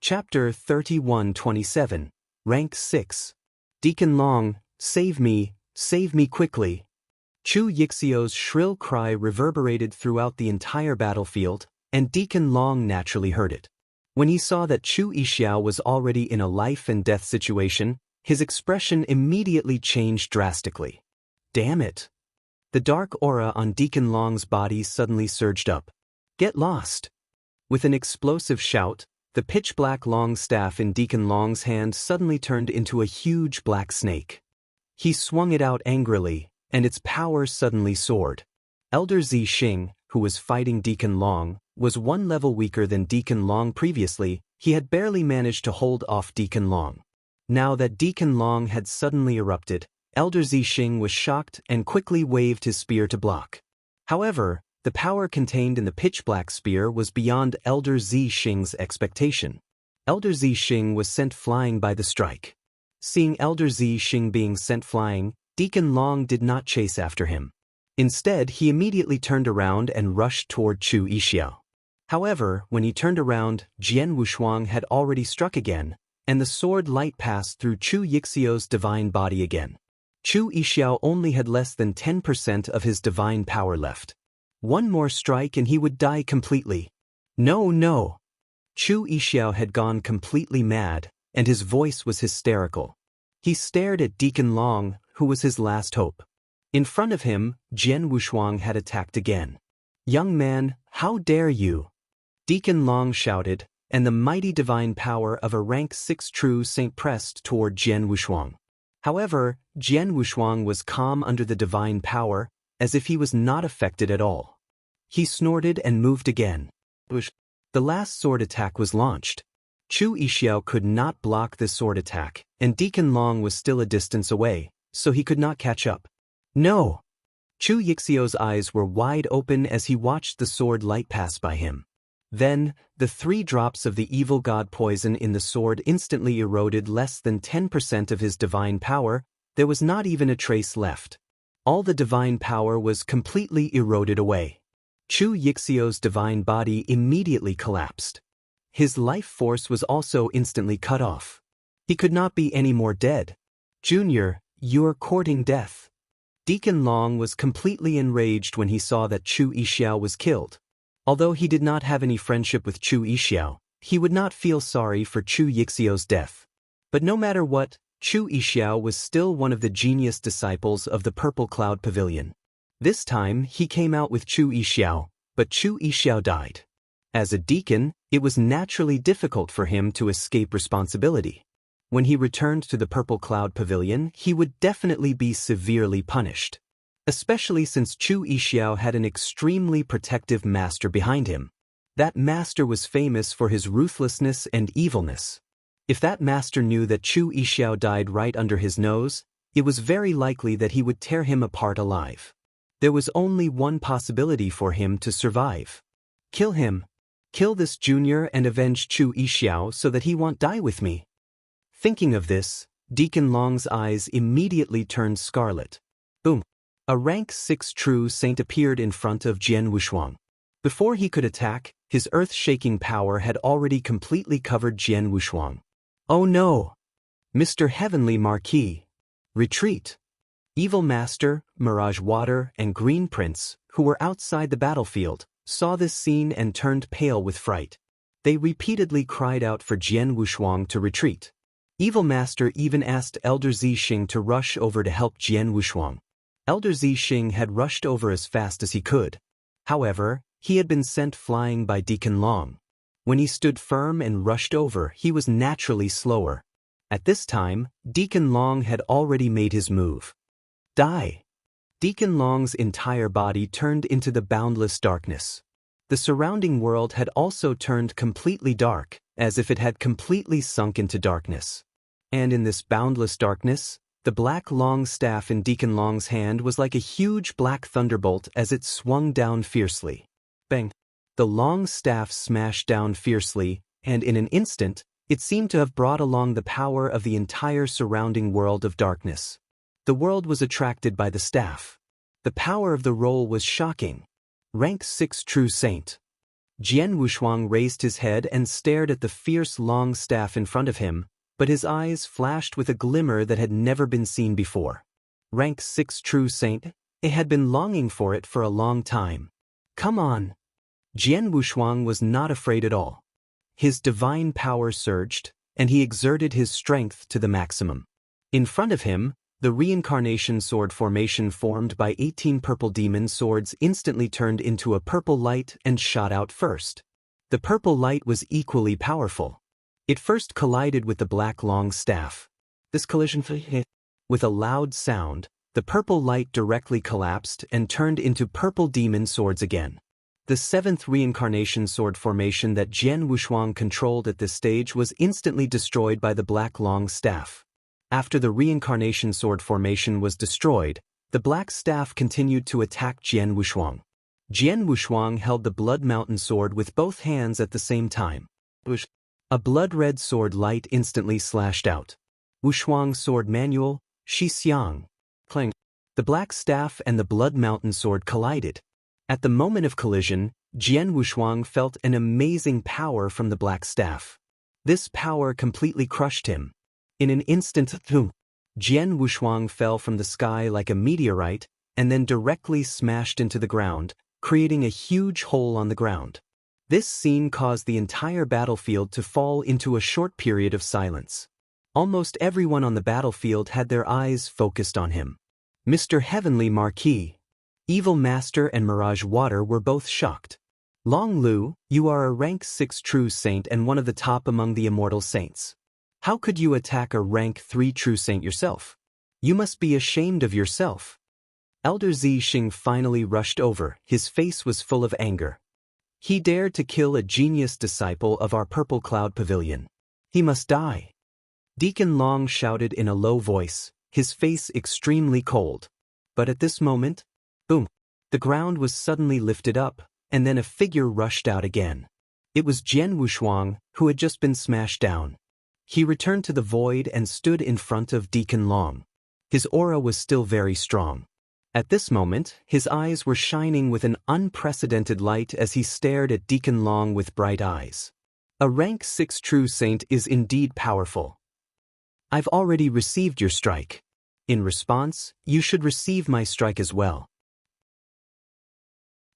Chapter 31:27, Rank 6. Deacon Long, save me quickly. Chu Yixio's shrill cry reverberated throughout the entire battlefield, and Deacon Long naturally heard it. When he saw that Chu Yixiao was already in a life-and-death situation, his expression immediately changed drastically. Damn it! The dark aura on Deacon Long's body suddenly surged up. Get lost! With an explosive shout, the pitch-black long staff in Deacon Long's hand suddenly turned into a huge black snake. He swung it out angrily, and its power suddenly soared. Elder Zi Xing, who was fighting Deacon Long, was one level weaker than Deacon Long previously. He had barely managed to hold off Deacon Long. Now that Deacon Long had suddenly erupted, Elder Zi Xing was shocked and quickly waved his spear to block. However, the power contained in the pitch-black spear was beyond Elder Zi Xing's expectation. Elder Zi Xing was sent flying by the strike. Seeing Elder Zi Xing being sent flying, Deacon Long did not chase after him. Instead, he immediately turned around and rushed toward Chu Yixiao. However, when he turned around, Jian Wushuang had already struck again, and the sword light passed through Chu Yixio's divine body again. Chu Yixiao only had less than 10% of his divine power left. One more strike and he would die completely. No! Chu Yixiao had gone completely mad, and his voice was hysterical. He stared at Deacon Long, who was his last hope. In front of him, Jian Wushuang had attacked again. Young man, how dare you? Deacon Long shouted, and the mighty divine power of a rank 6 true saint pressed toward Jian Wushuang. However, Jian Wushuang was calm under the divine power, as if he was not affected at all. He snorted and moved again. The last sword attack was launched. Chu Yixiao could not block this sword attack, and Deacon Long was still a distance away, so he could not catch up. No! Chu Yixio's eyes were wide open as he watched the sword light pass by him. Then, the 3 drops of the evil god poison in the sword instantly eroded less than 10% of his divine power. There was not even a trace left. All the divine power was completely eroded away. Chu Yixio's divine body immediately collapsed. His life force was also instantly cut off. He could not be any more dead. Junior, you're courting death. Deacon Long was completely enraged when he saw that Chu Yixiao was killed. Although he did not have any friendship with Chu Yixiao, he would not feel sorry for Chu Yixio's death. But no matter what, Chu Yixiao was still one of the genius disciples of the Purple Cloud Pavilion. This time, he came out with Chu Yixiao, but Chu Yixiao died. As a deacon, it was naturally difficult for him to escape responsibility. When he returned to the Purple Cloud Pavilion, he would definitely be severely punished. Especially since Chu Yixiao had an extremely protective master behind him. That master was famous for his ruthlessness and evilness. If that master knew that Chu Yixiao died right under his nose, it was very likely that he would tear him apart alive. There was only one possibility for him to survive. Kill him. Kill this junior and avenge Chu Yixiao so that he won't die with me. Thinking of this, Deacon Long's eyes immediately turned scarlet. Boom! A rank 6 true saint appeared in front of Jian Wushuang. Before he could attack, his earth-shaking power had already completely covered Jian Wushuang. Oh no! Mr. Heavenly Marquis! Retreat! Evil Master, Mirage Water, and Green Prince, who were outside the battlefield, saw this scene and turned pale with fright. They repeatedly cried out for Jian Wushuang to retreat. Evil Master even asked Elder Zi Xing to rush over to help Jian Wushuang. Elder Zi Xing had rushed over as fast as he could. However, he had been sent flying by Deacon Long. When he stood firm and rushed over, he was naturally slower. At this time, Deacon Long had already made his move. Die! Deacon Long's entire body turned into the boundless darkness. The surrounding world had also turned completely dark, as if it had completely sunk into darkness. And in this boundless darkness, the black long staff in Deacon Long's hand was like a huge black thunderbolt as it swung down fiercely. Bang! The long staff smashed down fiercely, and in an instant, it seemed to have brought along the power of the entire surrounding world of darkness. The world was attracted by the staff. The power of the roll was shocking. Rank 6 true saint. Jian Wushuang raised his head and stared at the fierce long staff in front of him, but his eyes flashed with a glimmer that had never been seen before. Rank 6 True Saint? He had been longing for it for a long time. Come on. Jian Wushuang was not afraid at all. His divine power surged, and he exerted his strength to the maximum. In front of him, the reincarnation sword formation formed by 18 purple demon swords instantly turned into a purple light and shot out first. The purple light was equally powerful. It first collided with the black long staff. This collision hit. With a loud sound, the purple light directly collapsed and turned into purple demon swords again. The 7th reincarnation sword formation that Jian Wushuang controlled at this stage was instantly destroyed by the black long staff. After the reincarnation sword formation was destroyed, the black staff continued to attack Jian Wushuang. Jian Wushuang held the Blood Mountain sword with both hands at the same time. A blood-red sword light instantly slashed out. Wushuang sword manual, Shi Xiang. Clang. The black staff and the Blood Mountain sword collided. At the moment of collision, Jian Wushuang felt an amazing power from the black staff. This power completely crushed him. In an instant, Jian Wushuang fell from the sky like a meteorite and then directly smashed into the ground, creating a huge hole on the ground. This scene caused the entire battlefield to fall into a short period of silence. Almost everyone on the battlefield had their eyes focused on him. Mr. Heavenly Marquis, Evil Master and Mirage Water were both shocked. Long Lu, you are a rank 6 true saint and one of the top among the immortal saints. How could you attack a rank 3 true saint yourself? You must be ashamed of yourself. Elder Zixing finally rushed over, his face was full of anger. He dared to kill a genius disciple of our Purple Cloud Pavilion. He must die. Deacon Long shouted in a low voice, his face extremely cold. But at this moment, boom, the ground was suddenly lifted up, and then a figure rushed out again. It was Jian Wushuang, who had just been smashed down. He returned to the void and stood in front of Deacon Long. His aura was still very strong. At this moment, his eyes were shining with an unprecedented light as he stared at Deacon Long with bright eyes. A rank 6 true saint is indeed powerful. I've already received your strike. In response, you should receive my strike as well.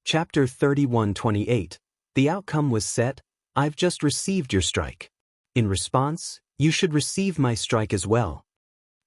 Chapter 31:28. The outcome was set, I've just received your strike. In response, you should receive my strike as well.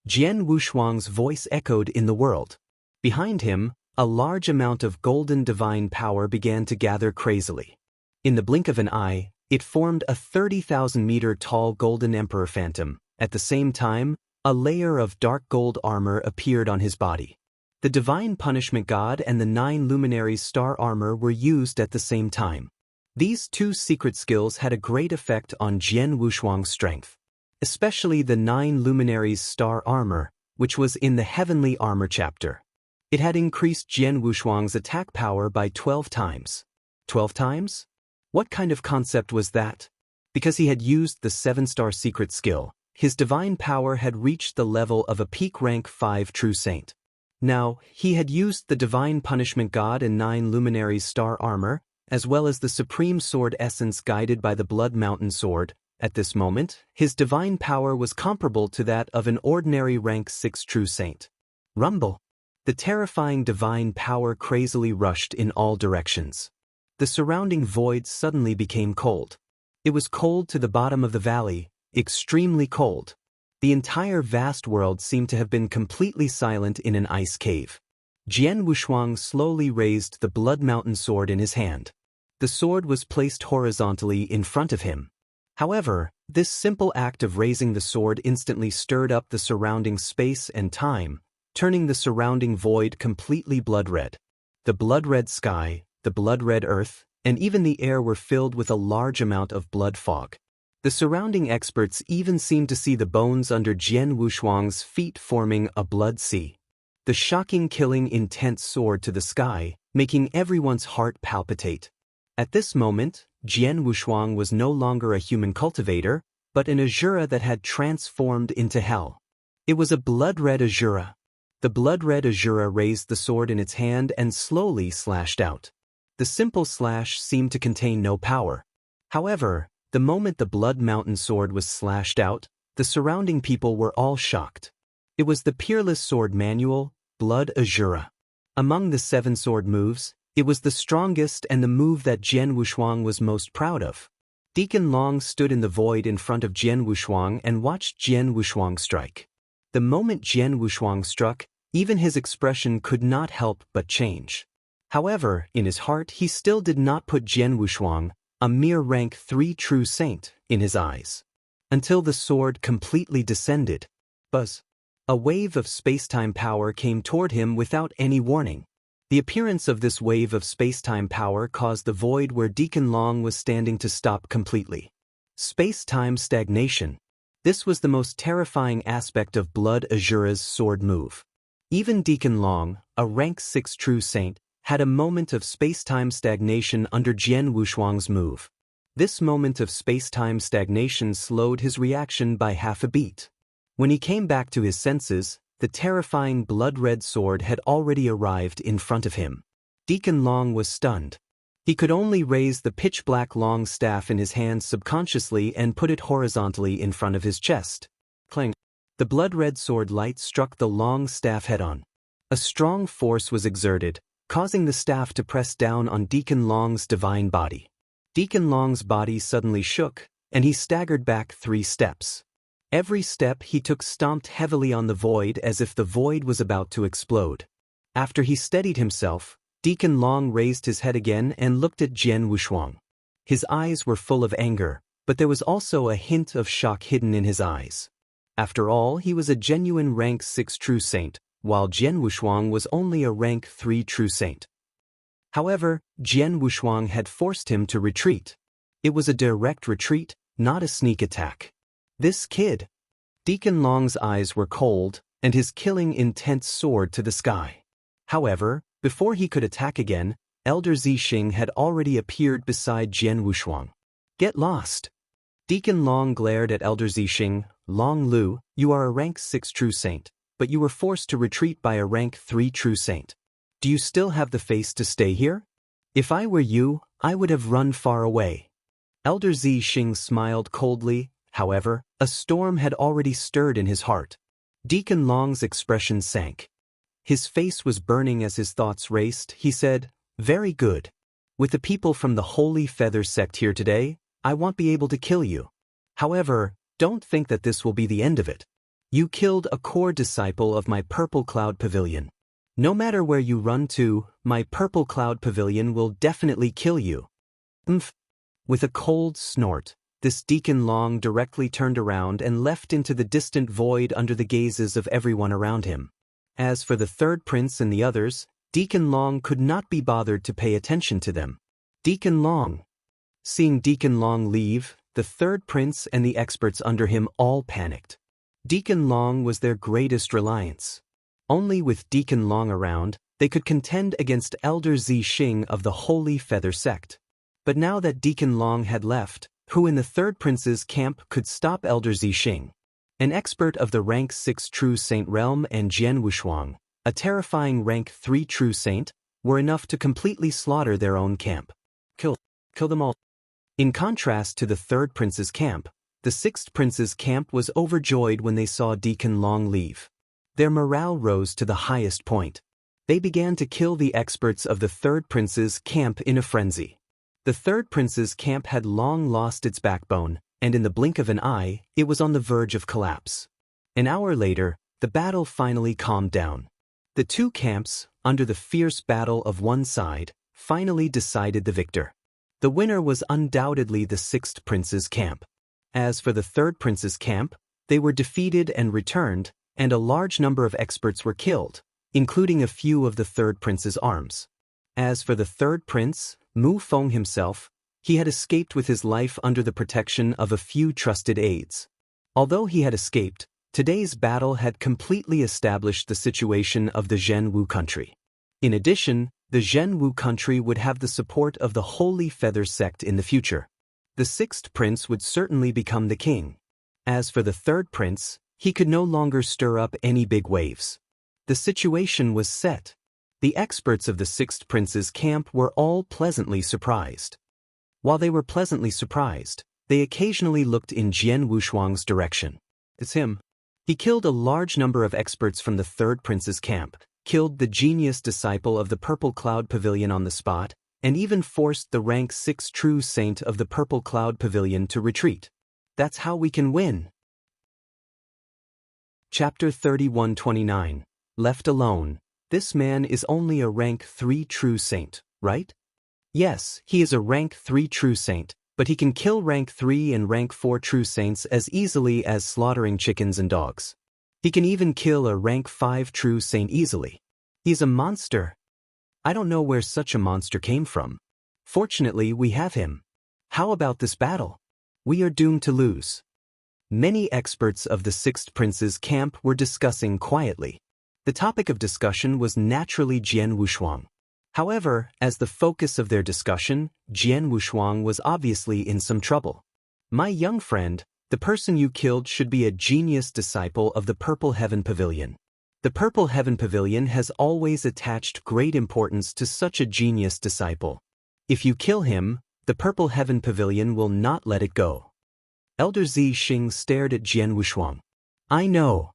Jian Wushuang's voice echoed in the world. Behind him, a large amount of golden divine power began to gather crazily. In the blink of an eye, it formed a 30,000-meter tall golden emperor phantom. At the same time, a layer of dark gold armor appeared on his body. The divine punishment god and the 9 luminaries' star armor were used at the same time. These 2 secret skills had a great effect on Jian Wushuang's strength, especially the 9 luminaries' star armor, which was in the heavenly armor chapter. It had increased Jian Wushuang's attack power by 12 times. 12 times? What kind of concept was that? Because he had used the 7-star secret skill, his divine power had reached the level of a peak rank 5 true saint. Now, he had used the divine punishment god and 9 luminaries' star armor, as well as the supreme sword essence guided by the Blood Mountain sword. At this moment, his divine power was comparable to that of an ordinary rank 6 true saint. Rumble! The terrifying divine power crazily rushed in all directions. The surrounding void suddenly became cold. It was cold to the bottom of the valley, extremely cold. The entire vast world seemed to have been completely silent in an ice cave. Jian Wushuang slowly raised the Blood Mountain sword in his hand. The sword was placed horizontally in front of him. However, this simple act of raising the sword instantly stirred up the surrounding space and time, turning the surrounding void completely blood-red. The blood-red sky, the blood-red earth, and even the air were filled with a large amount of blood fog. The surrounding experts even seemed to see the bones under Jian Wushuang's feet forming a blood sea. The shocking killing intense soared to the sky, making everyone's heart palpitate. At this moment, Jian Wushuang was no longer a human cultivator, but an Azura that had transformed into hell. It was a blood-red Azura. The blood-red Azura raised the sword in its hand and slowly slashed out. The simple slash seemed to contain no power. However, the moment the Blood Mountain sword was slashed out, the surrounding people were all shocked. It was the Peerless Sword Manual, Blood Azura. Among the 7 sword moves, it was the strongest and the move that Jian Wushuang was most proud of. Deacon Long stood in the void in front of Jian Wushuang and watched Jian Wushuang strike. The moment Jian Wushuang struck, even his expression could not help but change. However, in his heart he still did not put Jian Wushuang, a mere rank 3 true saint, in his eyes. Until the sword completely descended. Buzz. A wave of space-time power came toward him without any warning. The appearance of this wave of space-time power caused the void where Deacon Long was standing to stop completely. Space-time stagnation. This was the most terrifying aspect of Blood Azura's sword move. Even Deacon Long, a rank 6 true saint, had a moment of space-time stagnation under Jian Wushuang's move. This moment of space-time stagnation slowed his reaction by half a beat. When he came back to his senses, the terrifying blood-red sword had already arrived in front of him. Deacon Long was stunned. He could only raise the pitch-black long staff in his hands subconsciously and put it horizontally in front of his chest. Clang! The blood-red sword light struck the long staff head-on. A strong force was exerted, causing the staff to press down on Deacon Long's divine body. Deacon Long's body suddenly shook, and he staggered back 3 steps. Every step he took stomped heavily on the void as if the void was about to explode. After he steadied himself, Deacon Long raised his head again and looked at Jian Wushuang. His eyes were full of anger, but there was also a hint of shock hidden in his eyes. After all, he was a genuine rank 6 true saint, while Jian Wushuang was only a rank 3 true saint. However, Jian Wushuang had forced him to retreat. It was a direct retreat, not a sneak attack. This kid. Deacon Long's eyes were cold, and his killing intent soared to the sky. However, before he could attack again, Elder Zixing had already appeared beside Jian Wushuang. Get lost. Deacon Long glared at Elder Zixing. Long Lu, you are a rank 6 true saint, but you were forced to retreat by a rank 3 true saint. Do you still have the face to stay here? If I were you, I would have run far away. Elder Zixing smiled coldly. However, a storm had already stirred in his heart. Deacon Long's expression sank. His face was burning as his thoughts raced. He said, "Very good. With the people from the Holy Feather sect here today, I won't be able to kill you. However, don't think that this will be the end of it. You killed a core disciple of my Purple Cloud Pavilion. No matter where you run to, my Purple Cloud Pavilion will definitely kill you." With a cold snort, this Deacon Long directly turned around and left into the distant void under the gazes of everyone around him. As for the third prince and the others, Deacon Long could not be bothered to pay attention to them. Deacon Long. Seeing Deacon Long leave, the third prince and the experts under him all panicked. Deacon Long was their greatest reliance. Only with Deacon Long around, they could contend against Elder Zixing of the Holy Feather sect. But now that Deacon Long had left, who in the third prince's camp could stop Elder Zixing? An expert of the rank 6 true saint realm and Jian Wushuang, a terrifying rank 3 true saint, were enough to completely slaughter their own camp. Kill them all. In contrast to the third prince's camp, the sixth prince's camp was overjoyed when they saw Deacon Long leave. Their morale rose to the highest point. They began to kill the experts of the third prince's camp in a frenzy. The third prince's camp had long lost its backbone, and in the blink of an eye, it was on the verge of collapse. An hour later, the battle finally calmed down. The two camps, under the fierce battle of one side, finally decided the victor. The winner was undoubtedly the sixth prince's camp. As for the third prince's camp, they were defeated and returned, and a large number of experts were killed, including a few of the third prince's arms. As for the third prince, Mu Feng himself, he had escaped with his life under the protection of a few trusted aides. Although he had escaped, today's battle had completely established the situation of the Zhenwu country. In addition, the Zhenwu country would have the support of the Holy Feather sect in the future. The sixth prince would certainly become the king. As for the third prince, he could no longer stir up any big waves. The situation was set. The experts of the Sixth Prince's camp were all pleasantly surprised. While they were pleasantly surprised, they occasionally looked in Jian Wushuang's direction. It's him. He killed a large number of experts from the Third Prince's camp, killed the genius disciple of the Purple Cloud Pavilion on the spot, and even forced the rank 6 true saint of the Purple Cloud Pavilion to retreat. That's how we can win. Chapter 3129. Left alone. This man is only a rank 3 true saint, right? Yes, he is a rank 3 true saint, but he can kill rank 3 and rank 4 true saints as easily as slaughtering chickens and dogs. He can even kill a rank 5 true saint easily. He's a monster. I don't know where such a monster came from. Fortunately, we have him. How about this battle? We are doomed to lose. Many experts of the Sixth Prince's camp were discussing quietly. The topic of discussion was naturally Jian Wushuang. However, as the focus of their discussion, Jian Wushuang was obviously in some trouble. My young friend, the person you killed should be a genius disciple of the Purple Heaven Pavilion. The Purple Heaven Pavilion has always attached great importance to such a genius disciple. If you kill him, the Purple Heaven Pavilion will not let it go. Elder Zi Xing stared at Jian Wushuang. I know.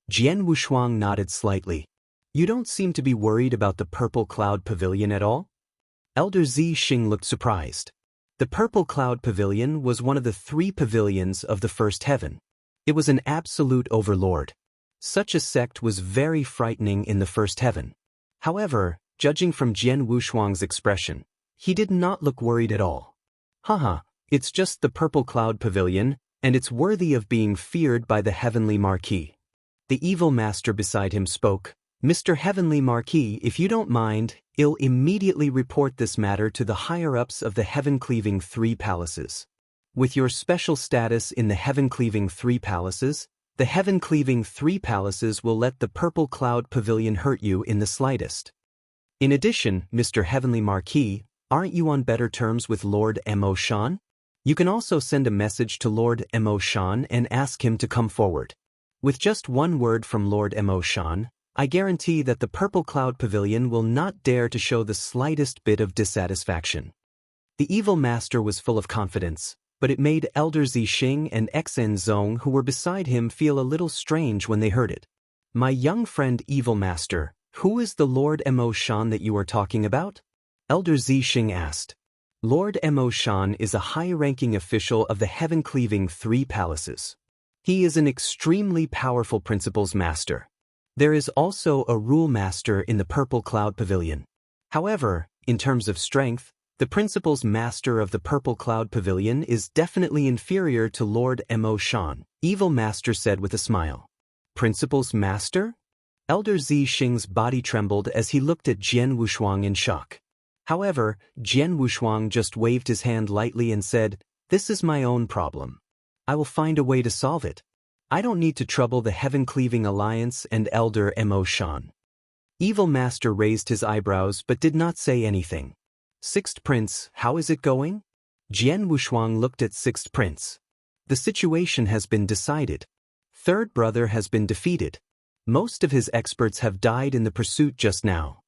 Jian Wushuang nodded slightly. You don't seem to be worried about the Purple Cloud Pavilion at all? Elder Zi Xing looked surprised. The Purple Cloud Pavilion was one of the 3 pavilions of the First Heaven. It was an absolute overlord. Such a sect was very frightening in the First Heaven. However, judging from Jian Wushuang's expression, he did not look worried at all. Haha, it's just the Purple Cloud Pavilion, and it's worthy of being feared by the Heavenly Marquis. The evil master beside him spoke. Mr. Heavenly Marquis, if you don't mind, I'll immediately report this matter to the higher-ups of the Heaven-Cleaving 3 Palaces. With your special status in the Heaven-Cleaving 3 Palaces, the Heaven-Cleaving 3 Palaces will let the Purple Cloud Pavilion hurt you in the slightest. In addition, Mr. Heavenly Marquis, aren't you on better terms with Lord Mo Shan? You can also send a message to Lord Mo Shan and ask him to come forward. With just one word from Lord Mo Shan, I guarantee that the Purple Cloud Pavilion will not dare to show the slightest bit of dissatisfaction. The evil master was full of confidence, but it made Elder Zi Xing and Xen Zong who were beside him feel a little strange when they heard it. My young friend evil master, who is the Lord Mo Shan that you are talking about? Elder Zi Xing asked. Lord Mo Shan is a high-ranking official of the Heaven-Cleaving 3 Palaces. He is an extremely powerful principles master. There is also a rule master in the Purple Cloud Pavilion. However, in terms of strength, the principles master of the Purple Cloud Pavilion is definitely inferior to Lord Mo Shan, Evil Master said with a smile. Principles master? Elder Zi Xing's body trembled as he looked at Jian Wushuang in shock. However, Jian Wushuang just waved his hand lightly and said, This is my own problem. I will find a way to solve it. I don't need to trouble the Heaven-Cleaving Alliance and Elder Mo Shan. Evil Master raised his eyebrows but did not say anything. Sixth Prince, how is it going? Jian Wushuang looked at Sixth Prince. The situation has been decided. Third brother has been defeated. Most of his experts have died in the pursuit just now.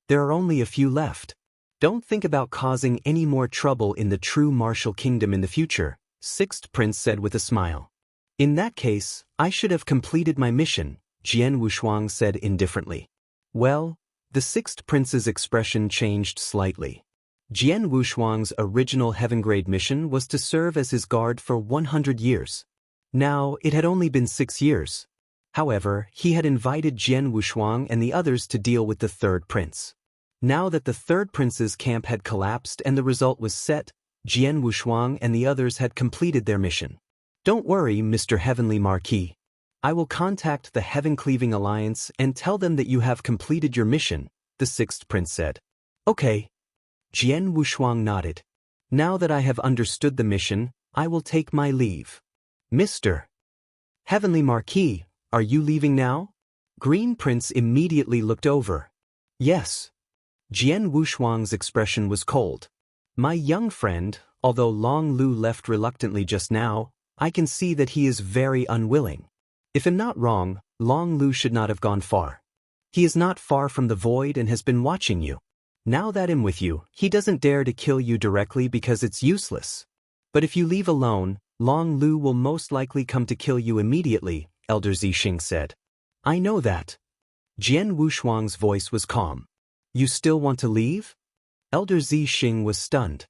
There are only a few left. Don't think about causing any more trouble in the true martial kingdom in the future, Sixth Prince said with a smile. In that case, I should have completed my mission, Jian Wushuang said indifferently. Well, the Sixth Prince's expression changed slightly. Jian Wushuang's original heaven-grade mission was to serve as his guard for 100 years. Now, it had only been 6 years. However, he had invited Jian Wushuang and the others to deal with the Third Prince. Now that the Third Prince's camp had collapsed and the result was set, Jian Wushuang and the others had completed their mission. Don't worry, Mr. Heavenly Marquis. I will contact the Heaven-Cleaving Alliance and tell them that you have completed your mission, the Sixth Prince said. Okay. Jian Wushuang nodded. Now that I have understood the mission, I will take my leave. Mr. Heavenly Marquis, are you leaving now? Green Prince immediately looked over. Yes. Jian Wushuang's expression was cold. My young friend, although Long Lu left reluctantly just now, I can see that he is very unwilling. If I'm not wrong, Long Lu should not have gone far. He is not far from the void and has been watching you. Now that I'm with you, he doesn't dare to kill you directly because it's useless. But if you leave alone, Long Lu will most likely come to kill you immediately, Elder Zixing said. I know that. Jian Wushuang's voice was calm. You still want to leave? Elder Zixing was stunned.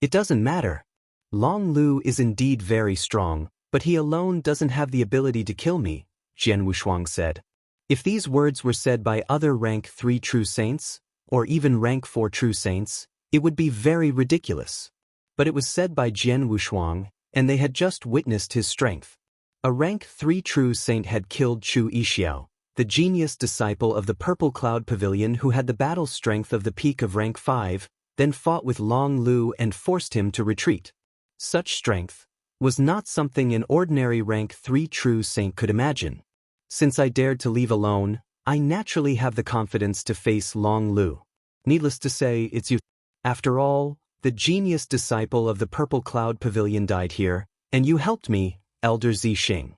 It doesn't matter. Long Lu is indeed very strong, but he alone doesn't have the ability to kill me, Jian Wushuang said. If these words were said by other rank 3 true saints, or even rank 4 true saints, it would be very ridiculous. But it was said by Jian Wushuang, and they had just witnessed his strength. A rank 3 true saint had killed Chu Yixiao, the genius disciple of the Purple Cloud Pavilion who had the battle strength of the peak of rank 5, then fought with Long Lu and forced him to retreat. Such strength was not something an ordinary rank 3 true saint could imagine. Since I dared to leave alone, I naturally have the confidence to face Long Lu. Needless to say, it's you. After all, the genius disciple of the Purple Cloud Pavilion died here, and you helped me, Elder Zixing.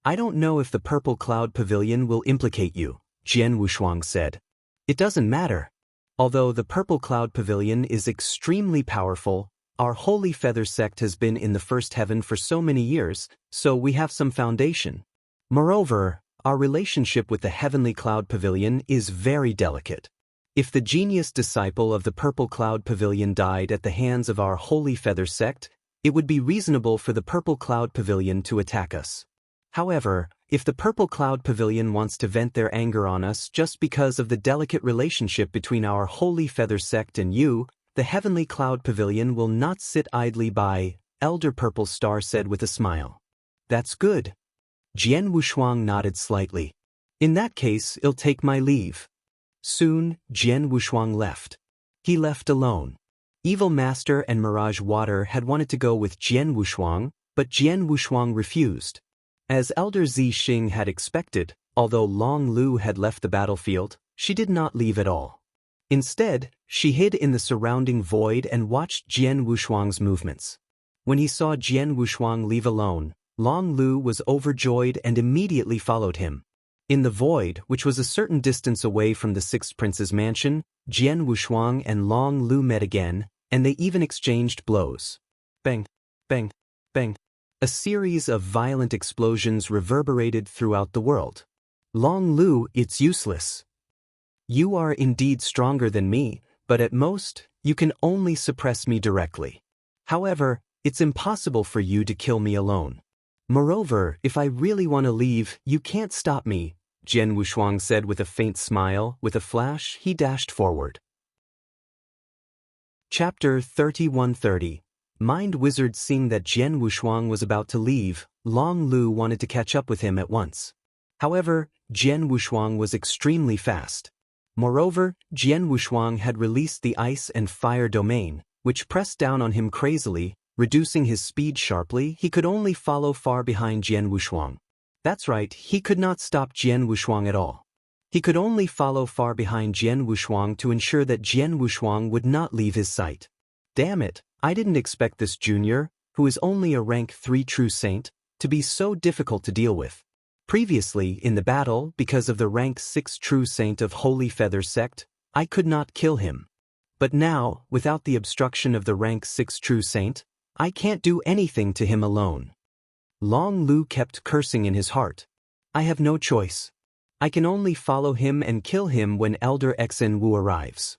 I don't know if the Purple Cloud Pavilion will implicate you, Jian Wushuang said. It doesn't matter. Although the Purple Cloud Pavilion is extremely powerful, our Holy Feather sect has been in the first heaven for so many years, so we have some foundation. Moreover, our relationship with the Heavenly Cloud Pavilion is very delicate. If the genius disciple of the Purple Cloud Pavilion died at the hands of our Holy Feather sect, it would be reasonable for the Purple Cloud Pavilion to attack us. However, if the Purple Cloud Pavilion wants to vent their anger on us just because of the delicate relationship between our Holy Feather sect and you, the Heavenly Cloud Pavilion will not sit idly by, Elder Purple Star said with a smile. That's good. Jian Wushuang nodded slightly. In that case, I'll take my leave. Soon, Jian Wushuang left. He left alone. Evil Master and Mirage Water had wanted to go with Jian Wushuang, but Jian Wushuang refused. As Elder Zixing had expected, although Long Lu had left the battlefield, she did not leave at all. Instead, she hid in the surrounding void and watched Jian Wushuang's movements. When he saw Jian Wushuang leave alone, Long Lu was overjoyed and immediately followed him. In the void, which was a certain distance away from the Sixth Prince's mansion, Jian Wushuang and Long Lu met again, and they even exchanged blows. Bang, bang, bang. A series of violent explosions reverberated throughout the world. Long Lu, it's useless. You are indeed stronger than me, but at most, you can only suppress me directly. However, it's impossible for you to kill me alone. Moreover, if I really want to leave, you can't stop me, Jian Wushuang said with a faint smile. With a flash, he dashed forward. Chapter 3130. Mind Wizard. Seeing that Jian Wushuang was about to leave, Long Lu wanted to catch up with him at once. However, Jian Wushuang was extremely fast. Moreover, Jian Wushuang had released the ice and fire domain, which pressed down on him crazily, reducing his speed sharply. He could only follow far behind Jian Wushuang. That's right, he could not stop Jian Wushuang at all. He could only follow far behind Jian Wushuang to ensure that Jian Wushuang would not leave his sight. Damn it, I didn't expect this junior, who is only a rank 3 true saint, to be so difficult to deal with. Previously, in the battle, because of the rank 6 true saint of Holy Feather sect, I could not kill him. But now, without the obstruction of the rank 6 true saint, I can't do anything to him alone. Long Lu kept cursing in his heart. I have no choice. I can only follow him and kill him when Elder Xen Wu arrives.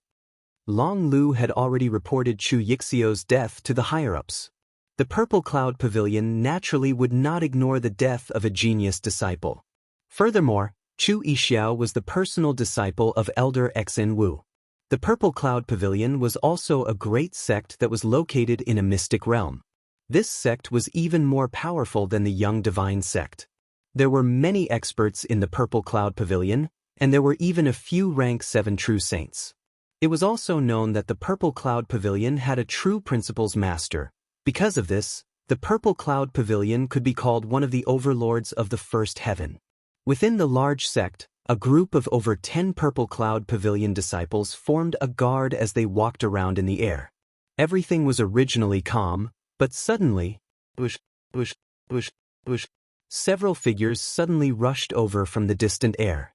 Long Lu had already reported Chu Yixiao's death to the higher-ups. The Purple Cloud Pavilion naturally would not ignore the death of a genius disciple. Furthermore, Chu Yixiao was the personal disciple of Elder Xen Wu. The Purple Cloud Pavilion was also a great sect that was located in a mystic realm. This sect was even more powerful than the Young Divine sect. There were many experts in the Purple Cloud Pavilion, and there were even a few rank 7 true saints. It was also known that the Purple Cloud Pavilion had a true principles master. Because of this, the Purple Cloud Pavilion could be called one of the overlords of the first heaven. Within the large sect, a group of over 10 Purple Cloud Pavilion disciples formed a guard as they walked around in the air. Everything was originally calm, but suddenly, bush, bush, bush, bush, several figures suddenly rushed over from the distant air.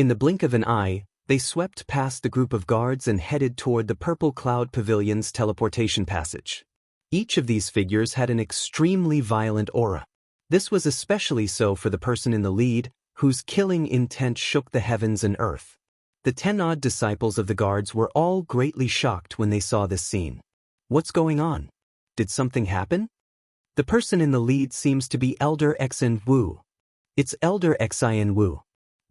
In the blink of an eye, they swept past the group of guards and headed toward the Purple Cloud Pavilion's teleportation passage. Each of these figures had an extremely violent aura. This was especially so for the person in the lead, whose killing intent shook the heavens and earth. The 10-odd disciples of the guards were all greatly shocked when they saw this scene. What's going on? Did something happen? The person in the lead seems to be Elder Xin Wu. It's Elder Xin Wu.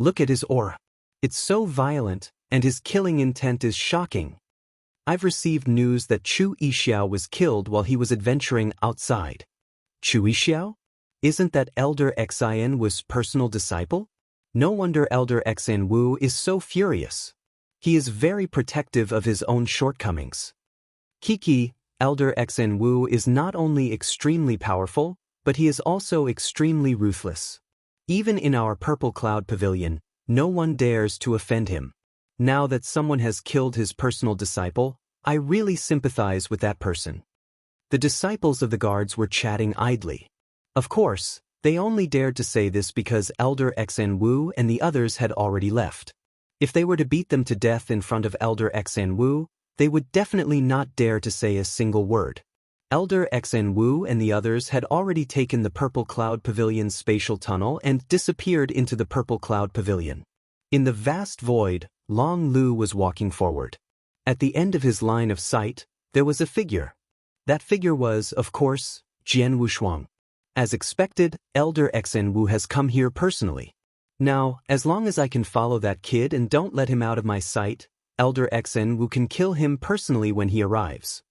Look at his aura. It's so violent, and his killing intent is shocking. I've received news that Chu Yixiao was killed while he was adventuring outside. Chu Yixiao? Isn't that Elder Xin Wu's personal disciple? No wonder Elder Xin Wu is so furious. He is very protective of his own shortcomings. Kiki, Elder Xin Wu is not only extremely powerful, but he is also extremely ruthless. Even in our Purple Cloud Pavilion, no one dares to offend him. Now that someone has killed his personal disciple, I really sympathize with that person. The disciples of the guards were chatting idly. Of course, they only dared to say this because Elder Xin Wu and the others had already left. If they were to beat them to death in front of Elder Xin Wu, they would definitely not dare to say a single word. Elder Xin Wu and the others had already taken the Purple Cloud Pavilion's spatial tunnel and disappeared into the Purple Cloud Pavilion. In the vast void, Long Lu was walking forward. At the end of his line of sight, there was a figure. That figure was, of course, Jian Wushuang. As expected, Elder Xin Wu has come here personally. Now, as long as I can follow that kid and don't let him out of my sight, Elder Xin Wu can kill him personally when he arrives.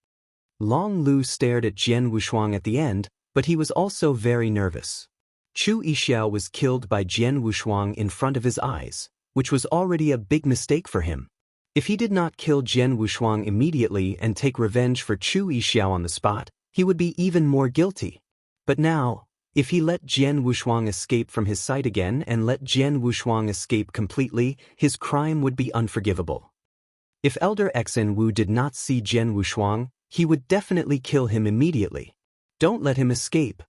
Long Lu stared at Jian Wushuang at the end, but he was also very nervous. Chu Yixiao was killed by Jian Wushuang in front of his eyes, which was already a big mistake for him. If he did not kill Jian Wushuang immediately and take revenge for Chu Yixiao on the spot, he would be even more guilty. But now, if he let Jian Wushuang escape from his sight again and let Jian Wushuang escape completely, his crime would be unforgivable. If Elder Xin Wu did not see Jian Wushuang, he would definitely kill him immediately. Don't let him escape.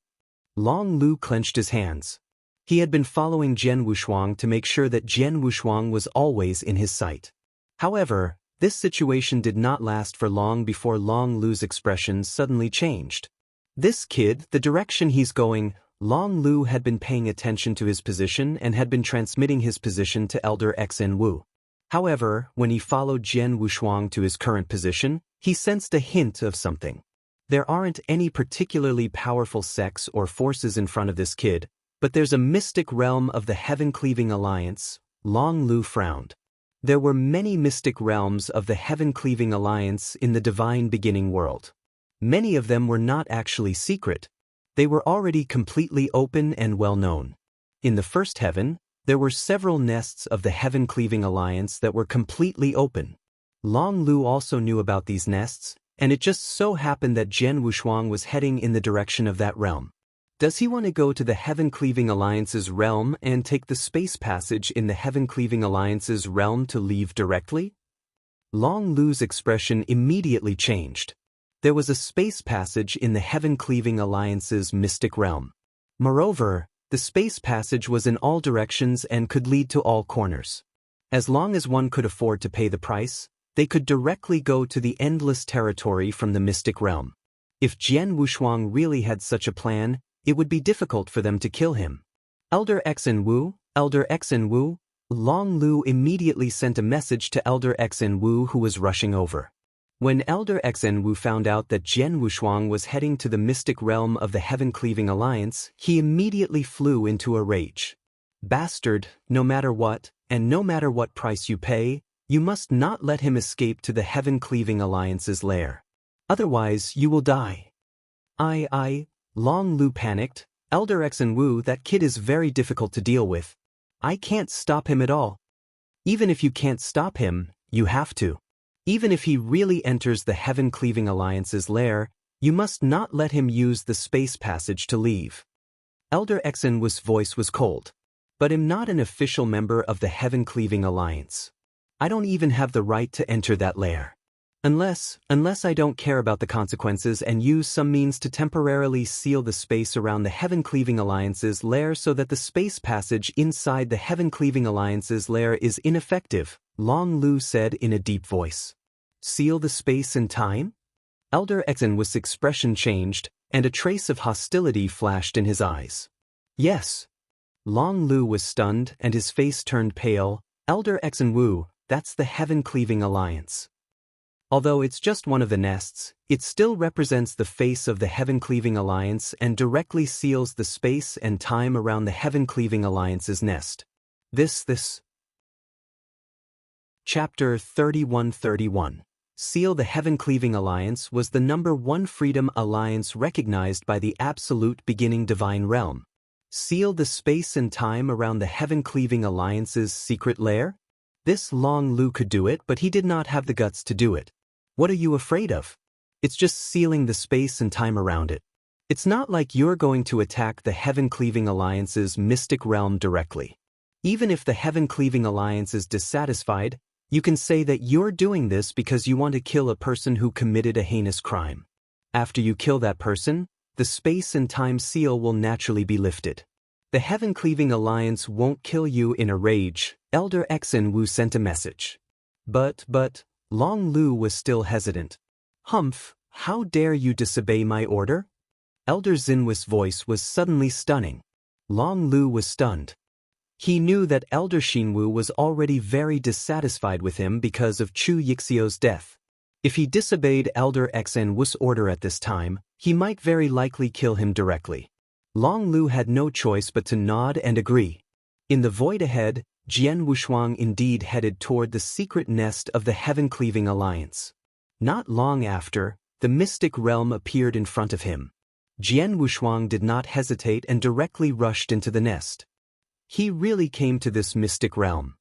Long Lu clenched his hands. He had been following Jian Wushuang to make sure that Jian Wushuang was always in his sight. However, this situation did not last for long before Long Lu's expression suddenly changed. This kid, the direction he's going, Long Lu had been paying attention to his position and had been transmitting his position to Elder Xin Wu. However, when he followed Jian Wushuang to his current position, he sensed a hint of something. There aren't any particularly powerful sects or forces in front of this kid, but there's a mystic realm of the Heaven-Cleaving Alliance. Long Lu frowned. There were many mystic realms of the Heaven-Cleaving Alliance in the Divine Beginning world. Many of them were not actually secret. They were already completely open and well known. In the first heaven, there were several nests of the Heaven-Cleaving Alliance that were completely open. Long Lu also knew about these nests, and it just so happened that Jian Wushuang was heading in the direction of that realm. Does he want to go to the Heaven-Cleaving Alliance's realm and take the space passage in the Heaven-Cleaving Alliance's realm to leave directly? Long Lu's expression immediately changed. There was a space passage in the Heaven-Cleaving Alliance's mystic realm. Moreover, the space passage was in all directions and could lead to all corners. As long as one could afford to pay the price, they could directly go to the endless territory from the mystic realm. If Jian Wushuang really had such a plan, it would be difficult for them to kill him. Elder Xin Wu, Long Lu immediately sent a message to Elder Xin Wu, who was rushing over. When Elder Xin Wu found out that Jian Wushuang was heading to the mystic realm of the Heaven-Cleaving Alliance, he immediately flew into a rage. Bastard, no matter what, and no matter what price you pay, you must not let him escape to the Heaven-Cleaving Alliance's lair. Otherwise, you will die. Long Lu panicked. Elder Xin Wu, that kid is very difficult to deal with. I can't stop him at all. Even if you can't stop him, you have to. Even if he really enters the Heaven-Cleaving Alliance's lair, you must not let him use the space passage to leave. Elder Xin Wu's voice was cold. But I'm not an official member of the Heaven-Cleaving Alliance. I don't even have the right to enter that lair. Unless I don't care about the consequences and use some means to temporarily seal the space around the Heaven-Cleaving Alliance's lair so that the space passage inside the Heaven-Cleaving Alliance's lair is ineffective, Long Lu said in a deep voice. Seal the space and time? Elder Exenwus's expression changed, and a trace of hostility flashed in his eyes. Yes. Long Lu was stunned and his face turned pale. Elder Exenwu, that's the Heaven-Cleaving Alliance. Although it's just one of the nests, it still represents the face of the Heaven-Cleaving Alliance and directly seals the space and time around the Heaven-Cleaving Alliance's nest. Chapter 3131. Seal the Heaven-Cleaving Alliance was the #1 freedom alliance recognized by the Absolute Beginning Divine Realm. Seal the space and time around the Heaven-Cleaving Alliance's secret lair? This Long Lu could do it, but he did not have the guts to do it. What are you afraid of? It's just sealing the space and time around it. It's not like you're going to attack the Heaven-Cleaving Alliance's mystic realm directly. Even if the Heaven-Cleaving Alliance is dissatisfied, you can say that you're doing this because you want to kill a person who committed a heinous crime. After you kill that person, the space and time seal will naturally be lifted. The Heaven-Cleaving Alliance won't kill you in a rage, Elder Exenwu sent a message. But, Long Lu was still hesitant. Humph, how dare you disobey my order? Elder Xinwu's voice was suddenly stunning. Long Lu was stunned. He knew that Elder Xinwu was already very dissatisfied with him because of Chu Yixio's death. If he disobeyed Elder Exenwu's order at this time, he might very likely kill him directly. Long Lu had no choice but to nod and agree. In the void ahead, Jian Wushuang indeed headed toward the secret nest of the Heaven-Cleaving Alliance. Not long after, the mystic realm appeared in front of him. Jian Wushuang did not hesitate and directly rushed into the nest. He really came to this mystic realm.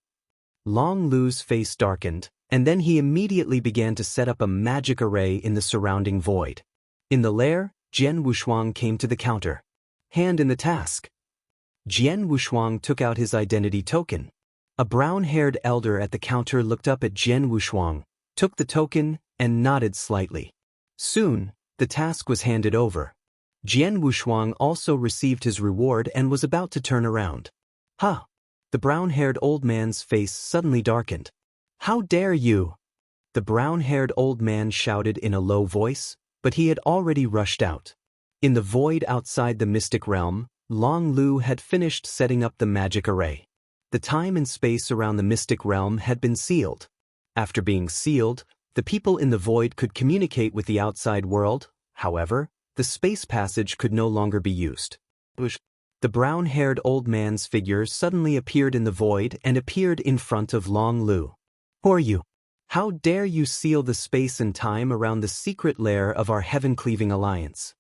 Long Lu's face darkened, and then he immediately began to set up a magic array in the surrounding void. In the lair, Jian Wushuang came to the counter. Hand in the task. Jian Wushuang took out his identity token. A brown-haired elder at the counter looked up at Jian Wushuang, took the token, and nodded slightly. Soon, the task was handed over. Jian Wushuang also received his reward and was about to turn around. Ha! The brown-haired old man's face suddenly darkened. How dare you! The brown-haired old man shouted in a low voice, but he had already rushed out. In the void outside the mystic realm, Long Lu had finished setting up the magic array. The time and space around the mystic realm had been sealed. After being sealed, the people in the void could communicate with the outside world. However, the space passage could no longer be used. The brown-haired old man's figure suddenly appeared in the void and appeared in front of Long Lu. Who are you? How dare you seal the space and time around the secret lair of our Heaven-Cleaving Alliance?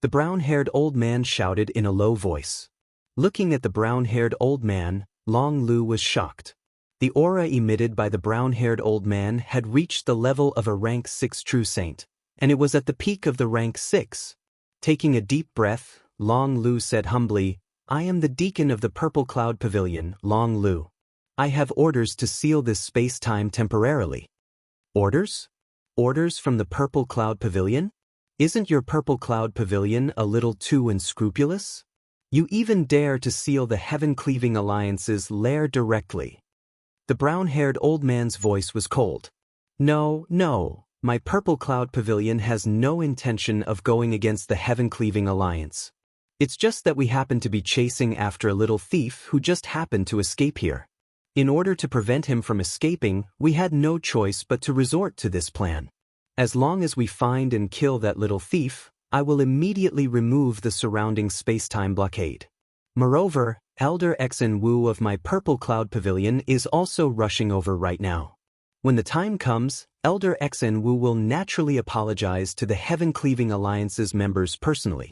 The brown-haired old man shouted in a low voice. Looking at the brown-haired old man, Long Lu was shocked. The aura emitted by the brown-haired old man had reached the level of a rank 6 true saint, and it was at the peak of the rank 6. Taking a deep breath, Long Lu said humbly, I am the deacon of the Purple Cloud Pavilion, Long Lu. I have orders to seal this space-time temporarily. Orders? Orders from the Purple Cloud Pavilion? Isn't your Purple Cloud Pavilion a little too unscrupulous? You even dare to seal the Heaven-Cleaving Alliance's lair directly. The brown-haired old man's voice was cold. No, my Purple Cloud Pavilion has no intention of going against the Heaven-Cleaving Alliance. It's just that we happen to be chasing after a little thief who just happened to escape here. In order to prevent him from escaping, we had no choice but to resort to this plan. As long as we find and kill that little thief, I will immediately remove the surrounding space-time blockade. Moreover, Elder Exenwu of my Purple Cloud Pavilion is also rushing over right now. When the time comes, Elder Exenwu will naturally apologize to the Heaven-Cleaving Alliance's members personally.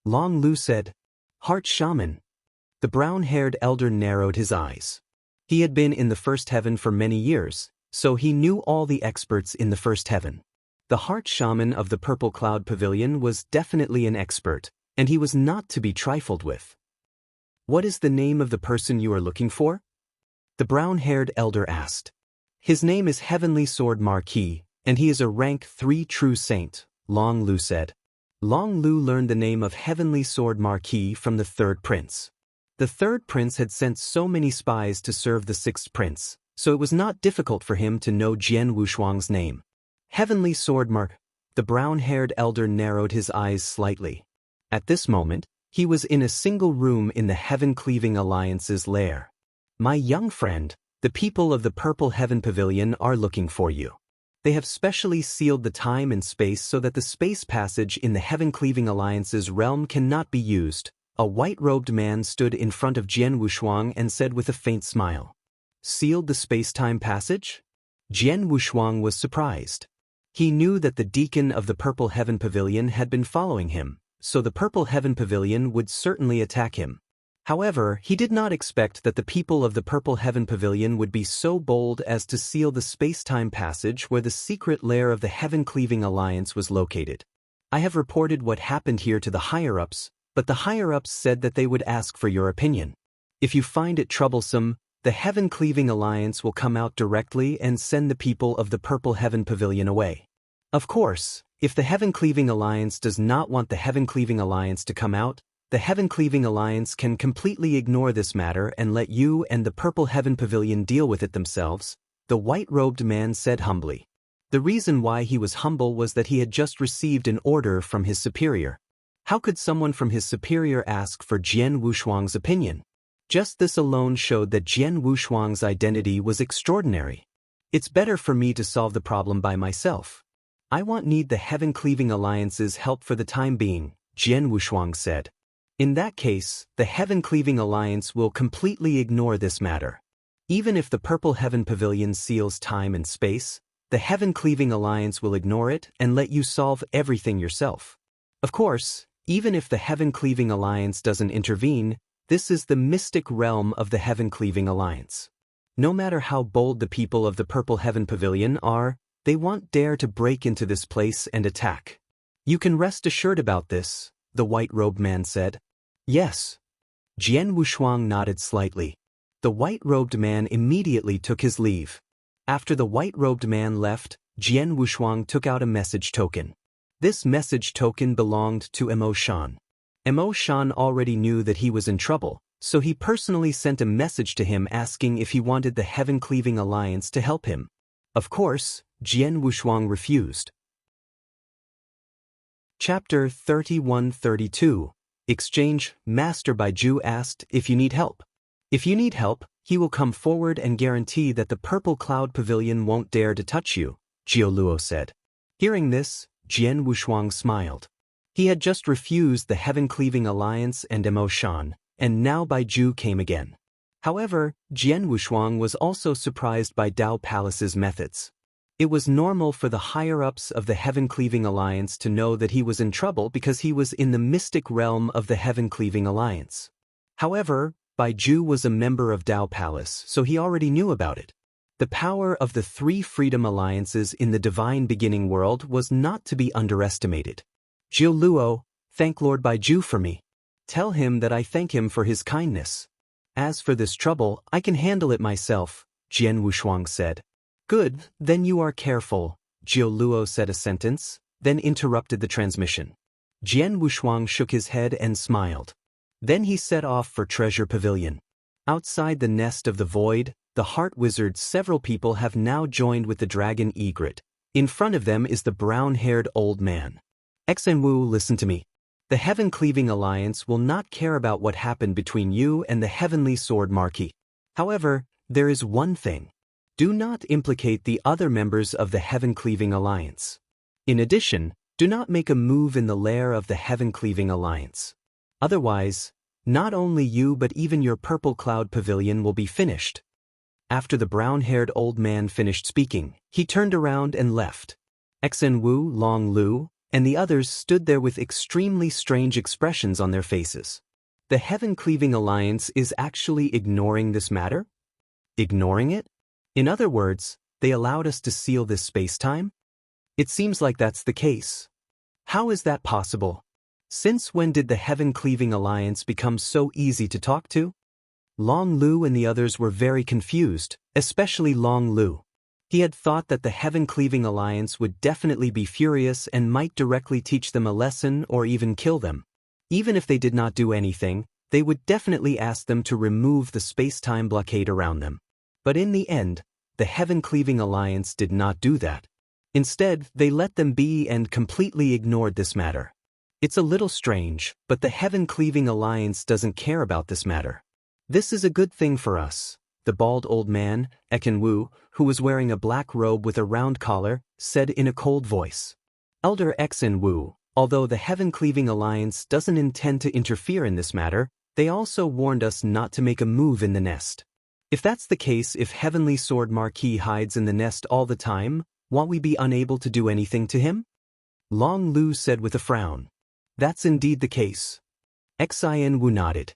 Long Lu said, Heart Shaman. The brown-haired elder narrowed his eyes. He had been in the First Heaven for many years, so he knew all the experts in the First Heaven. The Heart Shaman of the Purple Cloud Pavilion was definitely an expert, and he was not to be trifled with. What is the name of the person you are looking for? The brown-haired elder asked. His name is Heavenly Sword Marquis, And he is a rank 3 true saint, Long Lu said. Long Lu learned the name of Heavenly Sword Marquis from the third prince. The third prince had sent so many spies to serve the sixth prince, so it was not difficult for him to know Jian Wushuang's name. Heavenly Sword Mark. The brown-haired elder narrowed his eyes slightly. At this moment, he was in a single room in the Heaven-Cleaving Alliance's lair. My young friend, the people of the Purple Heaven Pavilion are looking for you. They have specially sealed the time and space so that the space passage in the Heaven-Cleaving Alliance's realm cannot be used. A white-robed man stood in front of Jian Wushuang and said with a faint smile, "Sealed the space-time passage?" Jian Wushuang was surprised. He knew that the deacon of the Purple Heaven Pavilion had been following him, so the Purple Heaven Pavilion would certainly attack him. However, he did not expect that the people of the Purple Heaven Pavilion would be so bold as to seal the space-time passage where the secret lair of the Heaven-Cleaving Alliance was located. I have reported what happened here to the higher-ups, but the higher-ups said that they would ask for your opinion. If you find it troublesome, the Heaven-Cleaving Alliance will come out directly and send the people of the Purple Heaven Pavilion away. Of course, if the Heaven-Cleaving Alliance does not want the Heaven-Cleaving Alliance to come out, the Heaven-Cleaving Alliance can completely ignore this matter and let you and the Purple Heaven Pavilion deal with it themselves, the white-robed man said humbly. The reason why he was humble was that he had just received an order from his superior. How could someone from his superior ask for Jian Wushuang's opinion? Just this alone showed that Jian Wushuang's identity was extraordinary. It's better for me to solve the problem by myself. I won't need the Heaven-Cleaving Alliance's help for the time being, Jian Wushuang said. In that case, the Heaven-Cleaving Alliance will completely ignore this matter. Even if the Purple Heaven Pavilion seals time and space, the Heaven-Cleaving Alliance will ignore it and let you solve everything yourself. Of course, even if the Heaven-Cleaving Alliance doesn't intervene, this is the mystic realm of the Heaven-Cleaving Alliance. No matter how bold the people of the Purple Heaven Pavilion are, they won't dare to break into this place and attack. You can rest assured about this, the white-robed man said. Yes. Jian Wushuang nodded slightly. The white-robed man immediately took his leave. After the white-robed man left, Jian Wushuang took out a message token. This message token belonged to Mo Shan. Mo Shan already knew that he was in trouble, so he personally sent a message to him asking if he wanted the Heaven-Cleaving Alliance to help him. Of course, Jian Wushuang refused. Chapter 31-32. Exchange. Master Baiju asked if you need help. If you need help, he will come forward and guarantee that the Purple Cloud Pavilion won't dare to touch you, Jiu Luo said. Hearing this, Jian Wushuang smiled. He had just refused the Heaven-Cleaving Alliance and Mo Shan, and now Baiju came again. However, Jian Wushuang was also surprised by Dao Palace's methods. It was normal for the higher-ups of the Heaven-Cleaving Alliance to know that he was in trouble because he was in the mystic realm of the Heaven-Cleaving Alliance. However, Baiju was a member of Dao Palace, so he already knew about it. The power of the three freedom alliances in the divine beginning world was not to be underestimated. Jiu Luo, thank Lord Baiju for me. Tell him that I thank him for his kindness. As for this trouble, I can handle it myself, Jian Wushuang said. Good, then you are careful, Jiu Luo said a sentence, then interrupted the transmission. Jian Wushuang shook his head and smiled. Then he set off for Treasure Pavilion. Outside the nest of the void, the Heart Wizards, several people have now joined with the dragon egret. In front of them is the brown-haired old man. Xenwu, listen to me. The Heaven-Cleaving Alliance will not care about what happened between you and the Heavenly Sword Marquis. However, there is one thing. Do not implicate the other members of the Heaven-Cleaving Alliance. In addition, do not make a move in the lair of the Heaven-Cleaving Alliance. Otherwise, not only you but even your Purple Cloud Pavilion will be finished. After the brown-haired old man finished speaking, he turned around and left. Xenwu, Long Lu, and the others stood there with extremely strange expressions on their faces. The Heaven-Cleaving Alliance is actually ignoring this matter? Ignoring it? In other words, they allowed us to seal this space-time? It seems like that's the case. How is that possible? Since when did the Heaven-Cleaving Alliance become so easy to talk to? Long Lu and the others were very confused, especially Long Lu. He had thought that the Heaven-Cleaving Alliance would definitely be furious and might directly teach them a lesson or even kill them. Even if they did not do anything, they would definitely ask them to remove the space-time blockade around them. But in the end, the Heaven-Cleaving Alliance did not do that. Instead, they let them be and completely ignored this matter. It's a little strange, but the Heaven-Cleaving Alliance doesn't care about this matter. This is a good thing for us, the bald old man, Ekin-Wu, who was wearing a black robe with a round collar, said in a cold voice. Elder Exin-Wu, although the Heaven-Cleaving Alliance doesn't intend to interfere in this matter, they also warned us not to make a move in the nest. If that's the case, if Heavenly Sword Marquis hides in the nest all the time, won't we be unable to do anything to him? Long Lu said with a frown. That's indeed the case. Xin-Wu nodded.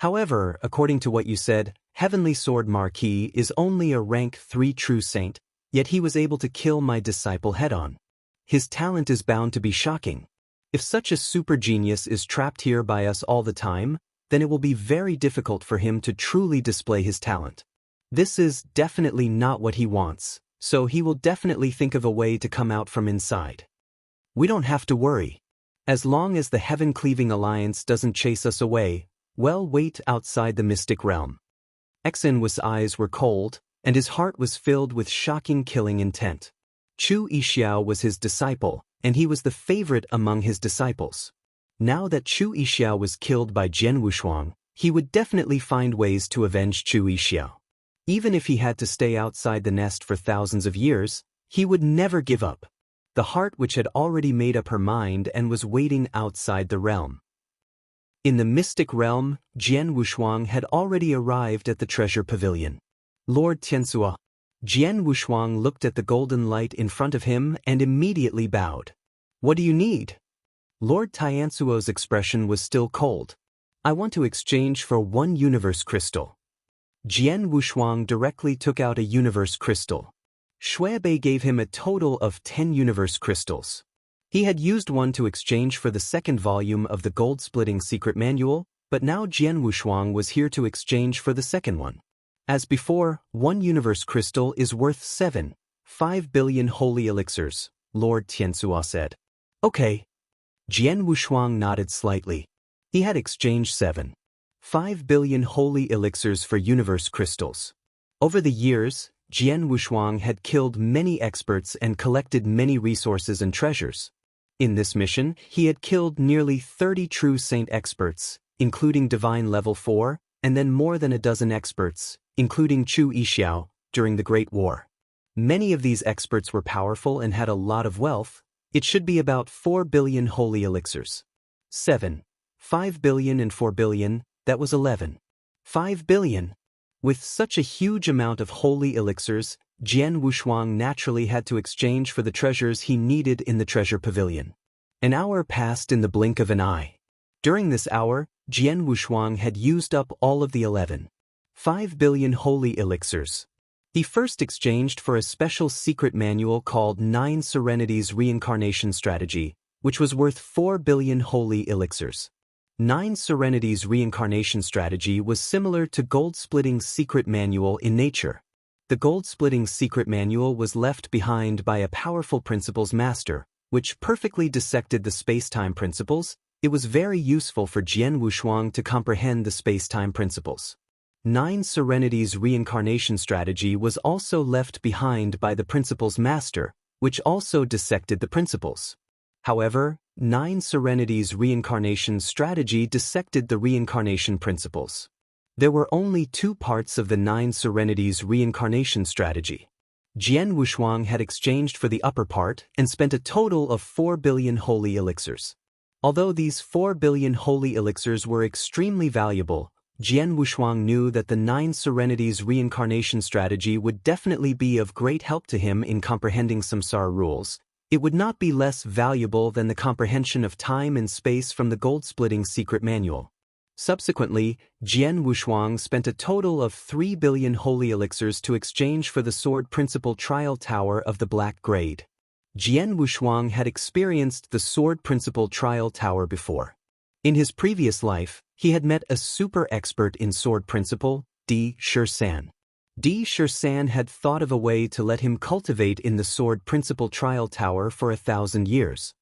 However, according to what you said, Heavenly Sword Marquis is only a rank 3 true saint, yet he was able to kill my disciple head-on. His talent is bound to be shocking. If such a super genius is trapped here by us all the time, then it will be very difficult for him to truly display his talent. This is definitely not what he wants, so he will definitely think of a way to come out from inside. We don't have to worry. As long as the Heaven-Cleaving Alliance doesn't chase us away, we'll wait outside the mystic realm. Xin-Wu's eyes were cold, and his heart was filled with shocking killing intent. Chu Yixiao was his disciple, and he was the favorite among his disciples. Now that Chu Yixiao was killed by Jian Wushuang, he would definitely find ways to avenge Chu Yixiao. Even if he had to stay outside the nest for thousands of years, he would never give up. The heart which had already made up her mind and was waiting outside the realm. In the mystic realm, Jian Wushuang had already arrived at the treasure pavilion. Lord Tianxua. Jian Wushuang looked at the golden light in front of him and immediately bowed. What do you need? Lord Tianxuo's expression was still cold. I want to exchange for 1 universe crystal. Jian Wushuang directly took out a universe crystal. Shuebei gave him a total of 10 universe crystals. He had used one to exchange for the second volume of the gold-splitting secret manual, but now Jian Wushuang was here to exchange for the second one. As before, 1 universe crystal is worth 5 billion holy elixirs, Lord Tianxua said. Okay. Jian Wushuang nodded slightly. He had exchanged 5 billion holy elixirs for universe crystals. Over the years, Jian Wushuang had killed many experts and collected many resources and treasures. In this mission, he had killed nearly 30 true saint experts, including divine level 4, and then more than a dozen experts, including Chu Yixiao, during the Great War. Many of these experts were powerful and had a lot of wealth. It should be about 4 billion holy elixirs. 5 billion and 4 billion, that was 5 billion. With such a huge amount of holy elixirs, Jian Wushuang naturally had to exchange for the treasures he needed in the treasure pavilion. An hour passed in the blink of an eye. During this hour, Jian Wushuang had used up all of the 5 billion holy elixirs. He first exchanged for a special secret manual called 9 Serenities Reincarnation Strategy, which was worth 4 billion holy elixirs. 9 Serenities Reincarnation Strategy was similar to Gold-Splitting's secret manual in nature. The Gold-Splitting secret manual was left behind by a powerful principles master, which perfectly dissected the space-time principles. It was very useful for Jian Wushuang to comprehend the space-time principles. 9 Serenities Reincarnation Strategy was also left behind by the principles master, which also dissected the principles. However, 9 Serenities Reincarnation Strategy dissected the reincarnation principles. There were only 2 parts of the 9 Serenities Reincarnation Strategy. Jian Wushuang had exchanged for the upper part and spent a total of 4 billion holy elixirs. Although these 4 billion holy elixirs were extremely valuable, Jian Wushuang knew that the 9 Serenities Reincarnation Strategy would definitely be of great help to him in comprehending samsara rules. It would not be less valuable than the comprehension of time and space from the Gold-Splitting secret manual. Subsequently, Jian Wushuang spent a total of 3 billion holy elixirs to exchange for the Sword Principle Trial Tower of the Black Grade. Jian Wushuang had experienced the Sword Principle Trial Tower before. In his previous life, he had met a super expert in Sword Principle, Di Shisan. Di Shirsan had thought of a way to let him cultivate in the sword principal trial tower for 1,000 years.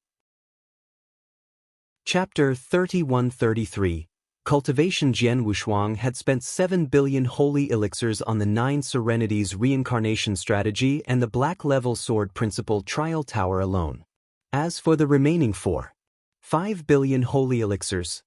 Chapter 31-33 Cultivation. Jian Wushuang had spent 7 billion holy elixirs on the 9 Serenities reincarnation strategy and the Black Level Sword Principal Trial Tower alone. As for the remaining 5 billion holy elixirs,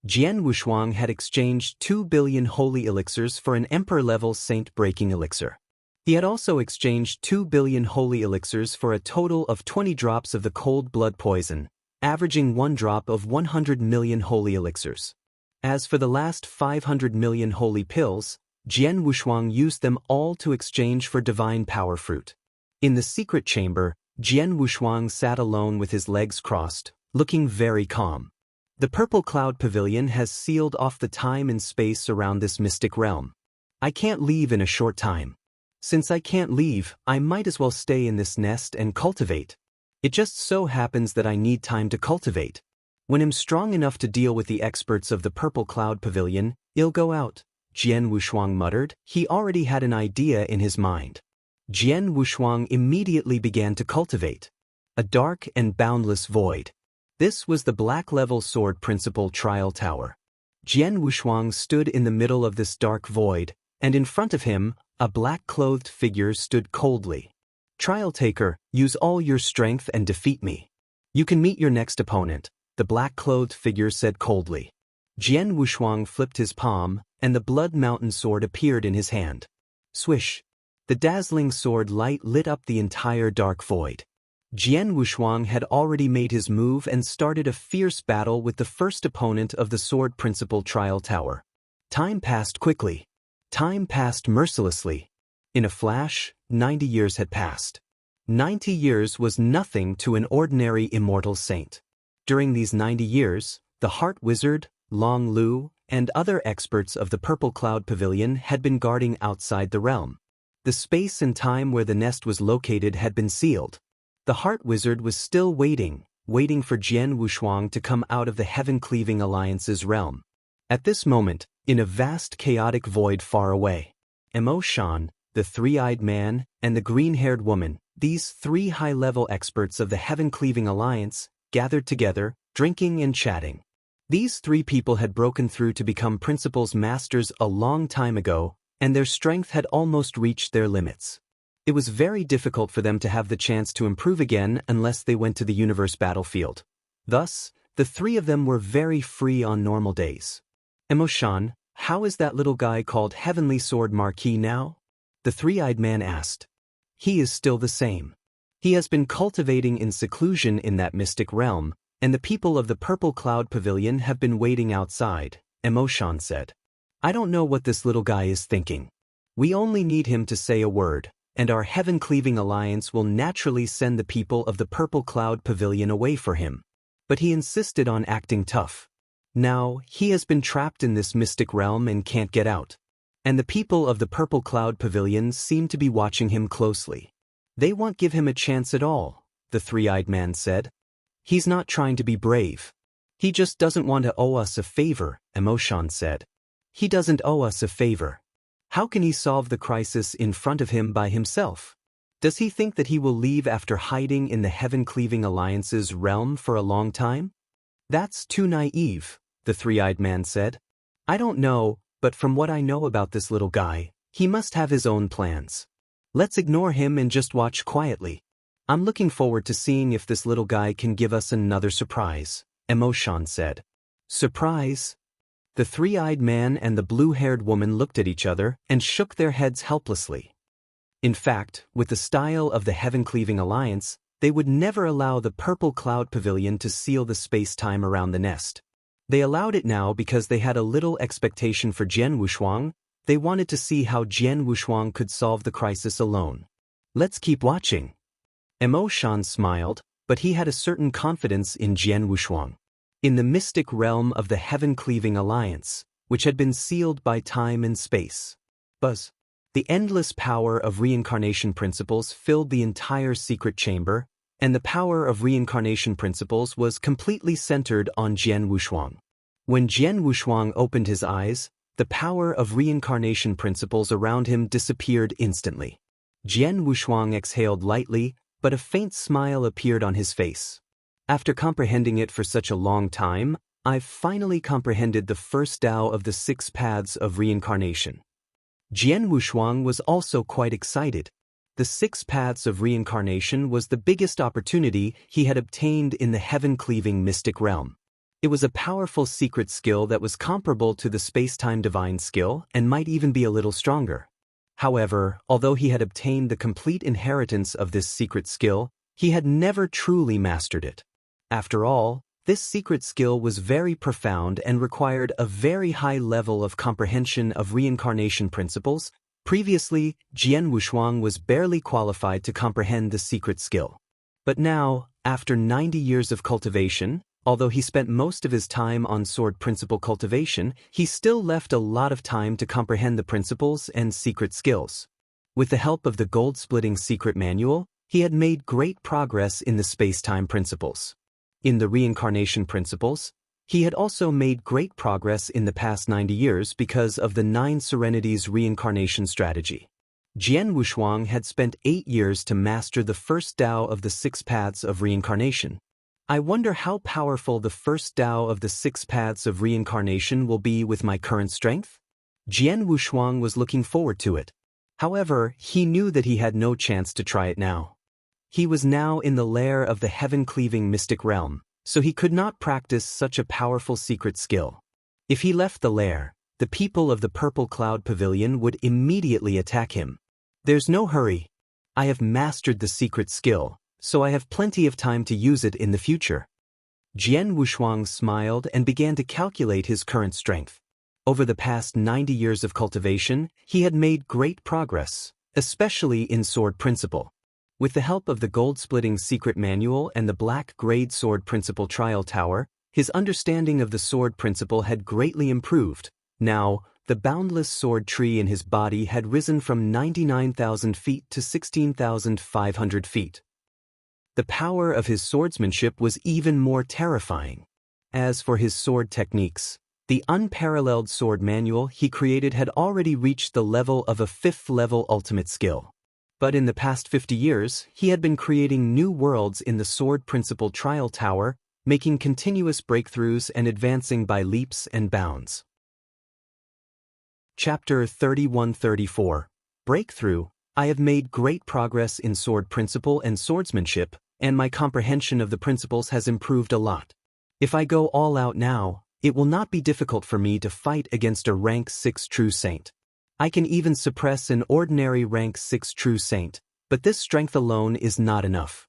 Jian Wushuang had exchanged 2 billion holy elixirs for an Emperor-level Saint-breaking elixir. He had also exchanged 2 billion holy elixirs for a total of 20 drops of the cold blood poison, averaging 1 drop of 100 million holy elixirs. As for the last 500 million holy pills, Jian Wushuang used them all to exchange for divine power fruit. In the secret chamber, Jian Wushuang sat alone with his legs crossed, looking very calm. The purple cloud pavilion has sealed off the time and space around this mystic realm. I can't leave in a short time. Since I can't leave, I might as well stay in this nest and cultivate. It just so happens that I need time to cultivate. When I'm strong enough to deal with the experts of the Purple Cloud Pavilion, I'll go out, Jian Wushuang muttered. He already had an idea in his mind. Jian Wushuang immediately began to cultivate. A dark and boundless void. This was the Black Level Sword Principal Trial Tower. Jian Wushuang stood in the middle of this dark void, and in front of him, a black-clothed figure stood coldly. Trial Taker, use all your strength and defeat me. You can meet your next opponent, the black-clothed figure said coldly. Jian Wushuang flipped his palm, and the Blood Mountain sword appeared in his hand. Swish! The dazzling sword light lit up the entire dark void. Jian Wushuang had already made his move and started a fierce battle with the first opponent of the Sword Principal Trial Tower. Time passed quickly. Time passed mercilessly. In a flash, 90 years had passed. 90 years was nothing to an ordinary immortal saint. During these 90 years, the Heart Wizard, Long Lu, and other experts of the Purple Cloud Pavilion had been guarding outside the realm. The space and time where the nest was located had been sealed. The Heart Wizard was still waiting for Jian Wushuang to come out of the Heaven-Cleaving Alliance's realm. At this moment, in a vast chaotic void far away, Mo Shan, the three-eyed man, and the green-haired woman, these 3 high-level experts of the Heaven-Cleaving Alliance, gathered together, drinking and chatting. These 3 people had broken through to become Principal's masters a long time ago, and their strength had almost reached their limits. It was very difficult for them to have the chance to improve again unless they went to the universe battlefield. Thus, the 3 of them were very free on normal days. Mo Shan, how is that little guy called Heavenly Sword Marquis now? The three-eyed man asked. He is still the same. He has been cultivating in seclusion in that mystic realm, and the people of the Purple Cloud Pavilion have been waiting outside, Mo Shan said. I don't know what this little guy is thinking. We only need him to say a word, and our Heaven-Cleaving Alliance will naturally send the people of the Purple Cloud Pavilion away for him. But he insisted on acting tough. Now, he has been trapped in this mystic realm and can't get out. And the people of the Purple Cloud Pavilion seem to be watching him closely. They won't give him a chance at all, the three-eyed man said. He's not trying to be brave. He just doesn't want to owe us a favor, Mo Shan said. He doesn't owe us a favor. How can he solve the crisis in front of him by himself? Does he think that he will leave after hiding in the Heaven-Cleaving Alliance's realm for a long time? That's too naive, the three-eyed man said. I don't know, but from what I know about this little guy, he must have his own plans. Let's ignore him and just watch quietly. I'm looking forward to seeing if this little guy can give us another surprise, Mo Shan said. Surprise? The three-eyed man and the blue-haired woman looked at each other and shook their heads helplessly. In fact, with the style of the Heaven-Cleaving Alliance, they would never allow the Purple Cloud Pavilion to seal the space-time around the nest. They allowed it now because they had a little expectation for Jian Wushuang. They wanted to see how Jian Wushuang could solve the crisis alone. Let's keep watching. Mo Shan smiled, but he had a certain confidence in Jian Wushuang. In the mystic realm of the Heaven-Cleaving Alliance, which had been sealed by time and space. Buzz. The endless power of reincarnation principles filled the entire secret chamber, and the power of reincarnation principles was completely centered on Jian Wushuang. When Jian Wushuang opened his eyes, The power of reincarnation principles around him disappeared instantly. Jian Wushuang exhaled lightly, but a faint smile appeared on his face. After comprehending it for such a long time, I've finally comprehended the first Tao of the 6 paths of reincarnation. Jian Wushuang was also quite excited. The 6 paths of reincarnation was the biggest opportunity he had obtained in the heaven-cleaving mystic realm. It was a powerful secret skill that was comparable to the space-time divine skill and might even be a little stronger. However, although he had obtained the complete inheritance of this secret skill, he had never truly mastered it. After all, this secret skill was very profound and required a very high level of comprehension of reincarnation principles. Previously, Jian Wushuang was barely qualified to comprehend the secret skill. But now, after 90 years of cultivation, although he spent most of his time on sword principle cultivation, he still left a lot of time to comprehend the principles and secret skills. With the help of the gold-splitting secret manual, he had made great progress in the space-time principles. In the reincarnation principles, he had also made great progress in the past 90 years because of the 9 Serenities reincarnation strategy. Jian Wushuang had spent 8 years to master the first Tao of the 6 paths of reincarnation. I wonder how powerful the first Tao of the 6 paths of reincarnation will be with my current strength? Jian Wushuang was looking forward to it. However, he knew that he had no chance to try it now. He was now in the lair of the heaven-cleaving mystic realm, so he could not practice such a powerful secret skill. If he left the lair, the people of the Purple Cloud Pavilion would immediately attack him. There's no hurry. I have mastered the secret skill, so I have plenty of time to use it in the future. Jian Wushuang smiled and began to calculate his current strength. Over the past 90 years of cultivation, he had made great progress, especially in sword principle. With the help of the gold-splitting secret manual and the black grade sword principle trial tower, his understanding of the sword principle had greatly improved. Now, the boundless sword tree in his body had risen from 99,000 feet to 16,500 feet. The power of his swordsmanship was even more terrifying. As for his sword techniques, the unparalleled sword manual he created had already reached the level of a 5th-level ultimate skill. But in the past 50 years, he had been creating new worlds in the sword principle trial tower, making continuous breakthroughs and advancing by leaps and bounds. Chapter 31-34 Breakthrough. I have made great progress in sword principle and swordsmanship, and my comprehension of the principles has improved a lot. If I go all out now, it will not be difficult for me to fight against a rank 6 true saint. I can even suppress an ordinary rank 6 true saint, but this strength alone is not enough.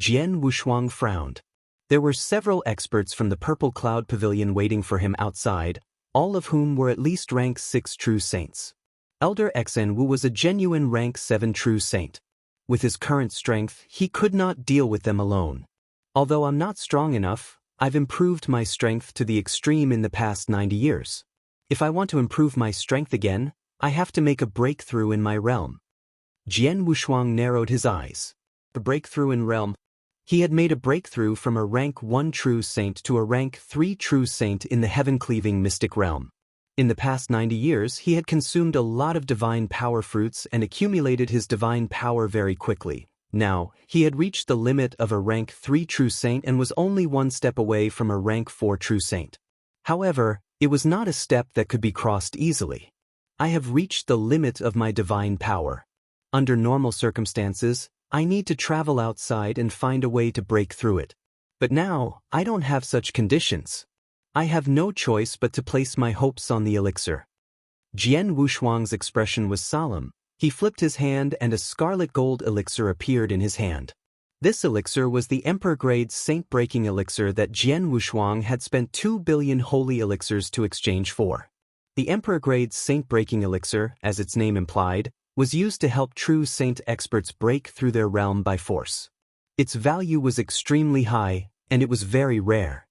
Jian Wushuang frowned. There were several experts from the Purple Cloud Pavilion waiting for him outside, all of whom were at least rank 6 true saints. Elder Xenwu was a genuine rank 7 true saint. With his current strength, he could not deal with them alone. Although I'm not strong enough, I've improved my strength to the extreme in the past 90 years. If I want to improve my strength again, I have to make a breakthrough in my realm. Jian Wushuang narrowed his eyes. A breakthrough in realm. He had made a breakthrough from a rank 1 true saint to a rank 3 true saint in the heaven-cleaving mystic realm. In the past 90 years, he had consumed a lot of divine power fruits and accumulated his divine power very quickly. Now, he had reached the limit of a rank 3 true saint and was only 1 step away from a rank 4 true saint. However, it was not a step that could be crossed easily. I have reached the limit of my divine power. Under normal circumstances, I need to travel outside and find a way to break through it. But now, I don't have such conditions. I have no choice but to place my hopes on the elixir. Jian Wushuang's expression was solemn. He flipped his hand and a scarlet gold elixir appeared in his hand. This elixir was the Emperor-grade saint-breaking elixir that Jian Wushuang had spent 2 billion holy elixirs to exchange for. The Emperor-grade saint-breaking elixir, as its name implied, was used to help true saint experts break through their realm by force. Its value was extremely high, and it was very rare.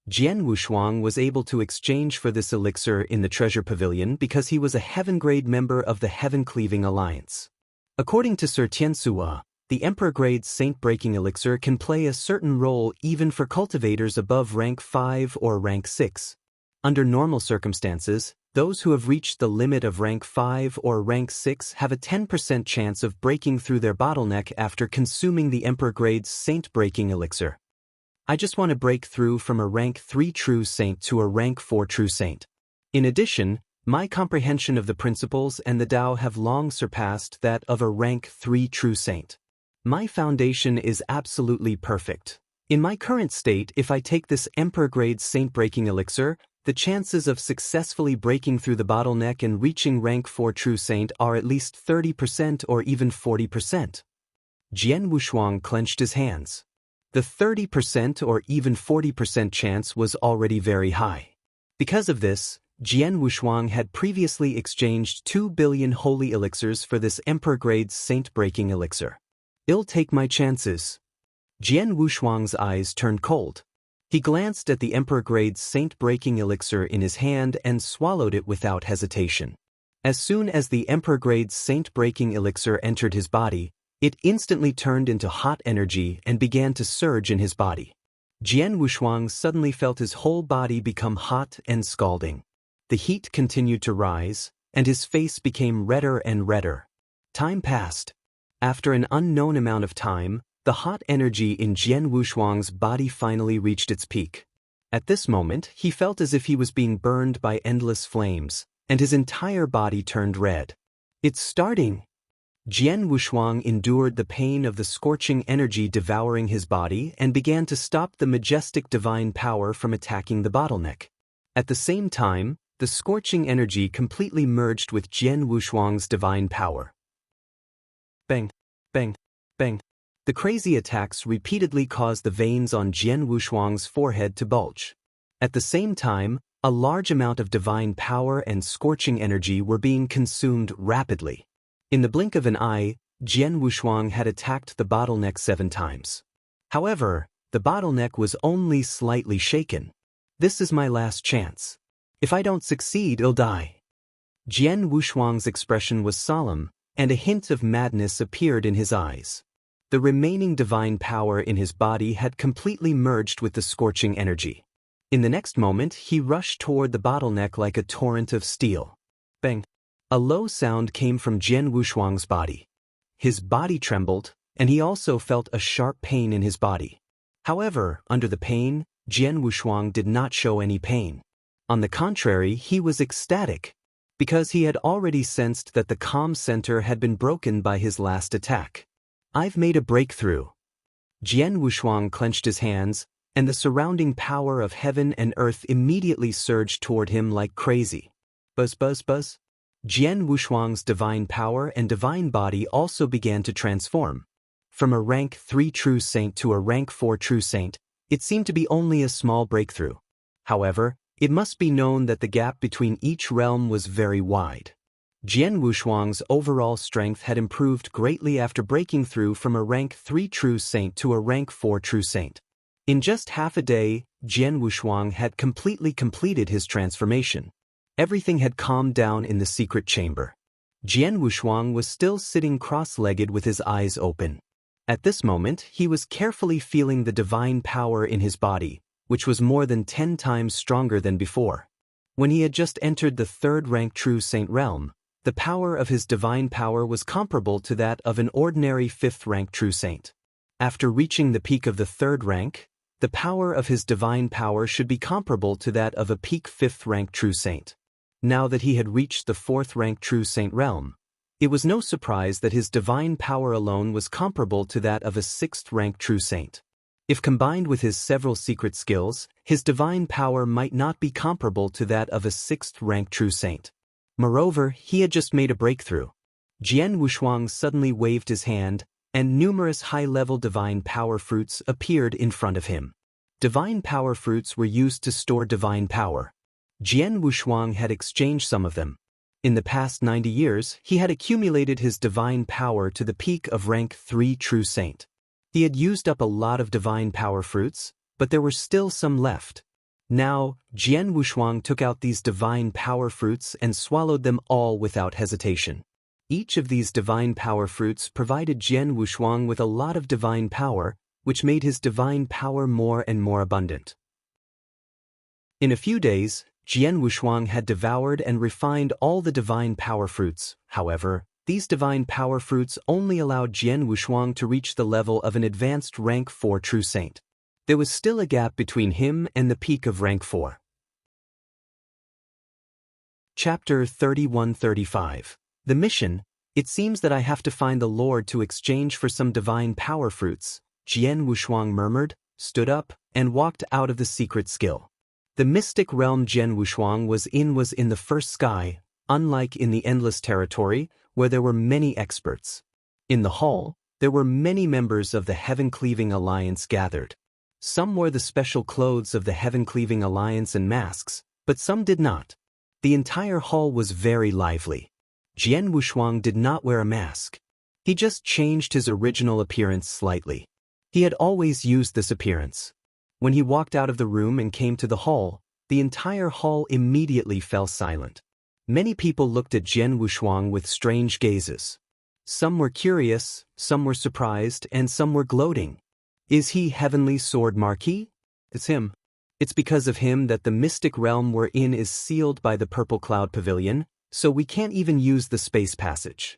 Jian Wushuang was able to exchange for this elixir in the Treasure Pavilion because he was a heaven-grade member of the Heaven-Cleaving Alliance. According to Sir Tiansuo, the Emperor-grade saint-breaking elixir can play a certain role even for cultivators above rank 5 or rank 6. Under normal circumstances, Those who have reached the limit of rank 5 or rank 6 have a 10% chance of breaking through their bottleneck after consuming the Emperor Grade Saint Breaking Elixir. I just want to break through from a rank 3 True Saint to a rank 4 True Saint. In addition, my comprehension of the principles and the Tao have long surpassed that of a rank 3 True Saint. My foundation is absolutely perfect. In my current state, if I take this Emperor Grade Saint Breaking Elixir, the chances of successfully breaking through the bottleneck and reaching rank 4 True Saint are at least 30% or even 40%. Jian Wushuang clenched his hands. The 30% or even 40% chance was already very high. Because of this, Jian Wushuang had previously exchanged 2 billion holy elixirs for this Emperor Grade Saint Breaking Elixir. I'll take my chances. Jian Wushuang's eyes turned cold. He glanced at the Emperor Grade Saint Breaking Elixir in his hand and swallowed it without hesitation. As soon as the Emperor Grade Saint Breaking Elixir entered his body, it instantly turned into hot energy and began to surge in his body. Jian Wushuang suddenly felt his whole body become hot and scalding. The heat continued to rise, and his face became redder and redder. Time passed. After an unknown amount of time, the hot energy in Jian Wushuang's body finally reached its peak. At this moment, he felt as if he was being burned by endless flames, and his entire body turned red. It's starting! Jian Wushuang endured the pain of the scorching energy devouring his body and began to stop the majestic divine power from attacking the bottleneck. At the same time, the scorching energy completely merged with Jian Wushuang's divine power. Bang! Bang! Bang! The crazy attacks repeatedly caused the veins on Jian Wushuang's forehead to bulge. At the same time, a large amount of divine power and scorching energy were being consumed rapidly. In the blink of an eye, Jian Wushuang had attacked the bottleneck 7 times. However, the bottleneck was only slightly shaken. This is my last chance. If I don't succeed, I'll die. Jian Wushuang's expression was solemn, and a hint of madness appeared in his eyes. The remaining divine power in his body had completely merged with the scorching energy. In the next moment, he rushed toward the bottleneck like a torrent of steel. Bang! A low sound came from Jian Wushuang's body. His body trembled, and he also felt a sharp pain in his body. However, under the pain, Jian Wushuang did not show any pain. On the contrary, he was ecstatic, because he had already sensed that the calm center had been broken by his last attack. I've made a breakthrough. Jian Wushuang clenched his hands, and the surrounding power of heaven and earth immediately surged toward him like crazy. Buzz, buzz, buzz. Jian Wushuang's divine power and divine body also began to transform. From a rank 3 True Saint to a rank 4 True Saint, it seemed to be only a small breakthrough. However, it must be known that the gap between each realm was very wide. Jian Wushuang's overall strength had improved greatly after breaking through from a rank 3 True Saint to a rank 4 True Saint. In just half a day, Jian Wushuang had completely completed his transformation. Everything had calmed down in the secret chamber. Jian Wushuang was still sitting cross-legged with his eyes open. At this moment, he was carefully feeling the divine power in his body, which was more than 10 times stronger than before. When he had just entered the 3rd rank True Saint realm, the power of his divine power was comparable to that of an ordinary 5th rank True Saint. After reaching the peak of the 3rd rank, the power of his divine power should be comparable to that of a peak 5th rank True Saint. Now that he had reached the 4th rank True Saint realm, it was no surprise that his divine power alone was comparable to that of a 6th rank True Saint. If combined with his several secret skills, his divine power might not be comparable to that of a 6th rank True Saint. Moreover, he had just made a breakthrough. Jian Wushuang suddenly waved his hand, and numerous high-level divine power fruits appeared in front of him. Divine power fruits were used to store divine power. Jian Wushuang had exchanged some of them. In the past 90 years, he had accumulated his divine power to the peak of rank 3 True Saint. He had used up a lot of divine power fruits, but there were still some left. Now, Jian Wushuang took out these divine power fruits and swallowed them all without hesitation. Each of these divine power fruits provided Jian Wushuang with a lot of divine power, which made his divine power more and more abundant. In a few days, Jian Wushuang had devoured and refined all the divine power fruits. However, these divine power fruits only allowed Jian Wushuang to reach the level of an advanced rank 4 true saint. There was still a gap between him and the peak of rank 4. Chapter 31-35. The mission. It seems that I have to find the Lord to exchange for some divine power fruits, Jian Wushuang murmured, stood up, and walked out of the secret skill. The mystic realm Jian Wushuang was in the first sky, unlike in the endless territory, where there were many experts. In the hall, there were many members of the Heaven-Cleaving Alliance gathered. Some wore the special clothes of the Heaven-Cleaving Alliance and masks, but some did not. The entire hall was very lively. Jian Wushuang did not wear a mask. He just changed his original appearance slightly. He had always used this appearance. When he walked out of the room and came to the hall, the entire hall immediately fell silent. Many people looked at Jian Wushuang with strange gazes. Some were curious, some were surprised, and some were gloating. Is he Heavenly Sword Marquis? It's him. It's because of him that the mystic realm we're in is sealed by the Purple Cloud Pavilion, so we can't even use the space passage.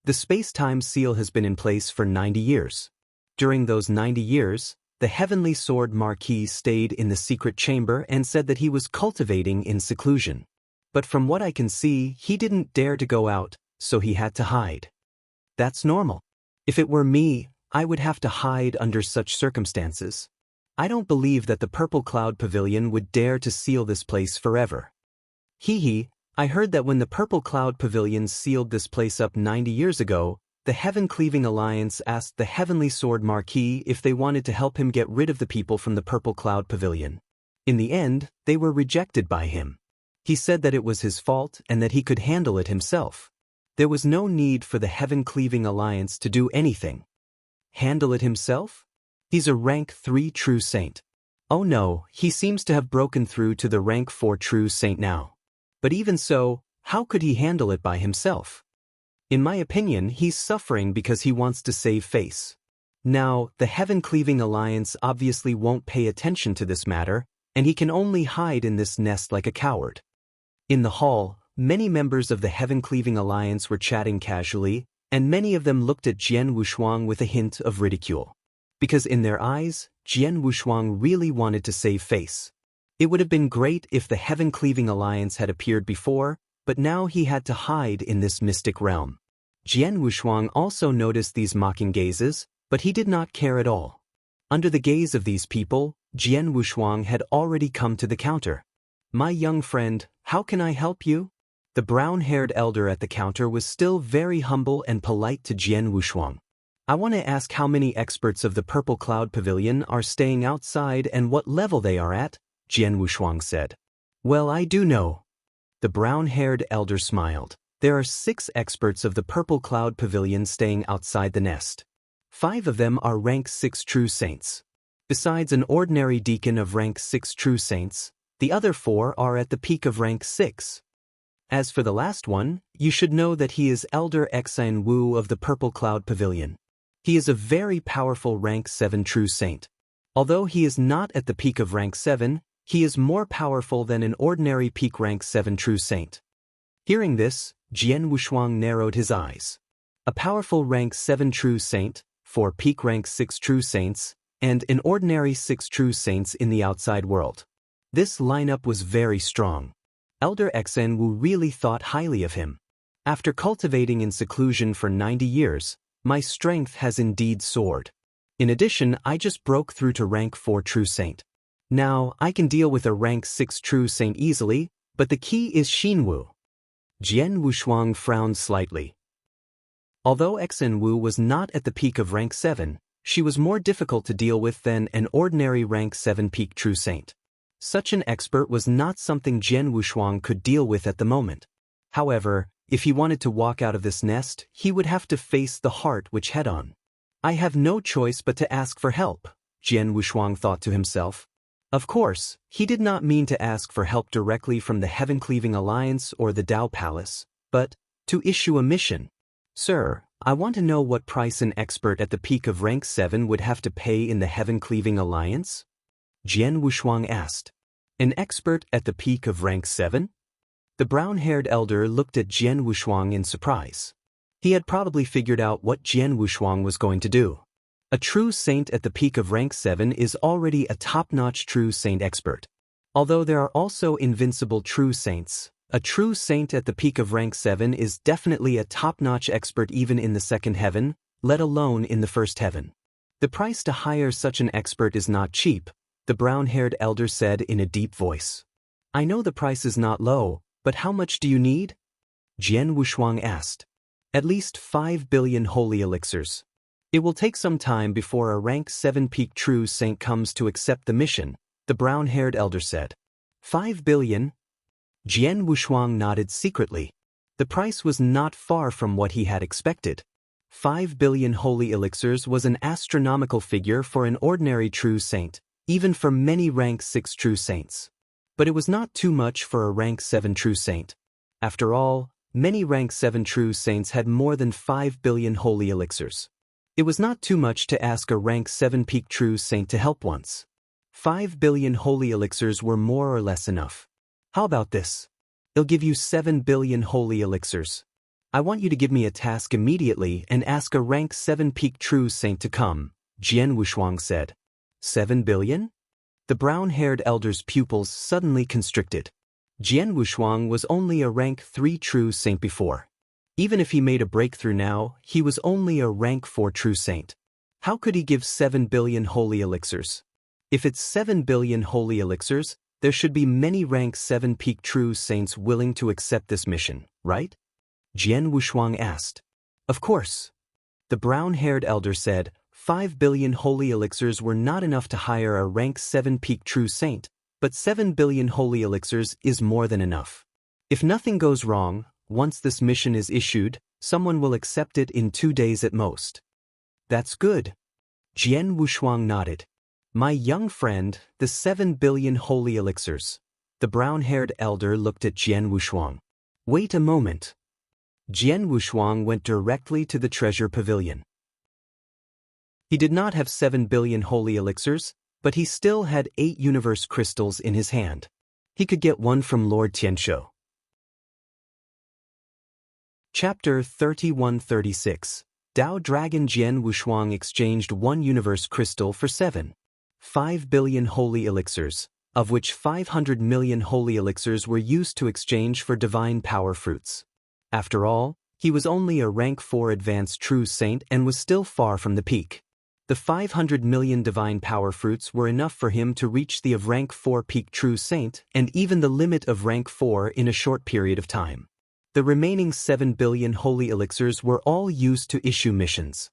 The space-time seal has been in place for 90 years. During those 90 years, the Heavenly Sword Marquis stayed in the secret chamber and said that he was cultivating in seclusion. But from what I can see, he didn't dare to go out, so he had to hide. That's normal. If it were me, I would have to hide under such circumstances. I don't believe that the Purple Cloud Pavilion would dare to seal this place forever. I heard that when the Purple Cloud Pavilion sealed this place up 90 years ago, the Heaven-Cleaving Alliance asked the Heavenly Sword Marquis if they wanted to help him get rid of the people from the Purple Cloud Pavilion. In the end, they were rejected by him. He said that it was his fault and that he could handle it himself. There was no need for the Heaven-Cleaving Alliance to do anything. Handle it himself? He's a rank 3 true saint. Oh no, he seems to have broken through to the rank 4 true saint now. But even so, how could he handle it by himself? In my opinion, he's suffering because he wants to save face. Now, the Heaven-Cleaving Alliance obviously won't pay attention to this matter, and he can only hide in this nest like a coward. In the hall, many members of the Heaven-Cleaving Alliance were chatting casually, and many of them looked at Jian Wushuang with a hint of ridicule. Because in their eyes, Jian Wushuang really wanted to save face. It would have been great if the Heaven-Cleaving Alliance had appeared before, but now he had to hide in this mystic realm. Jian Wushuang also noticed these mocking gazes, but he did not care at all. Under the gaze of these people, Jian Wushuang had already come to the counter. My young friend, how can I help you? The brown-haired elder at the counter was still very humble and polite to Jian Wushuang. I want to ask how many experts of the Purple Cloud Pavilion are staying outside and what level they are at, Jian Wushuang said. Well, I do know. The brown-haired elder smiled. There are 6 experts of the Purple Cloud Pavilion staying outside the nest. 5 of them are rank 6 true saints. Besides an ordinary deacon of rank 6 true saints, the other 4 are at the peak of rank 6. As for the last one, you should know that he is Elder Xan Wu of the Purple Cloud Pavilion. He is a very powerful rank 7 true saint. Although he is not at the peak of rank 7, he is more powerful than an ordinary peak rank 7 true saint. Hearing this, Jian Wushuang narrowed his eyes. A powerful rank 7 true saint, 4 peak rank 6 true saints, and an ordinary 6 true saints in the outside world. This lineup was very strong. Elder Xan Wu really thought highly of him. After cultivating in seclusion for 90 years, my strength has indeed soared. In addition, I just broke through to rank 4 true saint. Now, I can deal with a rank 6 true saint easily, but the key is Xinwu. Jian Wushuang frowned slightly. Although Xan Wu was not at the peak of rank 7, she was more difficult to deal with than an ordinary rank 7 peak true saint. Such an expert was not something Jian Wushuang could deal with at the moment. However, if he wanted to walk out of this nest, he would have to face the heart witch head-on. I have no choice but to ask for help, Jian Wushuang thought to himself. Of course, he did not mean to ask for help directly from the Heaven-Cleaving Alliance or the Dao Palace, but to issue a mission. Sir, I want to know what price an expert at the peak of rank 7 would have to pay in the Heaven-Cleaving Alliance? Jian Wushuang asked. An expert at the peak of rank 7? The brown-haired elder looked at Jian Wushuang in surprise. He had probably figured out what Jian Wushuang was going to do. A true saint at the peak of rank 7 is already a top-notch true saint expert. Although there are also invincible true saints, a true saint at the peak of rank 7 is definitely a top-notch expert even in the second heaven, let alone in the first heaven. The price to hire such an expert is not cheap, the brown-haired elder said in a deep voice. I know the price is not low, but how much do you need? Jian Wushuang asked. At least 5 billion holy elixirs. It will take some time before a rank 7 peak true saint comes to accept the mission, the brown-haired elder said. 5 billion? Jian Wushuang nodded secretly. The price was not far from what he had expected. 5 billion holy elixirs was an astronomical figure for an ordinary true saint, even for many rank 6 true saints. But it was not too much for a rank 7 true saint. After all, many rank 7 true saints had more than 5 billion holy elixirs. It was not too much to ask a rank 7 peak true saint to help once. 5 billion holy elixirs were more or less enough. How about this? I'll give you 7 billion holy elixirs. I want you to give me a task immediately and ask a rank 7 peak true saint to come, Jian Wushuang said. 7 billion? The brown-haired elder's pupils suddenly constricted. Jian Wushuang was only a rank 3 true saint before. Even if he made a breakthrough now, he was only a rank 4 true saint. How could he give 7 billion holy elixirs? If it's 7 billion holy elixirs, there should be many rank 7 peak true saints willing to accept this mission, right? Jian Wushuang asked. Of course. The brown-haired elder said, 5 billion holy elixirs were not enough to hire a rank 7 peak true saint, but 7 billion holy elixirs is more than enough. If nothing goes wrong, once this mission is issued, someone will accept it in 2 days at most. That's good. Jian Wushuang nodded. My young friend, the 7 billion holy elixirs. The brown-haired elder looked at Jian Wushuang. Wait a moment. Jian Wushuang went directly to the treasure pavilion. He did not have 7 billion holy elixirs, but he still had 8 universe crystals in his hand. He could get one from Lord Tianshou. Chapter 31-36. Dao Dragon Jian Wushuang exchanged 1 universe crystal for 5 billion holy elixirs, of which 500 million holy elixirs were used to exchange for divine power fruits. After all, he was only a rank 4 advanced true saint and was still far from the peak. The 500 million divine power fruits were enough for him to reach the of rank 4 peak true saint and even the limit of rank 4 in a short period of time. The remaining 7 billion holy elixirs were all used to issue missions.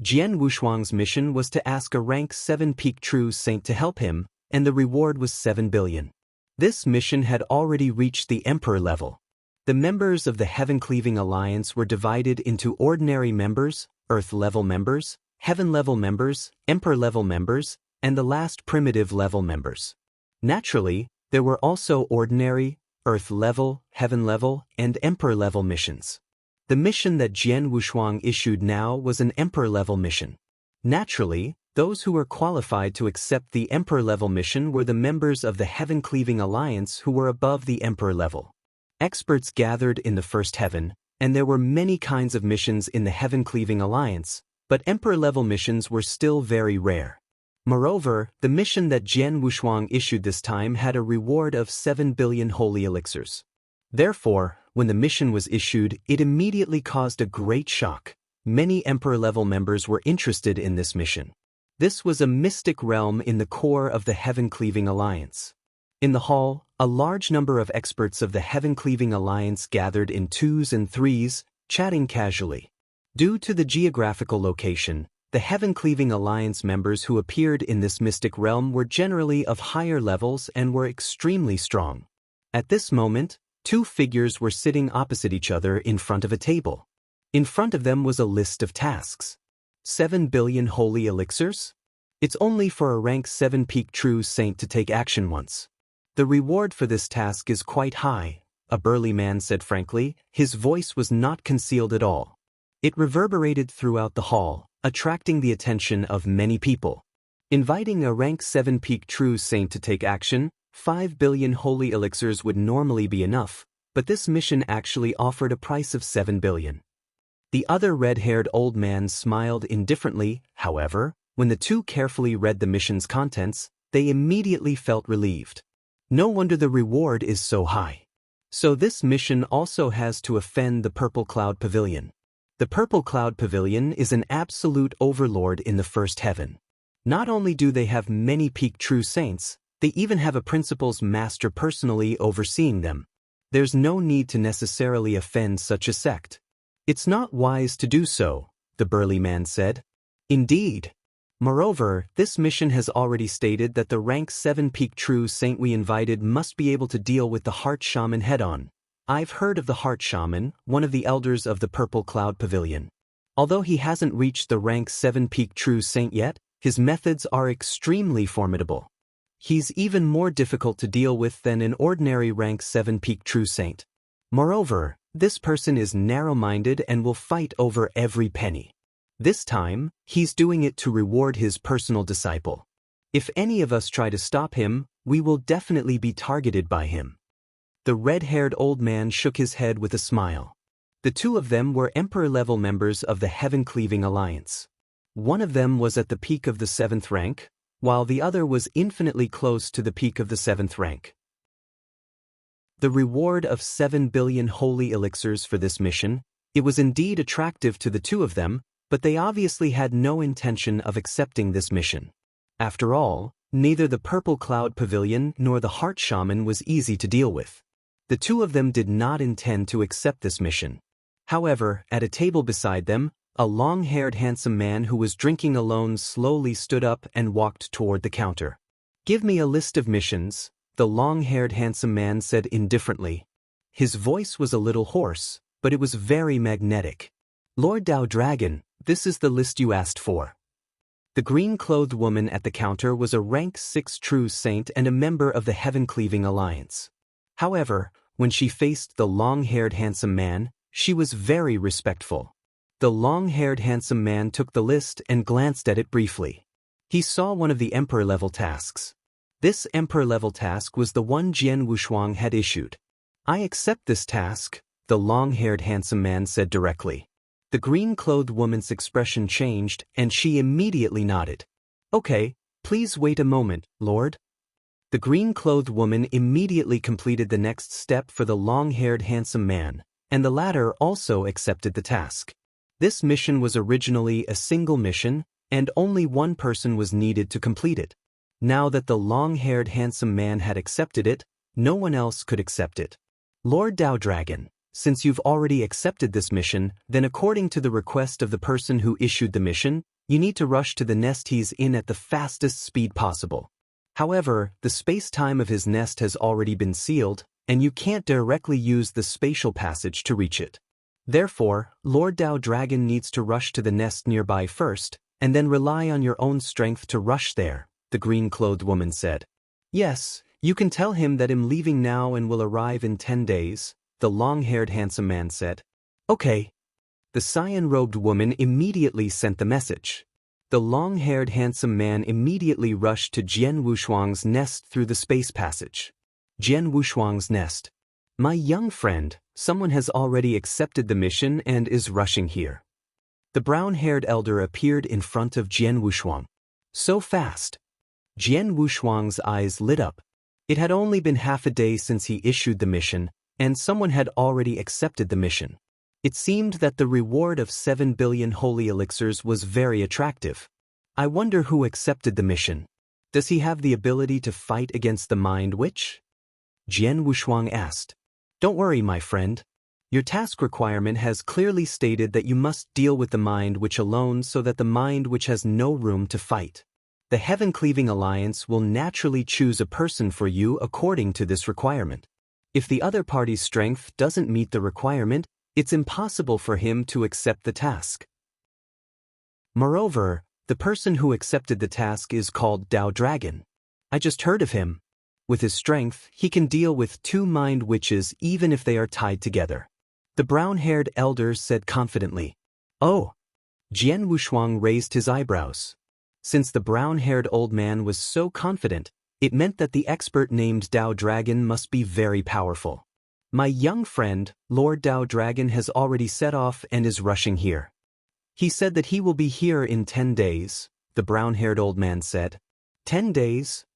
Jian Wushuang's mission was to ask a rank 7 peak true saint to help him, and the reward was 7 billion. This mission had already reached the emperor level. The members of the Heaven-Cleaving Alliance were divided into ordinary members, Earth-level members, Heaven-level members, Emperor-level members, and the last primitive-level members. Naturally, there were also ordinary, Earth-level, Heaven-level, and Emperor-level missions. The mission that Jian Wushuang issued now was an Emperor-level mission. Naturally, those who were qualified to accept the Emperor-level mission were the members of the Heaven-Cleaving Alliance who were above the Emperor level. Experts gathered in the first heaven, and there were many kinds of missions in the Heaven-Cleaving Alliance, but Emperor-level missions were still very rare. Moreover, the mission that Jian Wushuang issued this time had a reward of 7 billion holy elixirs. Therefore, when the mission was issued, it immediately caused a great shock. Many Emperor-level members were interested in this mission. This was a mystic realm in the core of the Heaven-Cleaving Alliance. In the hall, a large number of experts of the Heaven-Cleaving Alliance gathered in 2s and 3s, chatting casually. Due to the geographical location, the Heaven-Cleaving Alliance members who appeared in this mystic realm were generally of higher levels and were extremely strong. At this moment, 2 figures were sitting opposite each other in front of a table. In front of them was a list of tasks. 7 billion holy elixirs? It's only for a rank 7 peak true saint to take action once. The reward for this task is quite high, a burly man said frankly. His voice was not concealed at all. It reverberated throughout the hall, attracting the attention of many people. Inviting a rank 7 peak true saint to take action, 5 billion holy elixirs would normally be enough, but this mission actually offered a price of 7 billion. The other red-haired old man smiled indifferently. However, when the two carefully read the mission's contents, they immediately felt relieved. No wonder the reward is so high. So this mission also has to offend the Purple Cloud Pavilion. The Purple Cloud Pavilion is an absolute overlord in the first heaven. Not only do they have many peak true saints, they even have a principal's master personally overseeing them. There's no need to necessarily offend such a sect. It's not wise to do so, the burly man said. Indeed. Moreover, this mission has already stated that the rank 7 peak true saint we invited must be able to deal with the heart shaman head-on. I've heard of the heart shaman, one of the elders of the Purple Cloud Pavilion. Although he hasn't reached the rank 7 peak true saint yet, his methods are extremely formidable. He's even more difficult to deal with than an ordinary rank 7 peak true saint. Moreover, this person is narrow-minded and will fight over every penny. This time, he's doing it to reward his personal disciple. If any of us try to stop him, we will definitely be targeted by him. The red-haired old man shook his head with a smile. The two of them were Emperor-level members of the Heaven-Cleaving Alliance. One of them was at the peak of the 7th rank, while the other was infinitely close to the peak of the 7th rank. The reward of 7 billion holy elixirs for this mission, it was indeed attractive to the two of them, but they obviously had no intention of accepting this mission. After all, neither the Purple Cloud Pavilion nor the Heart Shaman was easy to deal with. The two of them did not intend to accept this mission. However, at a table beside them, a long-haired handsome man who was drinking alone slowly stood up and walked toward the counter. "Give me a list of missions," the long-haired handsome man said indifferently. His voice was a little hoarse, but it was very magnetic. "Lord Dao Dragon, this is the list you asked for." The green-clothed woman at the counter was a rank 6 true saint and a member of the Heaven-Cleaving Alliance. However, when she faced the long-haired handsome man, she was very respectful. The long-haired handsome man took the list and glanced at it briefly. He saw one of the Emperor-level tasks. This Emperor-level task was the one Jian Wushuang had issued. "I accept this task," the long-haired handsome man said directly. The green-clothed woman's expression changed, and she immediately nodded. "Okay, please wait a moment, Lord." The green-clothed woman immediately completed the next step for the long-haired handsome man, and the latter also accepted the task. This mission was originally a single mission, and only one person was needed to complete it. Now that the long-haired handsome man had accepted it, no one else could accept it. "Lord Dao Dragon, since you've already accepted this mission, then according to the request of the person who issued the mission, you need to rush to the nest he's in at the fastest speed possible. However, the space-time of his nest has already been sealed, and you can't directly use the spatial passage to reach it. Therefore, Lord Dao Dragon needs to rush to the nest nearby first, and then rely on your own strength to rush there," the green-clothed woman said. "Yes, you can tell him that I'm leaving now and will arrive in 10 days, the long-haired handsome man said. "Okay." The cyan-robed woman immediately sent the message. The long-haired handsome man immediately rushed to Jian Wushuang's nest through the space passage. Jian Wushuang's nest. "My young friend, someone has already accepted the mission and is rushing here." The brown-haired elder appeared in front of Jian Wushuang. "So fast." Jian Wushuang's eyes lit up. It had only been half a day since he issued the mission, and someone had already accepted the mission. It seemed that the reward of 7 billion holy elixirs was very attractive. I wonder who accepted the mission. Does he have the ability to fight against the Mind Witch? Jian Wushuang asked. "Don't worry, my friend. Your task requirement has clearly stated that you must deal with the Mind Witch alone so that the Mind Witch has no room to fight. The Heaven-Cleaving Alliance will naturally choose a person for you according to this requirement. If the other party's strength doesn't meet the requirement, it's impossible for him to accept the task. Moreover, the person who accepted the task is called Dao Dragon. I just heard of him. With his strength, he can deal with 2 Mind Witches even if they are tied together." The brown-haired elder said confidently. "Oh." Jian Wushuang raised his eyebrows. Since the brown-haired old man was so confident, It meant that the expert named Dao Dragon must be very powerful. My young friend, Lord Dao Dragon, has already set off and is rushing here. He said that he will be here in 10 days, the brown-haired old man said. 10 days?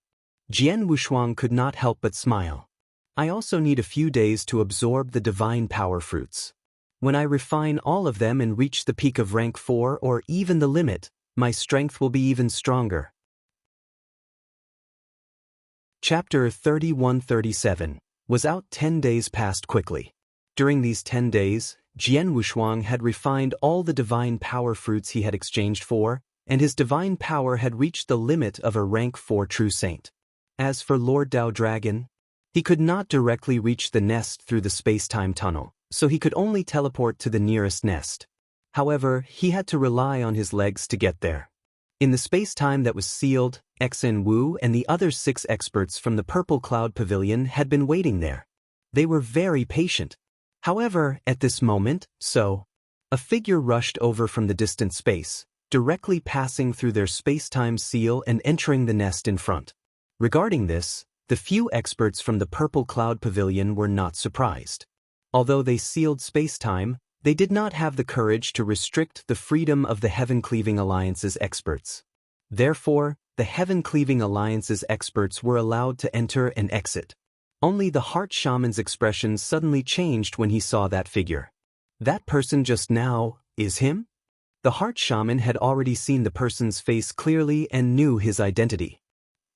Jian Wushuang could not help but smile. I also need a few days to absorb the divine power fruits. When I refine all of them and reach the peak of rank 4 or even the limit, my strength will be even stronger. Chapter 31-37 was out. 10 days passed quickly. During these 10 days, Jian Wushuang had refined all the divine power fruits he had exchanged for, and his divine power had reached the limit of a rank 4 true saint. As for Lord Dao Dragon, he could not directly reach the nest through the space-time tunnel, so he could only teleport to the nearest nest. However, he had to rely on his legs to get there. In the space-time that was sealed, Xen Wu and the other 6 experts from the Purple Cloud Pavilion had been waiting there. They were very patient. However, at this moment, a figure rushed over from the distant space, directly passing through their space-time seal and entering the nest in front. Regarding this, the few experts from the Purple Cloud Pavilion were not surprised. Although they sealed space-time, they did not have the courage to restrict the freedom of the Heaven-Cleaving Alliance's experts. Therefore, the Heaven-Cleaving Alliance's experts were allowed to enter and exit. Only the Heart Shaman's expression suddenly changed when he saw that figure. That person just now, is him? The Heart Shaman had already seen the person's face clearly and knew his identity.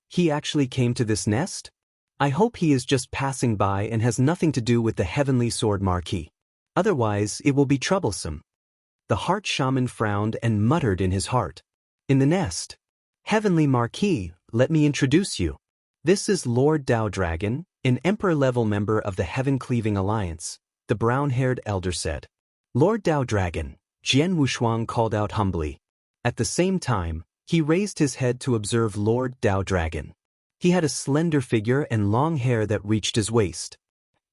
He actually came to this nest? I hope he is just passing by and has nothing to do with the Heavenly Sword Marquis. Otherwise, it will be troublesome. The Heart Shaman frowned and muttered in his heart. In the nest. Heavenly Marquis, let me introduce you. This is Lord Dao Dragon, an Emperor-level member of the Heaven-Cleaving Alliance, the brown-haired elder said. Lord Dao Dragon, Jian Wushuang called out humbly. At the same time, he raised his head to observe Lord Dao Dragon. He had a slender figure and long hair that reached his waist.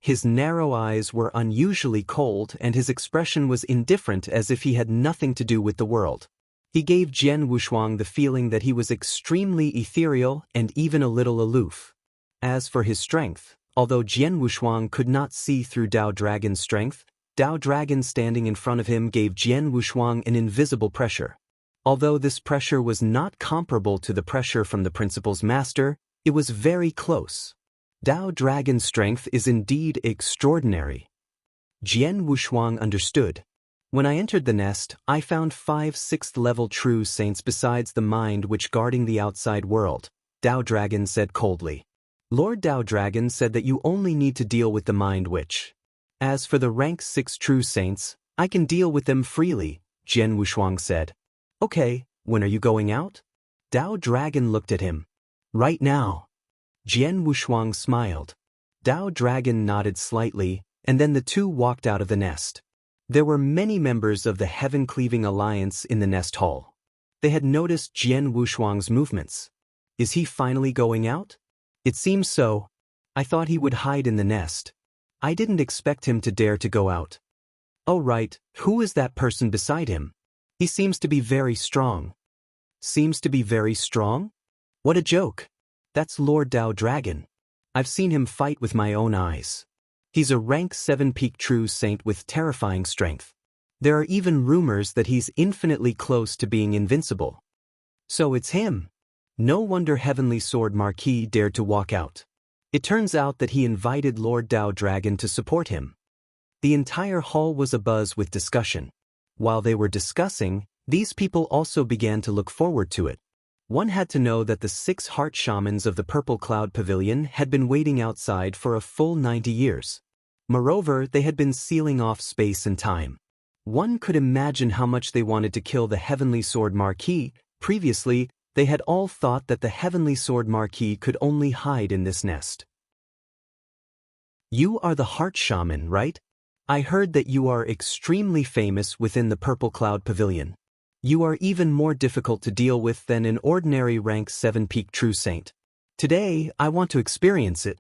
His narrow eyes were unusually cold and his expression was indifferent, as if he had nothing to do with the world. He gave Jian Wushuang the feeling that he was extremely ethereal and even a little aloof. As for his strength, although Jian Wushuang could not see through Dao Dragon's strength, Dao Dragon standing in front of him gave Jian Wushuang an invisible pressure. Although this pressure was not comparable to the pressure from the principal's master, it was very close. Dao Dragon's strength is indeed extraordinary. Jian Wushuang understood. When I entered the nest, I found 5 6th-level true saints besides the mind which guarding the outside world, Dao Dragon said coldly. Lord Dao Dragon said that you only need to deal with the mind which. As for the rank 6 true saints, I can deal with them freely, Jian Wushuang said. Okay, when are you going out? Dao Dragon looked at him. Right now. Jian Wushuang smiled. Dao Dragon nodded slightly, and then the two walked out of the nest. There were many members of the Heaven-Cleaving Alliance in the nest hall. They had noticed Jian Wushuang's movements. Is he finally going out? It seems so. I thought he would hide in the nest. I didn't expect him to dare to go out. Oh right, who is that person beside him? He seems to be very strong. Seems to be very strong? What a joke. That's Lord Dao Dragon. I've seen him fight with my own eyes. He's a rank 7 peak true saint with terrifying strength. There are even rumors that he's infinitely close to being invincible. So it's him. No wonder Heavenly Sword Marquis dared to walk out. It turns out that he invited Lord Dao Dragon to support him. The entire hall was abuzz with discussion. While they were discussing, these people also began to look forward to it. One had to know that the 6 heart shamans of the Purple Cloud Pavilion had been waiting outside for a full 90 years. Moreover, they had been sealing off space and time. One could imagine how much they wanted to kill the Heavenly Sword Marquis. Previously, they had all thought that the Heavenly Sword Marquis could only hide in this nest. You are the Heart Shaman, right? I heard that you are extremely famous within the Purple Cloud Pavilion. You are even more difficult to deal with than an ordinary rank 7 peak true saint. Today, I want to experience it.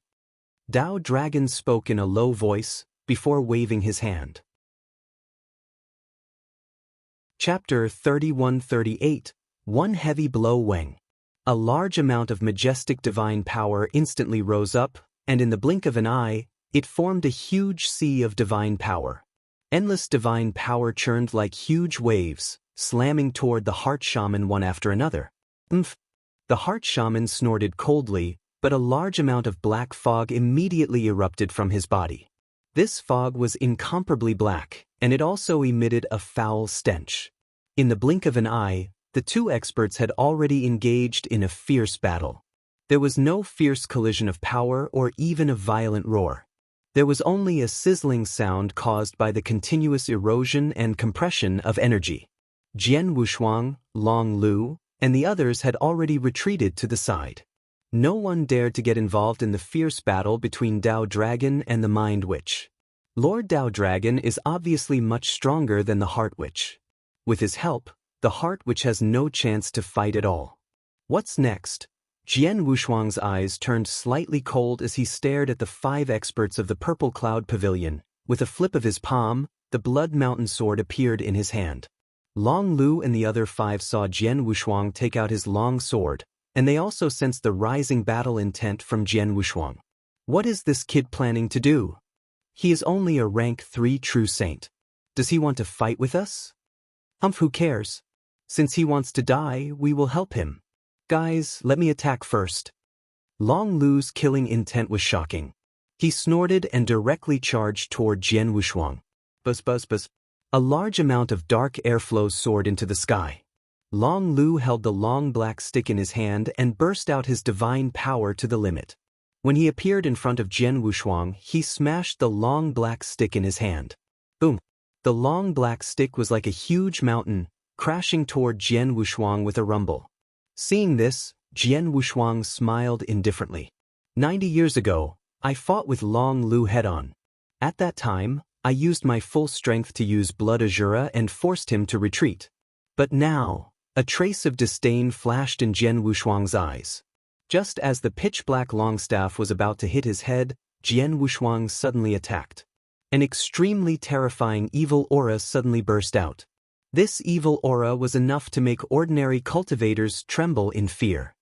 Dao Dragon spoke in a low voice, before waving his hand. Chapter 31-38 One Heavy Blow Weng. A large amount of majestic divine power instantly rose up, and in the blink of an eye, it formed a huge sea of divine power. Endless divine power churned like huge waves, slamming toward the heart shaman one after another. Umph! The heart shaman snorted coldly, but a large amount of black fog immediately erupted from his body. This fog was incomparably black, and it also emitted a foul stench. In the blink of an eye, the two experts had already engaged in a fierce battle. There was no fierce collision of power or even a violent roar. There was only a sizzling sound caused by the continuous erosion and compression of energy. Jian Wushuang, Long Lu, and the others had already retreated to the side. No one dared to get involved in the fierce battle between Dao Dragon and the Mind Witch. Lord Dao Dragon is obviously much stronger than the Heart Witch. With his help, the Heart Witch has no chance to fight at all. What's next? Jian Wushuang's eyes turned slightly cold as he stared at the 5 experts of the Purple Cloud Pavilion. With a flip of his palm, the Blood Mountain Sword appeared in his hand. Long Lu and the other 5 saw Jian Wushuang take out his long sword, and they also sensed the rising battle intent from Jian Wushuang. What is this kid planning to do? He is only a rank 3 true saint. Does he want to fight with us? Who cares? Since he wants to die, we will help him. Guys, let me attack first. Long Lu's killing intent was shocking. He snorted and directly charged toward Jian Wushuang. Buzz buzz buzz. A large amount of dark airflow soared into the sky. Long Lu held the long black stick in his hand and burst out his divine power to the limit. When he appeared in front of Jian Wushuang, he smashed the long black stick in his hand. Boom! The long black stick was like a huge mountain, crashing toward Jian Wushuang with a rumble. Seeing this, Jian Wushuang smiled indifferently. 90 years ago, I fought with Long Lu head-on. At that time, I used my full strength to use Blood Azura and forced him to retreat. But now, a trace of disdain flashed in Jian Wushuang's eyes. Just as the pitch-black longstaff was about to hit his head, Jian Wushuang suddenly attacked. An extremely terrifying evil aura suddenly burst out. This evil aura was enough to make ordinary cultivators tremble in fear.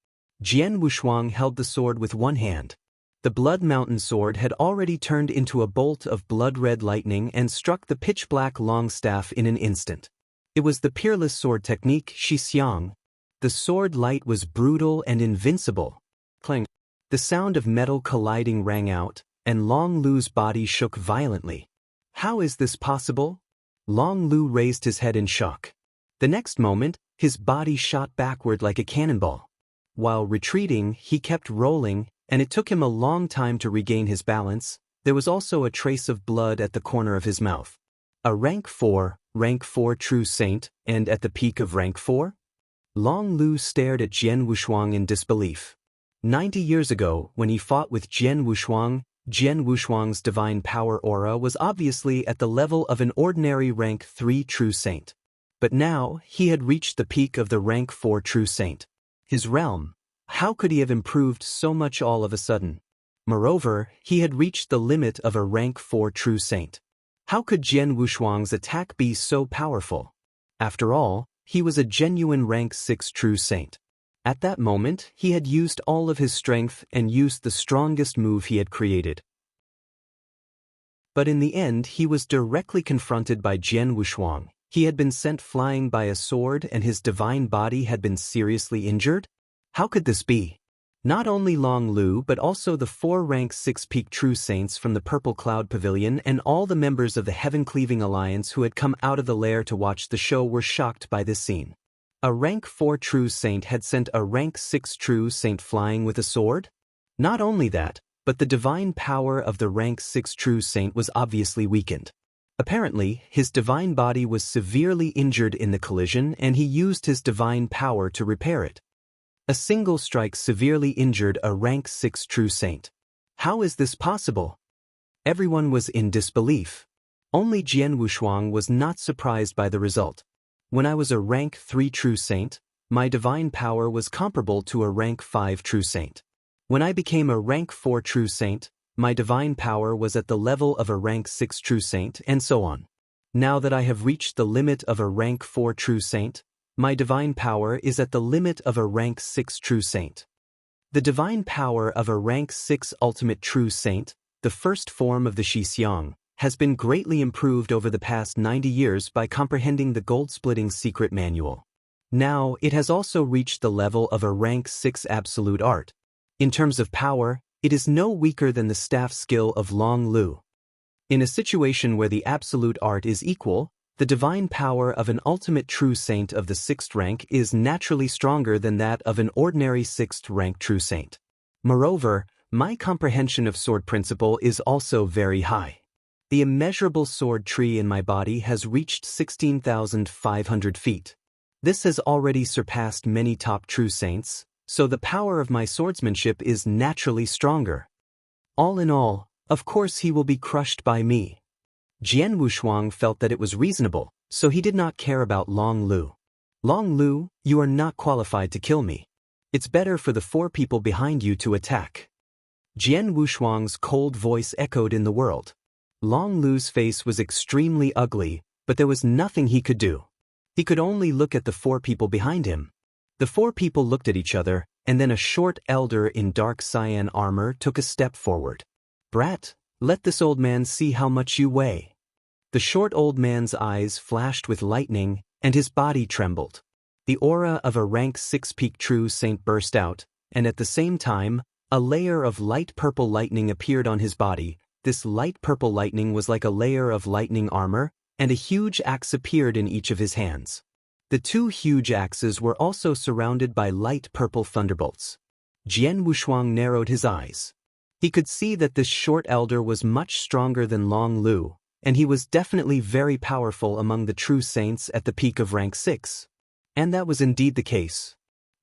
Jian Wushuang held the sword with one hand. The Blood Mountain Sword had already turned into a bolt of blood-red lightning and struck the pitch-black longstaff in an instant. It was the peerless sword technique, Shi Xiang. The sword light was brutal and invincible. Clang! The sound of metal colliding rang out, and Long Lu's body shook violently. How is this possible? Long Lu raised his head in shock. The next moment, his body shot backward like a cannonball. While retreating, he kept rolling, and it took him a long time to regain his balance. There was also a trace of blood at the corner of his mouth. A rank 4 true saint, and at the peak of rank 4? Long Lu stared at Jian Wushuang in disbelief. 90 years ago, when he fought with Jian Wushuang's divine power aura was obviously at the level of an ordinary rank 3 true saint. But now, he had reached the peak of the rank 4 true saint. His realm. How could he have improved so much all of a sudden? Moreover, he had reached the limit of a rank 4 true saint. How could Jian Wushuang's attack be so powerful? After all, he was a genuine rank 6 true saint. At that moment, he had used all of his strength and used the strongest move he had created. But in the end, he was directly confronted by Jian Wushuang. He had been sent flying by a sword and his divine body had been seriously injured? How could this be? Not only Long Lu but also the 4 rank 6 peak true saints from the Purple Cloud Pavilion and all the members of the Heaven-Cleaving Alliance who had come out of the lair to watch the show were shocked by this scene. A rank 4 true saint had sent a rank 6 true saint flying with a sword? Not only that, but the divine power of the rank 6 true saint was obviously weakened. Apparently, his divine body was severely injured in the collision and he used his divine power to repair it. A single strike severely injured a rank 6 true saint. How is this possible? Everyone was in disbelief. Only Jian Wushuang was not surprised by the result. When I was a rank 3 true saint, my divine power was comparable to a rank 5 true saint. When I became a rank 4 true saint, my divine power was at the level of a rank 6 true saint, and so on. Now that I have reached the limit of a rank 4 true saint, My divine power is at the limit of a rank 6 true saint. The divine power of a rank 6 ultimate true saint, the first form of the Shixiang, has been greatly improved over the past 90 years by comprehending the gold-splitting secret manual. Now, it has also reached the level of a rank 6 absolute art. In terms of power, it is no weaker than the staff skill of Long Lu. In a situation where the absolute art is equal, the divine power of an ultimate true saint of the 6th rank is naturally stronger than that of an ordinary 6th rank true saint. Moreover, my comprehension of sword principle is also very high. The immeasurable sword tree in my body has reached 16,500 feet. This has already surpassed many top true saints, so the power of my swordsmanship is naturally stronger. All in all, of course he will be crushed by me. Jian Wushuang felt that it was reasonable, so he did not care about Long Lu. Long Lu, you are not qualified to kill me. It's better for the 4 people behind you to attack. Jian Wushuang's cold voice echoed in the world. Long Lu's face was extremely ugly, but there was nothing he could do. He could only look at the 4 people behind him. The 4 people looked at each other, and then a short elder in dark cyan armor took a step forward. Brat, let this old man see how much you weigh. The short old man's eyes flashed with lightning, and his body trembled. The aura of a rank 6 peak true saint burst out, and at the same time, a layer of light purple lightning appeared on his body. This light purple lightning was like a layer of lightning armor, and a huge axe appeared in each of his hands. The 2 huge axes were also surrounded by light purple thunderbolts. Jian Wushuang narrowed his eyes. He could see that this short elder was much stronger than Long Lu, and he was definitely very powerful among the true saints at the peak of rank 6. And that was indeed the case.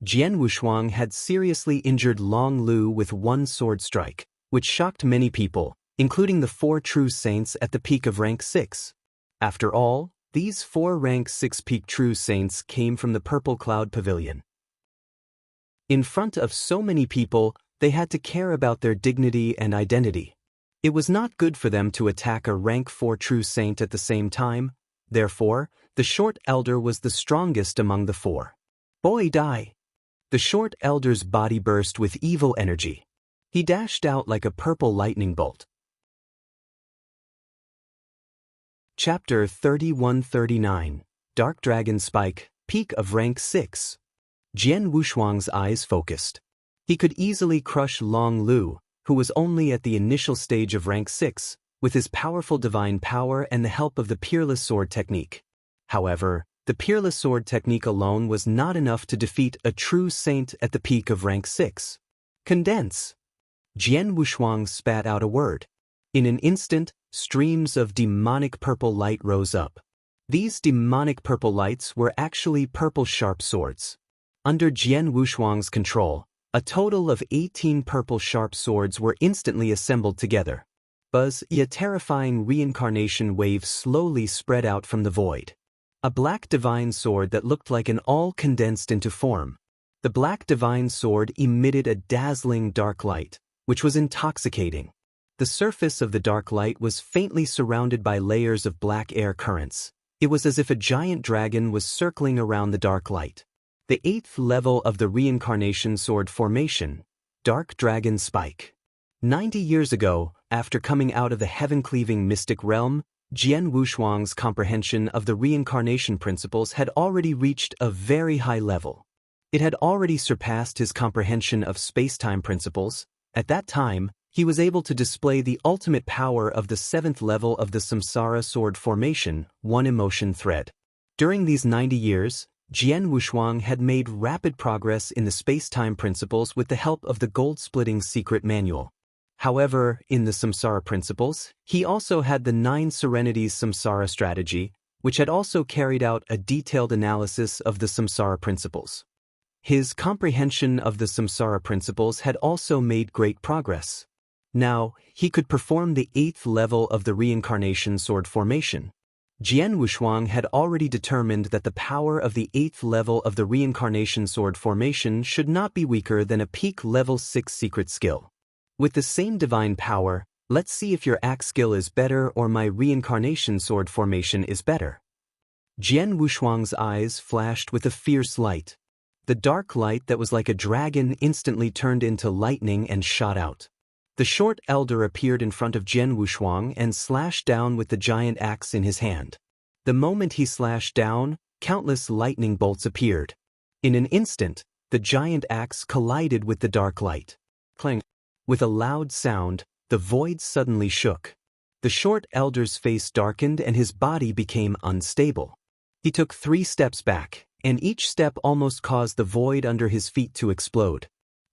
Jian Wushuang had seriously injured Long Lu with 1 sword strike, which shocked many people, including the 4 true saints at the peak of rank 6. After all, these 4 rank 6 peak true saints came from the Purple Cloud Pavilion. In front of so many people, they had to care about their dignity and identity. It was not good for them to attack a rank 4 true saint at the same time. Therefore, the short elder was the strongest among the 4. Boy die! The short elder's body burst with evil energy. He dashed out like a purple lightning bolt. Chapter 3139, Dark Dragon Spike, Peak of Rank 6. Jian Wushuang's eyes focused. He could easily crush Long Lu, who was only at the initial stage of rank 6, with his powerful divine power and the help of the Peerless Sword technique. However, the Peerless Sword technique alone was not enough to defeat a true saint at the peak of rank 6. Condense! Jian Wushuang spat out a word. In an instant, streams of demonic purple light rose up. These demonic purple lights were actually purple sharp swords. Under Jian Wushuang's control, a total of 18 purple sharp swords were instantly assembled together. Buzz, a terrifying reincarnation wave slowly spread out from the void. A black divine sword that looked like an all condensed into form. The black divine sword emitted a dazzling dark light, which was intoxicating. The surface of the dark light was faintly surrounded by layers of black air currents. It was as if a giant dragon was circling around the dark light. The 8th level of the reincarnation sword formation, Dark Dragon Spike. 90 years ago, after coming out of the heaven-cleaving mystic realm, Jian Wushuang's comprehension of the reincarnation principles had already reached a very high level. It had already surpassed his comprehension of space-time principles. At that time, he was able to display the ultimate power of the 7th level of the Samsara sword formation, one emotion thread. During these 90 years, Jian Wushuang had made rapid progress in the space-time principles with the help of the gold-splitting secret manual. However, in the Samsara principles, he also had the 9 Serenities Samsara strategy, which had also carried out a detailed analysis of the Samsara principles. His comprehension of the Samsara principles had also made great progress. Now, he could perform the 8th level of the reincarnation sword formation. Jian Wushuang had already determined that the power of the 8th level of the reincarnation sword formation should not be weaker than a peak level 6 secret skill. With the same divine power, let's see if your axe skill is better or my reincarnation sword formation is better. Jian Wushuang's eyes flashed with a fierce light. The dark light that was like a dragon instantly turned into lightning and shot out. The short elder appeared in front of Jian Wushuang and slashed down with the giant axe in his hand. The moment he slashed down, countless lightning bolts appeared. In an instant, the giant axe collided with the dark light. Clang! With a loud sound, the void suddenly shook. The short elder's face darkened and his body became unstable. He took 3 steps back, and each step almost caused the void under his feet to explode.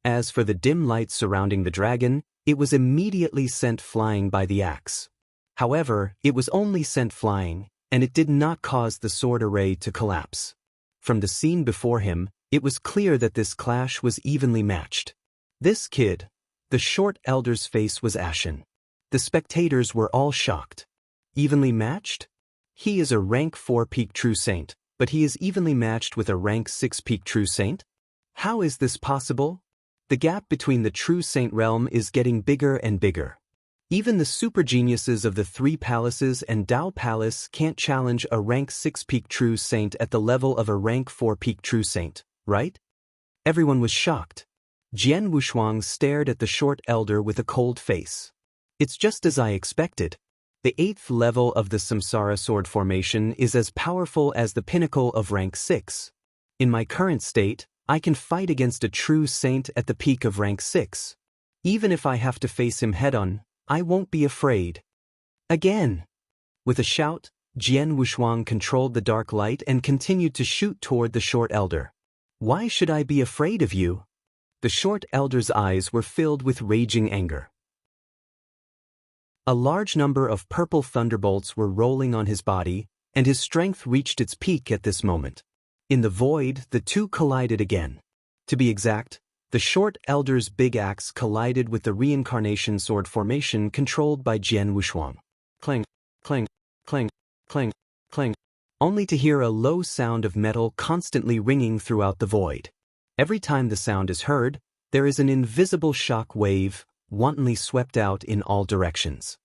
As for the dim light surrounding the dragon, it was immediately sent flying by the axe. However, it was only sent flying, and it did not cause the sword array to collapse. From the scene before him, it was clear that this clash was evenly matched. This kid, the short elder's face was ashen. The spectators were all shocked. Evenly matched? He is a rank 4 peak true saint, but he is evenly matched with a rank 6 peak true saint? How is this possible? The gap between the true saint realm is getting bigger and bigger. Even the super geniuses of the 3 palaces and Dao Palace can't challenge a rank 6 peak true saint at the level of a rank 4 peak true saint, right? Everyone was shocked. Jian Wushuang stared at the short elder with a cold face. It's just as I expected. The 8th level of the Samsara sword formation is as powerful as the pinnacle of rank 6. In my current state, I can fight against a true saint at the peak of rank 6. Even if I have to face him head-on, I won't be afraid. Again! With a shout, Jian Wushuang controlled the dark light and continued to shoot toward the short elder. Why should I be afraid of you? The short elder's eyes were filled with raging anger. A large number of purple thunderbolts were rolling on his body, and his strength reached its peak at this moment. In the void, the two collided again. To be exact, the short elder's big axe collided with the reincarnation sword formation controlled by Jian Wushuang. Clang, clang, clang, clang, clang, only to hear a low sound of metal constantly ringing throughout the void. Every time the sound is heard, there is an invisible shock wave, wantonly swept out in all directions.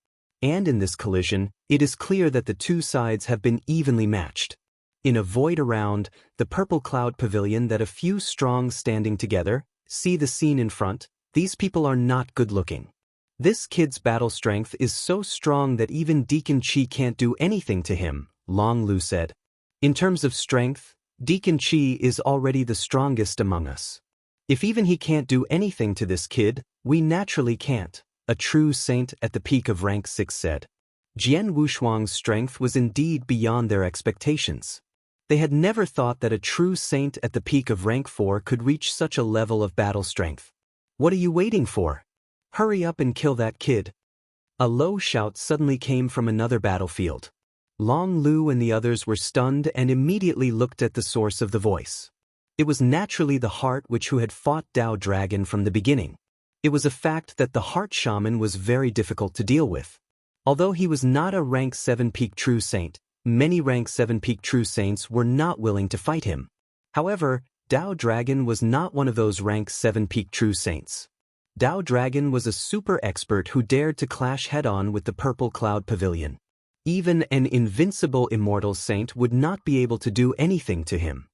And in this collision, it is clear that the two sides have been evenly matched. In a void around, the purple cloud pavilion that a few strong standing together, see the scene in front, these people are not good looking. This kid's battle strength is so strong that even Deacon Chi can't do anything to him, Long Lu said. In terms of strength, Deacon Chi is already the strongest among us. If even he can't do anything to this kid, we naturally can't, a true saint at the peak of rank 6 said. Jian Wushuang's strength was indeed beyond their expectations. They had never thought that a true saint at the peak of rank 4 could reach such a level of battle strength. What are you waiting for? Hurry up and kill that kid. A low shout suddenly came from another battlefield. Long Lu and the others were stunned and immediately looked at the source of the voice. It was naturally the heart who had fought Dao Dragon from the beginning. It was a fact that the heart shaman was very difficult to deal with. Although he was not a rank 7 peak true saint, many rank 7 peak true saints were not willing to fight him. However, Dao Dragon was not one of those rank 7 peak true saints. Dao Dragon was a super expert who dared to clash head-on with the purple cloud pavilion. Even an invincible immortal saint would not be able to do anything to him.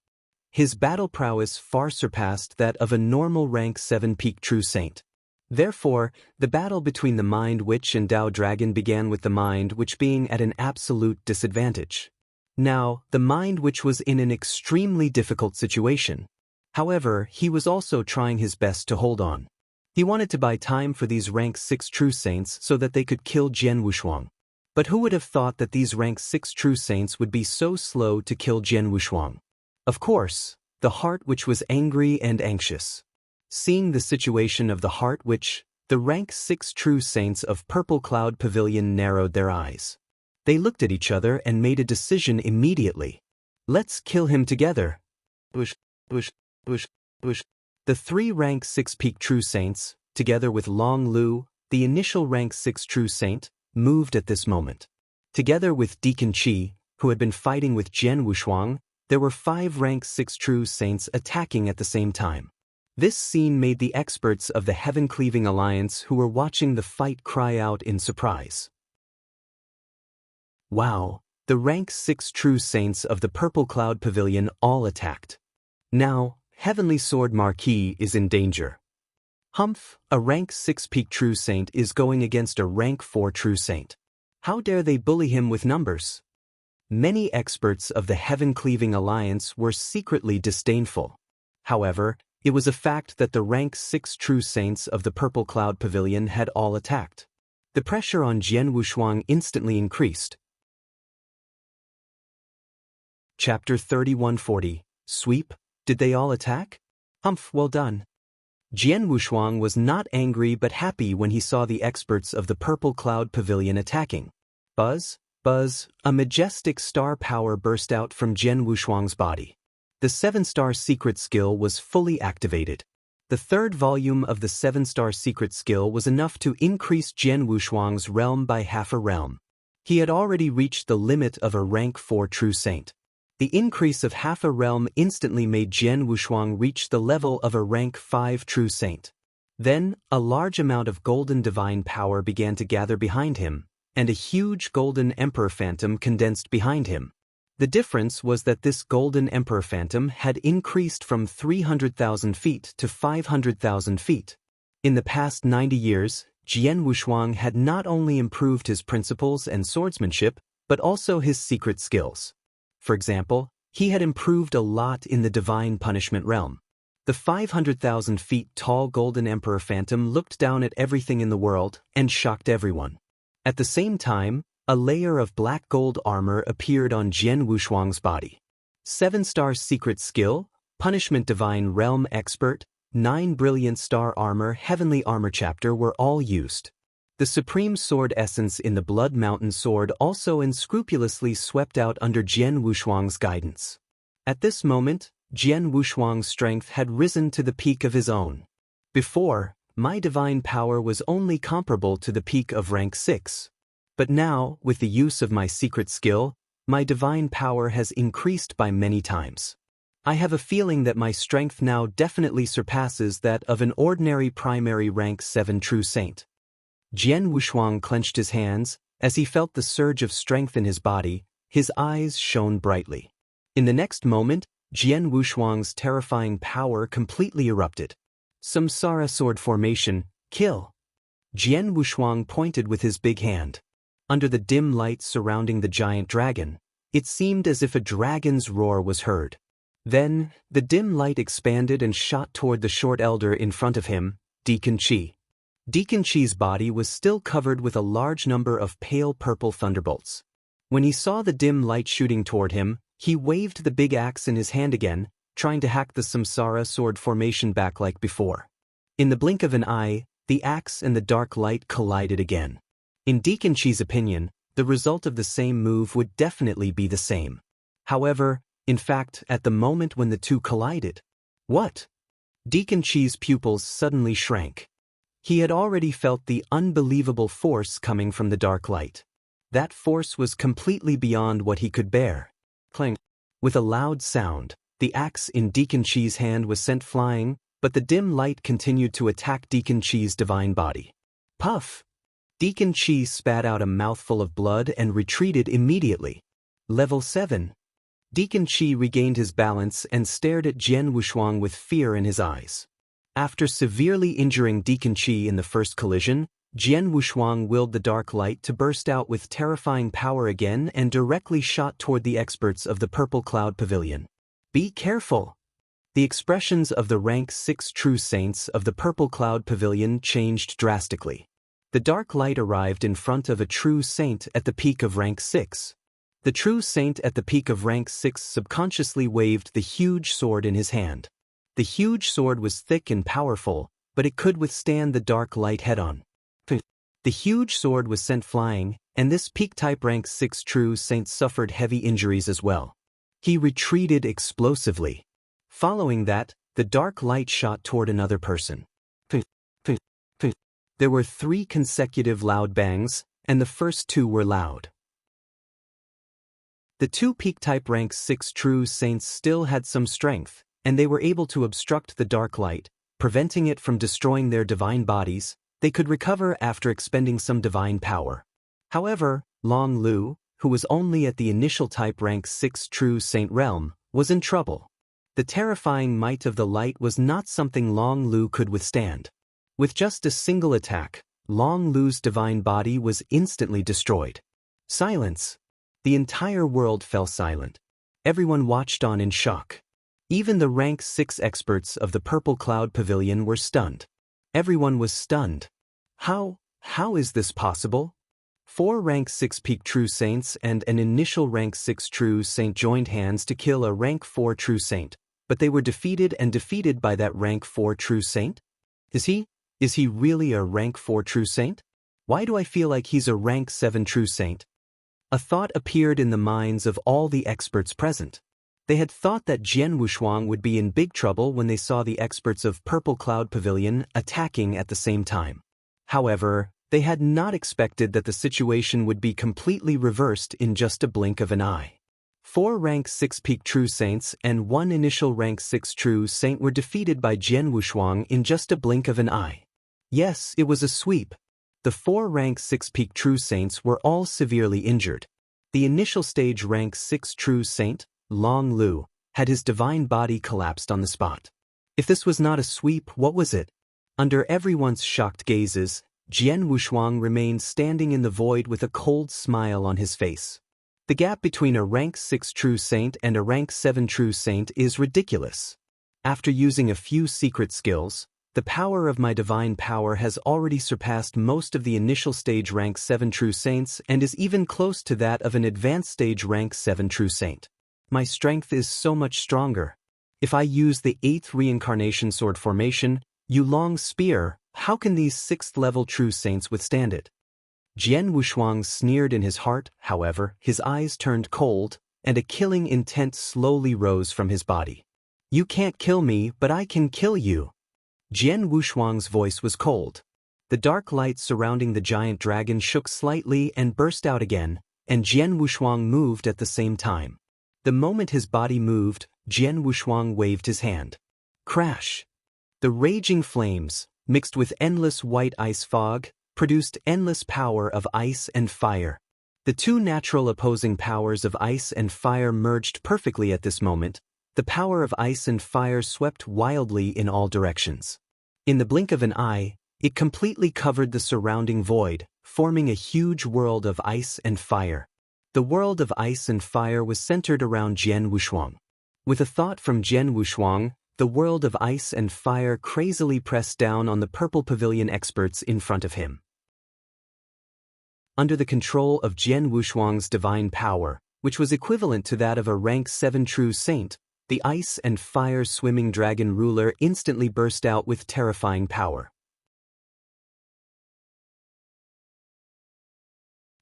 His battle prowess far surpassed that of a normal rank 7 peak true saint. Therefore, the battle between the Mind Witch and Dao Dragon began with the Mind Witch being at an absolute disadvantage. Now, the Mind Witch was in an extremely difficult situation. However, he was also trying his best to hold on. He wanted to buy time for these rank 6 true saints so that they could kill Jian Wushuang. But who would have thought that these rank 6 true saints would be so slow to kill Jian Wushuang? Of course, the Heart Witch was angry and anxious. Seeing the situation of the Heart Witch, the rank 6 true saints of Purple Cloud Pavilion narrowed their eyes. They looked at each other and made a decision immediately. Let's kill him together. Bush, bush, bush, bush. The 3 rank 6 peak true saints, together with Long Lu, the initial rank 6 true saint, moved at this moment. Together with Deacon Chi, who had been fighting with Jian Wushuang, there were 5 rank 6 true saints attacking at the same time. This scene made the experts of the Heaven-Cleaving Alliance who were watching the fight cry out in surprise. Wow, The rank 6 true saints of the Purple Cloud Pavilion all attacked. Now, Heavenly Sword Marquis is in danger. Humph, a rank 6 peak true saint is going against a rank 4 true saint. How dare they bully him with numbers? Many experts of the Heaven-Cleaving Alliance were secretly disdainful. However, it was a fact that the rank 6 true saints of the Purple Cloud Pavilion had all attacked. The pressure on Jian Wushuang instantly increased. Chapter 3140, Sweep, Did They All Attack? Humph, well done. Jian Wushuang was not angry but happy when he saw the experts of the Purple Cloud Pavilion attacking. Buzz, buzz, a majestic star power burst out from Jian Wushuang's body. The 7-star secret skill was fully activated. The third volume of the 7-star secret skill was enough to increase Jian Wushuang's realm by half a realm. He had already reached the limit of a rank 4 true saint. The increase of half a realm instantly made Jian Wushuang reach the level of a rank 5 true saint. Then, a large amount of golden divine power began to gather behind him, and a huge golden emperor phantom condensed behind him. The difference was that this golden emperor phantom had increased from 300,000 feet to 500,000 feet. In the past 90 years, Jian Wushuang had not only improved his principles and swordsmanship, but also his secret skills. For example, he had improved a lot in the divine punishment realm. The 500,000 feet tall golden emperor phantom looked down at everything in the world and shocked everyone. At the same time, a layer of black gold armor appeared on Jian Wushuang's body. 7-star secret skill, punishment divine realm expert, 9 brilliant star armor heavenly armor chapter were all used. The supreme sword essence in the Blood Mountain sword also unscrupulously swept out under Jian Wushuang's guidance. At this moment, Jian Wushuang's strength had risen to the peak of his own. Before, my divine power was only comparable to the peak of rank 6. But now, with the use of my secret skill, my divine power has increased by many times. I have a feeling that my strength now definitely surpasses that of an ordinary primary rank 7 true saint. Jian Wushuang clenched his hands. As he felt the surge of strength in his body, his eyes shone brightly. In the next moment, Jian Wushuang's terrifying power completely erupted. Samsara sword formation, kill. Jian Wushuang pointed with his big hand. Under the dim light surrounding the giant dragon, it seemed as if a dragon's roar was heard. Then, the dim light expanded and shot toward the short elder in front of him, Deacon Qi. Deacon Qi's body was still covered with a large number of pale purple thunderbolts. When he saw the dim light shooting toward him, he waved the big axe in his hand again, trying to hack the Samsara sword formation back like before. In the blink of an eye, the axe and the dark light collided again. In Deacon Qi's opinion, the result of the same move would definitely be the same. However, in fact, at the moment when the two collided, what? Deacon Qi's pupils suddenly shrank. He had already felt the unbelievable force coming from the dark light. That force was completely beyond what he could bear. Clang! With a loud sound, the axe in Deacon Qi's hand was sent flying, but the dim light continued to attack Deacon Qi's divine body. Puff! Deacon Qi spat out a mouthful of blood and retreated immediately. Level 7. Deacon Qi regained his balance and stared at Jian Wushuang with fear in his eyes. After severely injuring Deacon Qi in the first collision, Jian Wushuang willed the dark light to burst out with terrifying power again and directly shot toward the experts of the Purple Cloud Pavilion. Be careful! The expressions of the rank 6 true saints of the Purple Cloud Pavilion changed drastically. The dark light arrived in front of a true saint at the peak of rank 6. The true saint at the peak of rank 6 subconsciously waved the huge sword in his hand. The huge sword was thick and powerful, but it could withstand the dark light head-on. The huge sword was sent flying, and this peak-type rank 6 true saint suffered heavy injuries as well. He retreated explosively. Following that, the dark light shot toward another person. There were 3 consecutive loud bangs, and the first 2 were loud. The 2 peak-type rank 6 true saints still had some strength, and they were able to obstruct the dark light, preventing it from destroying their divine bodies. They could recover after expending some divine power. However, Long Lu, who was only at the initial type rank 6 true saint realm, was in trouble. The terrifying might of the light was not something Long Lu could withstand. With just a single attack, Long Lu's divine body was instantly destroyed. Silence. The entire world fell silent. Everyone watched on in shock. Even the rank 6 experts of the Purple Cloud Pavilion were stunned. Everyone was stunned. How is this possible? 4 rank 6 peak true saints and an initial rank 6 true saint joined hands to kill a rank 4 true saint, but they were defeated by that rank 4 true saint? Is he really a rank 4 true saint? Why do I feel like he's a rank 7 true saint? A thought appeared in the minds of all the experts present. They had thought that Jian Wushuang would be in big trouble when they saw the experts of Purple Cloud Pavilion attacking at the same time. However, they had not expected that the situation would be completely reversed in just a blink of an eye. 4 rank 6 peak true saints and 1 initial rank 6 true saint were defeated by Jian Wushuang in just a blink of an eye. Yes, it was a sweep. The 4 rank 6 peak true saints were all severely injured. The initial stage rank 6 true saint, Long Lu, had his divine body collapsed on the spot. If this was not a sweep, what was it? Under everyone's shocked gazes, Jian Wushuang remained standing in the void with a cold smile on his face. The gap between a rank 6 true saint and a rank 7 true saint is ridiculous. After using a few secret skills, the power of my divine power has already surpassed most of the initial stage rank 7 true saints and is even close to that of an advanced stage rank 7 true saint. My strength is so much stronger. If I use the 8th reincarnation sword formation, Yulong's spear, how can these 6th level true saints withstand it? Jian Wushuang sneered in his heart, however, his eyes turned cold, and a killing intent slowly rose from his body. You can't kill me, but I can kill you. Jian Wushuang's voice was cold. The dark light surrounding the giant dragon shook slightly and burst out again, and Jian Wushuang moved at the same time. The moment his body moved, Jian Wushuang waved his hand. Crash! The raging flames, mixed with endless white ice fog, produced endless power of ice and fire. The two natural opposing powers of ice and fire merged perfectly at this moment. The power of ice and fire swept wildly in all directions. In the blink of an eye, it completely covered the surrounding void, forming a huge world of ice and fire. The world of ice and fire was centered around Jian Wushuang. With a thought from Jian Wushuang, the world of ice and fire crazily pressed down on the Purple Pavilion experts in front of him. Under the control of Jian Wushuang's divine power, which was equivalent to that of a rank 7 true saint, the ice and fire swimming dragon ruler instantly burst out with terrifying power.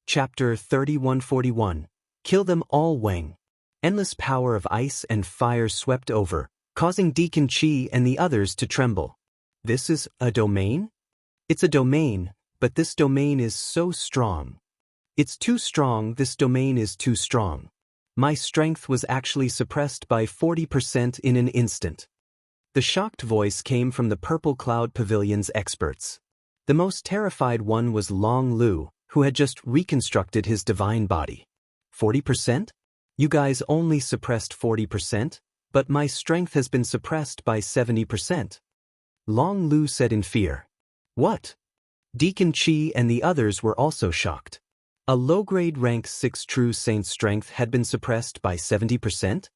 Chapter 3141. Kill them all, Wang. Endless power of ice and fire swept over, causing Deacon Qi and the others to tremble. This is a domain? It's a domain, but this domain is so strong. It's too strong, this domain is too strong. My strength was actually suppressed by 40% in an instant. The shocked voice came from the Purple Cloud Pavilion's experts. The most terrified one was Long Lu, who had just reconstructed his divine body. 40%? You guys only suppressed 40%, but my strength has been suppressed by 70%. Long Lu said in fear. What? Deacon Qi and the others were also shocked. A low-grade rank 6 true saint's strength had been suppressed by 70%?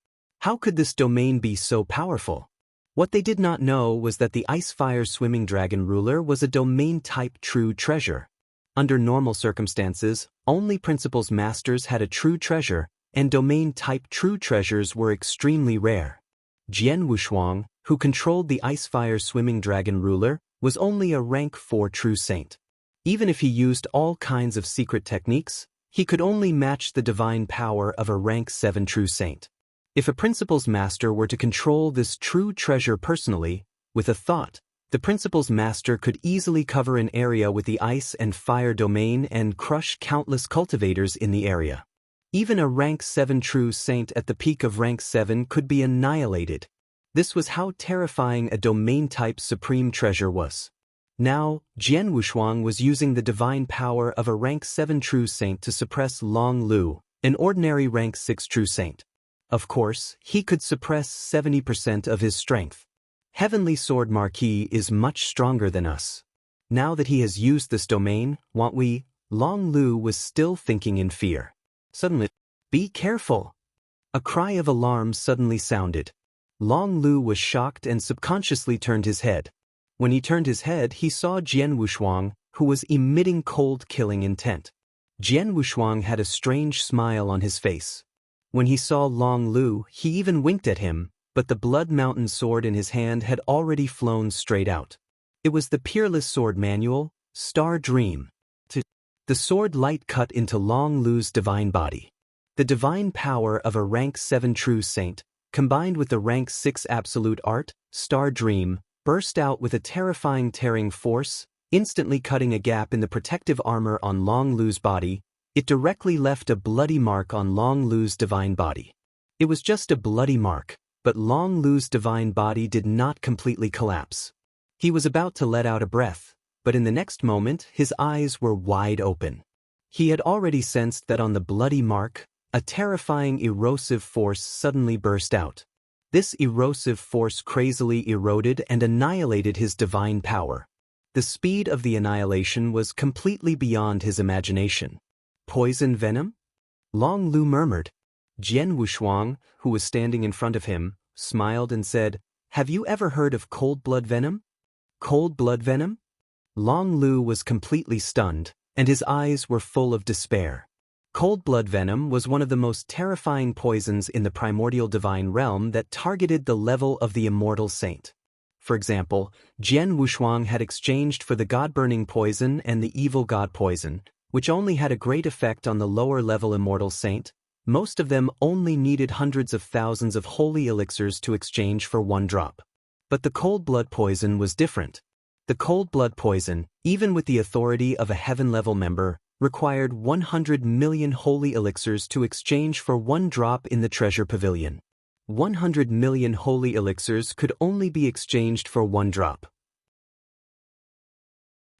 How could this domain be so powerful? What they did not know was that the ice-fire swimming dragon ruler was a domain-type true treasure. Under normal circumstances, only Principal's Masters had a true treasure, and domain-type true treasures were extremely rare. Jian Wushuang, who controlled the ice-fire swimming dragon ruler, was only a rank 4 true saint. Even if he used all kinds of secret techniques, he could only match the divine power of a rank 7 true saint. If a Principal's Master were to control this true treasure personally, with a thought, the Principal's Master could easily cover an area with the ice and fire domain and crush countless cultivators in the area. Even a rank 7 true saint at the peak of rank 7 could be annihilated. This was how terrifying a domain-type supreme treasure was. Now, Jian Wushuang was using the divine power of a rank 7 true saint to suppress Long Lu, An ordinary rank 6 true saint. Of course, he could suppress 70% of his strength. Heavenly Sword Marquis is much stronger than us. Now that he has used this domain, won't we? Long Lu was still thinking in fear. Suddenly, be careful! A cry of alarm suddenly sounded. Long Lu was shocked and subconsciously turned his head. When he turned his head, he saw Jian Wushuang, who was emitting cold killing intent. Jian Wushuang had a strange smile on his face. When he saw Long Lu, he even winked at him, but the Blood Mountain sword in his hand had already flown straight out. It was the Peerless Sword Manual, Star Dream. The sword light cut into Long Lu's divine body. The divine power of a rank 7 true saint, combined with the rank 6 absolute art, Star Dream, burst out with a terrifying tearing force, instantly cutting a gap in the protective armor on Long Lu's body. It directly left a bloody mark on Long Lu's divine body. It was just a bloody mark, but Long Lu's divine body did not completely collapse. He was about to let out a breath, but in the next moment his eyes were wide open. He had already sensed that on the bloody mark, a terrifying erosive force suddenly burst out. This erosive force crazily eroded and annihilated his divine power. The speed of the annihilation was completely beyond his imagination. Poison venom? Long Lu murmured. Jian Wushuang, who was standing in front of him, smiled and said, "Have you ever heard of cold blood venom?" Cold blood venom? Long Lu was completely stunned, and his eyes were full of despair. Cold blood venom was one of the most terrifying poisons in the primordial divine realm that targeted the level of the immortal saint. For example, Jian Wushuang had exchanged for the god-burning poison and the evil god poison, which only had a great effect on the lower-level immortal saint. Most of them only needed hundreds of thousands of holy elixirs to exchange for one drop. But the cold blood poison was different. The cold blood poison, even with the authority of a heaven-level member, required 100 million holy elixirs to exchange for one drop in the treasure pavilion. 100 million holy elixirs could only be exchanged for one drop.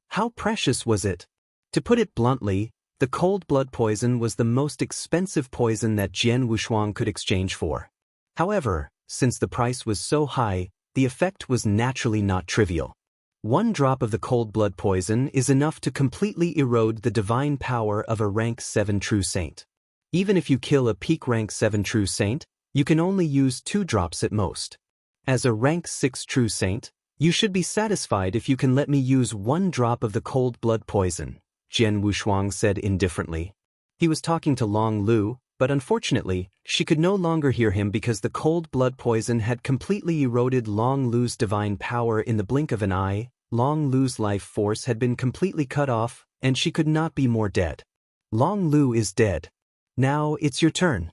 How precious was it? To put it bluntly, the cold blood poison was the most expensive poison that Jian Wushuang could exchange for. However, since the price was so high, the effect was naturally not trivial. One drop of the cold blood poison is enough to completely erode the divine power of a rank 7 true saint. Even if you kill a peak rank 7 true saint, you can only use 2 drops at most. As a rank 6 true saint, you should be satisfied if you can let me use 1 drop of the cold blood poison, Jian Wushuang said indifferently. He was talking to Long Lu, but unfortunately, she could no longer hear him because the cold blood poison had completely eroded Long Lu's divine power in the blink of an eye. Long Lu's life force had been completely cut off, and she could not be more dead. Long Lu is dead. Now it's your turn.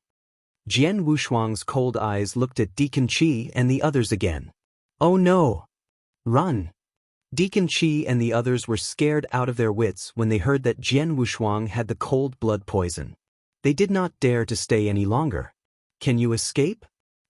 Jian Wushuang's cold eyes looked at Deacon Qi and the others again. Oh no! Run! Deacon Qi and the others were scared out of their wits when they heard that Jian Wushuang had the cold blood poison. They did not dare to stay any longer. Can you escape?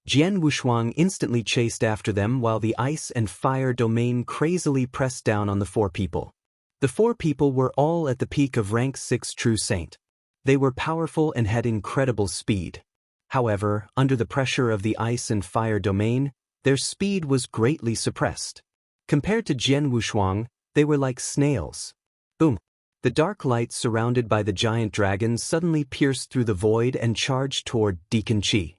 Jian Wushuang instantly chased after them while the ice and fire domain crazily pressed down on the 4 people. The 4 people were all at the peak of rank 6 true saint. They were powerful and had incredible speed. However, under the pressure of the ice and fire domain, their speed was greatly suppressed. Compared to Jian Wushuang, they were like snails. Boom! The dark light surrounded by the giant dragon suddenly pierced through the void and charged toward Deacon Qi.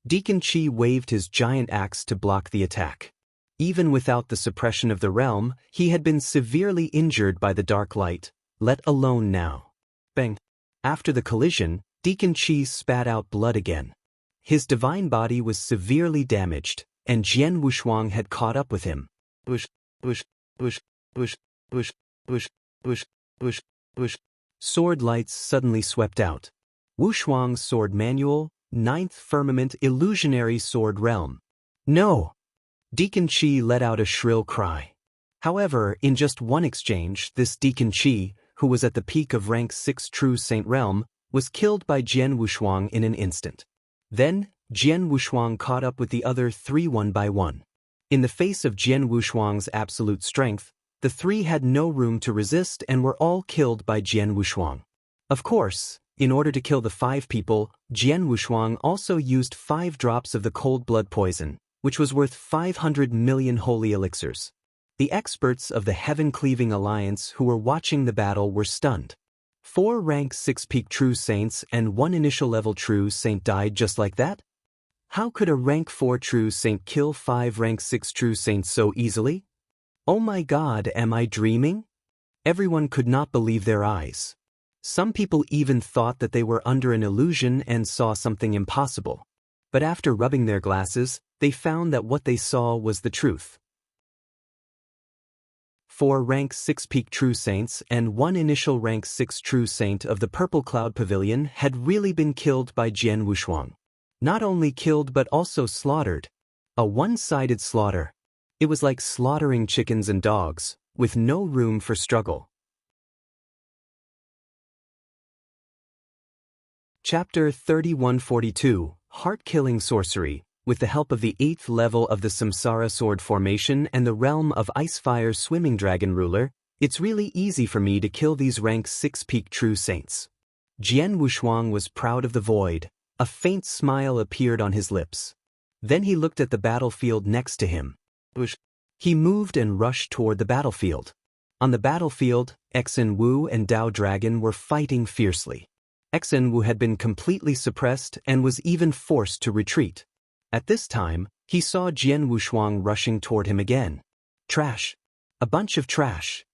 Deacon Qi waved his giant axe to block the attack. Even without the suppression of the realm, he had been severely injured by the dark light, let alone now. Bang! After the collision, Deacon Qi spat out blood again. His divine body was severely damaged, and Jian Wushuang had caught up with him. Bush, bush, bush, bush, bush, bush, bush, bush, bush. Sword lights suddenly swept out. Wushuang's sword manual, 9th Firmament Illusionary Sword Realm. No! Deacon Qi let out a shrill cry. However, in just one exchange, this Deacon Qi, who was at the peak of rank 6 True Saint Realm, was killed by Jian Wushuang in an instant. Then, Jian Wushuang caught up with the other 3 one by one. In the face of Jian Wushuang's absolute strength, the 3 had no room to resist and were all killed by Jian Wushuang. Of course, In order to kill the 5 people, Jian Wushuang also used 5 drops of the cold blood poison, which was worth 500 million holy elixirs. The experts of the Heaven-Cleaving Alliance who were watching the battle were stunned. 4 rank 6 peak true saints and 1 initial level true saint died just like that? How could a rank 4 true saint kill 5 rank 6 true saints so easily? Oh my god, am I dreaming? Everyone could not believe their eyes. Some people even thought that they were under an illusion and saw something impossible. But after rubbing their glasses, they found that what they saw was the truth. 4 rank 6 peak true saints and 1 initial rank 6 true saint of the Purple Cloud Pavilion had really been killed by Jian Wushuang. Not only killed but also slaughtered. A one-sided slaughter. It was like slaughtering chickens and dogs, with no room for struggle. Chapter 3142, Heart-Killing Sorcery. With the help of the 8th level of the Samsara Sword Formation and the realm of Icefire Swimming Dragon Ruler, it's really easy for me to kill these rank 6 peak true saints. Jian Wushuang was proud of the void. A faint smile appeared on his lips. Then he looked at the battlefield next to him. He moved and rushed toward the battlefield. On the battlefield, Xen Wu and Dao Dragon were fighting fiercely. Xen Wu had been completely suppressed and was even forced to retreat. At this time, he saw Jian Wushuang rushing toward him again. Trash. A bunch of trash.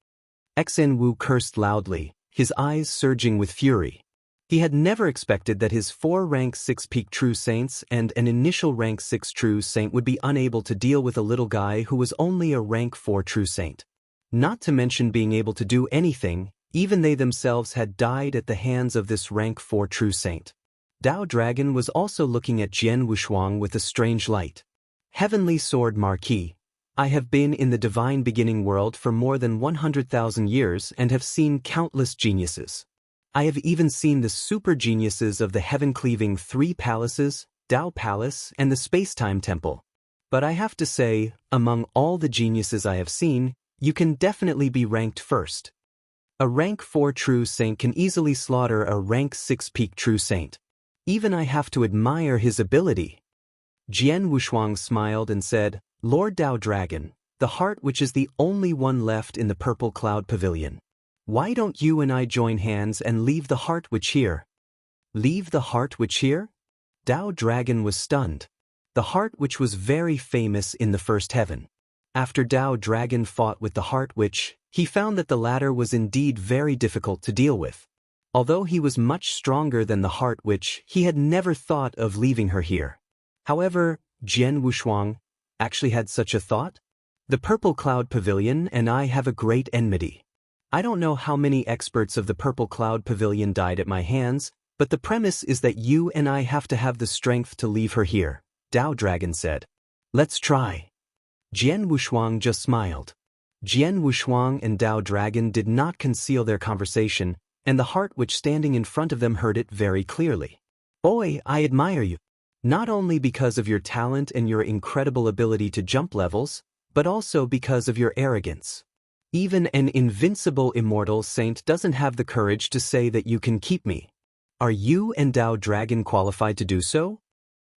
Xen Wu cursed loudly, his eyes surging with fury. He had never expected that his 4 rank 6 peak true saints and an initial rank 6 true saint would be unable to deal with a little guy who was only a rank 4 true saint. Not to mention being able to do anything, even they themselves had died at the hands of this rank 4 true saint. Dao Dragon was also looking at Jian Wushuang with a strange light. Heavenly Sword Marquis, I have been in the divine beginning world for more than 100,000 years and have seen countless geniuses. I have even seen the super geniuses of the heaven-cleaving 3 palaces, Dao Palace, and the Space-Time Temple. But I have to say, among all the geniuses I have seen, you can definitely be ranked first. A rank 4 true saint can easily slaughter a rank 6 peak true saint. Even I have to admire his ability. Jian Wushuang smiled and said, Lord Dao Dragon, the heart which is the only one left in the Purple Cloud Pavilion. Why don't you and I join hands and leave the heart witch here? Leave the heart witch here? Dao Dragon was stunned. The heart witch was very famous in the first heaven. After Dao Dragon fought with the heart witch, he found that the latter was indeed very difficult to deal with. Although he was much stronger than the heart witch, he had never thought of leaving her here. However, Jian Wushuang actually had such a thought. The Purple Cloud Pavilion and I have a great enmity. I don't know how many experts of the Purple Cloud Pavilion died at my hands, but the premise is that you and I have to have the strength to leave her here, Dao Dragon said. Let's try. Jian Wushuang just smiled. Jian Wushuang and Dao Dragon did not conceal their conversation, and the heart witch standing in front of them heard it very clearly. Boy, I admire you. Not only because of your talent and your incredible ability to jump levels, but also because of your arrogance. Even an invincible immortal saint doesn't have the courage to say that you can keep me. Are you and Dao Dragon qualified to do so?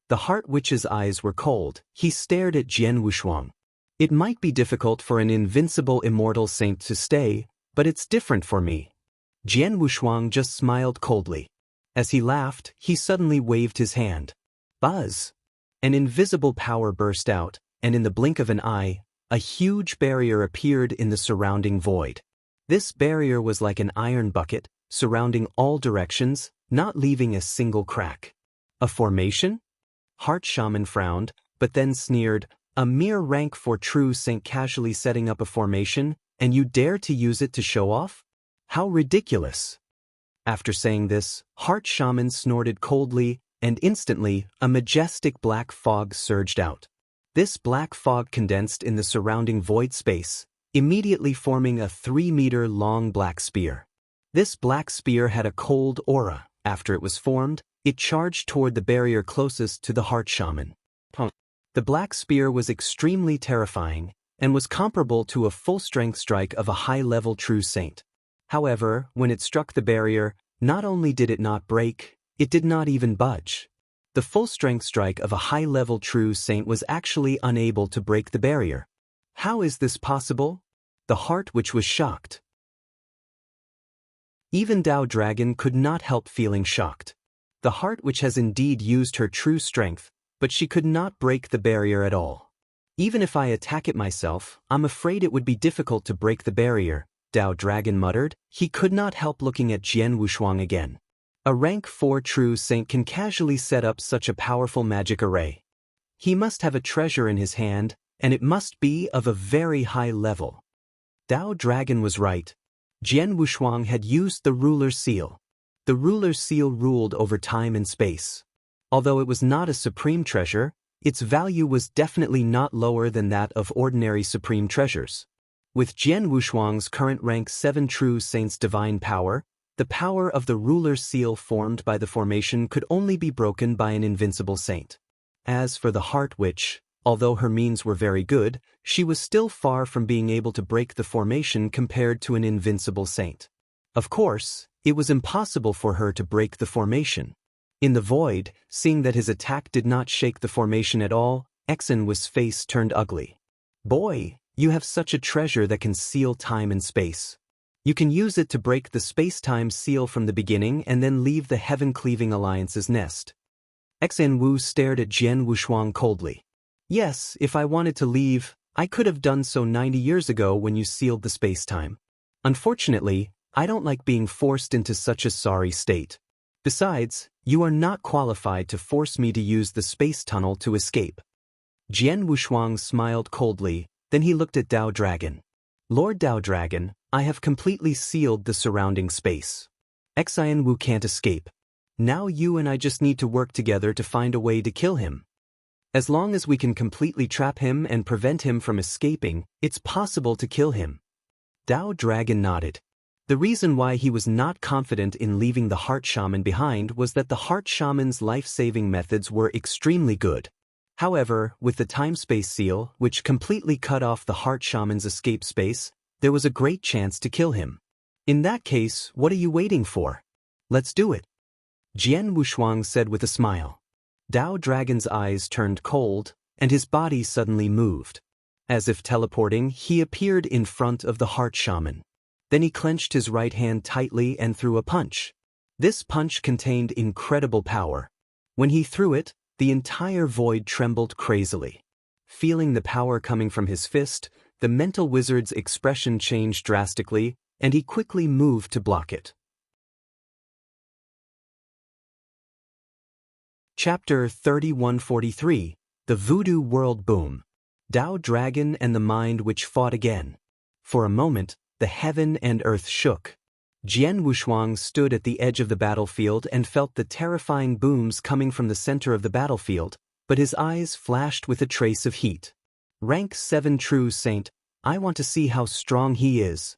The heart witch's eyes were cold. He stared at Jian Wushuang. It might be difficult for an invincible immortal saint to stay, but it's different for me. Jian Wushuang just smiled coldly. As he laughed, he suddenly waved his hand. Buzz! An invisible power burst out, and in the blink of an eye, a huge barrier appeared in the surrounding void. This barrier was like an iron bucket, surrounding all directions, not leaving a single crack. A formation? Heart Shaman frowned, but then sneered, a mere rank 4 true saint casually setting up a formation, and you dare to use it to show off? How ridiculous! After saying this, Heart Shaman snorted coldly, and instantly, a majestic black fog surged out. This black fog condensed in the surrounding void space, immediately forming a 3-meter-long black spear. This black spear had a cold aura. After it was formed, it charged toward the barrier closest to the Heart Shaman. The black spear was extremely terrifying, and was comparable to a full-strength strike of a high-level true saint. However, when it struck the barrier, Not only did it not break, it did not even budge. The full-strength strike of a high-level true saint was actually unable to break the barrier. How is this possible? The heart which was shocked. Even Dao Dragon could not help feeling shocked. The heart which has indeed used her true strength, but she could not break the barrier at all. Even if I attack it myself, I'm afraid it would be difficult to break the barrier, Dao Dragon muttered. He could not help looking at Jian Wushuang again. A rank 4 true saint can casually set up such a powerful magic array. He must have a treasure in his hand, and it must be of a very high level. Dao Dragon was right. Jian Wushuang had used the ruler's seal. The ruler's seal ruled over time and space. Although it was not a supreme treasure, its value was definitely not lower than that of ordinary supreme treasures. With Jian Wushuang's current rank 7 true saint's divine power, the power of the ruler's seal formed by the formation could only be broken by an invincible saint. As for the heart which, although her means were very good, she was still far from being able to break the formation compared to an invincible saint. Of course, it was impossible for her to break the formation. In the void, seeing that his attack did not shake the formation at all, Exenwu's face turned ugly. Boy, you have such a treasure that can seal time and space. You can use it to break the space-time seal from the beginning and then leave the heaven-cleaving alliance's nest. Exenwu stared at Jian Wushuang coldly. Yes, if I wanted to leave, I could have done so 90 years ago when you sealed the space-time. Unfortunately, I don't like being forced into such a sorry state. Besides, you are not qualified to force me to use the space tunnel to escape. Jian Wushuang smiled coldly, then he looked at Dao Dragon. Lord Dao Dragon, I have completely sealed the surrounding space. Exenwu can't escape. Now you and I just need to work together to find a way to kill him. As long as we can completely trap him and prevent him from escaping, it's possible to kill him. Dao Dragon nodded. The reason why he was not confident in leaving the Heart Shaman behind was that the Heart Shaman's life-saving methods were extremely good. However, with the time-space seal, which completely cut off the Heart Shaman's escape space, there was a great chance to kill him. In that case, what are you waiting for? Let's do it. Jian Wushuang said with a smile. Dao Dragon's eyes turned cold, and his body suddenly moved. As if teleporting, he appeared in front of the Heart Shaman. Then he clenched his right hand tightly and threw a punch. This punch contained incredible power. When he threw it, the entire void trembled crazily. Feeling the power coming from his fist, the mental wizard's expression changed drastically, and he quickly moved to block it. Chapter 3143, The Voodoo World Boom. Dao Dragon and the Mind Which Fought Again. For a moment, the heaven and earth shook. Jian Wushuang stood at the edge of the battlefield and felt the terrifying booms coming from the center of the battlefield, but his eyes flashed with a trace of heat. Rank 7 True Saint, I want to see how strong he is.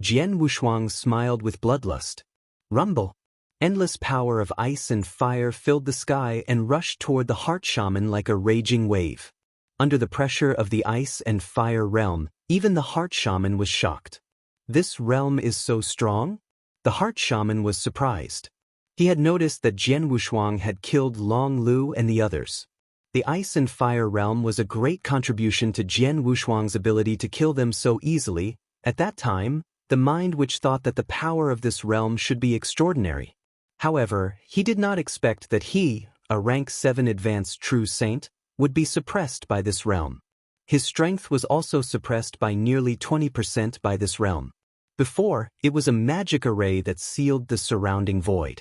Jian Wushuang smiled with bloodlust. Rumble. Endless power of ice and fire filled the sky and rushed toward the Heart Shaman like a raging wave. Under the pressure of the ice and fire realm, even the Heart Shaman was shocked. This realm is so strong? The Heart Shaman was surprised. He had noticed that Jian Wushuang had killed Long Lu and the others. The ice and fire realm was a great contribution to Jian Wushuang's ability to kill them so easily. At that time, the mind which thought that the power of this realm should be extraordinary. However, he did not expect that he, a rank 7 advanced true saint, would be suppressed by this realm. His strength was also suppressed by nearly 20% by this realm. Before, it was a magic array that sealed the surrounding void.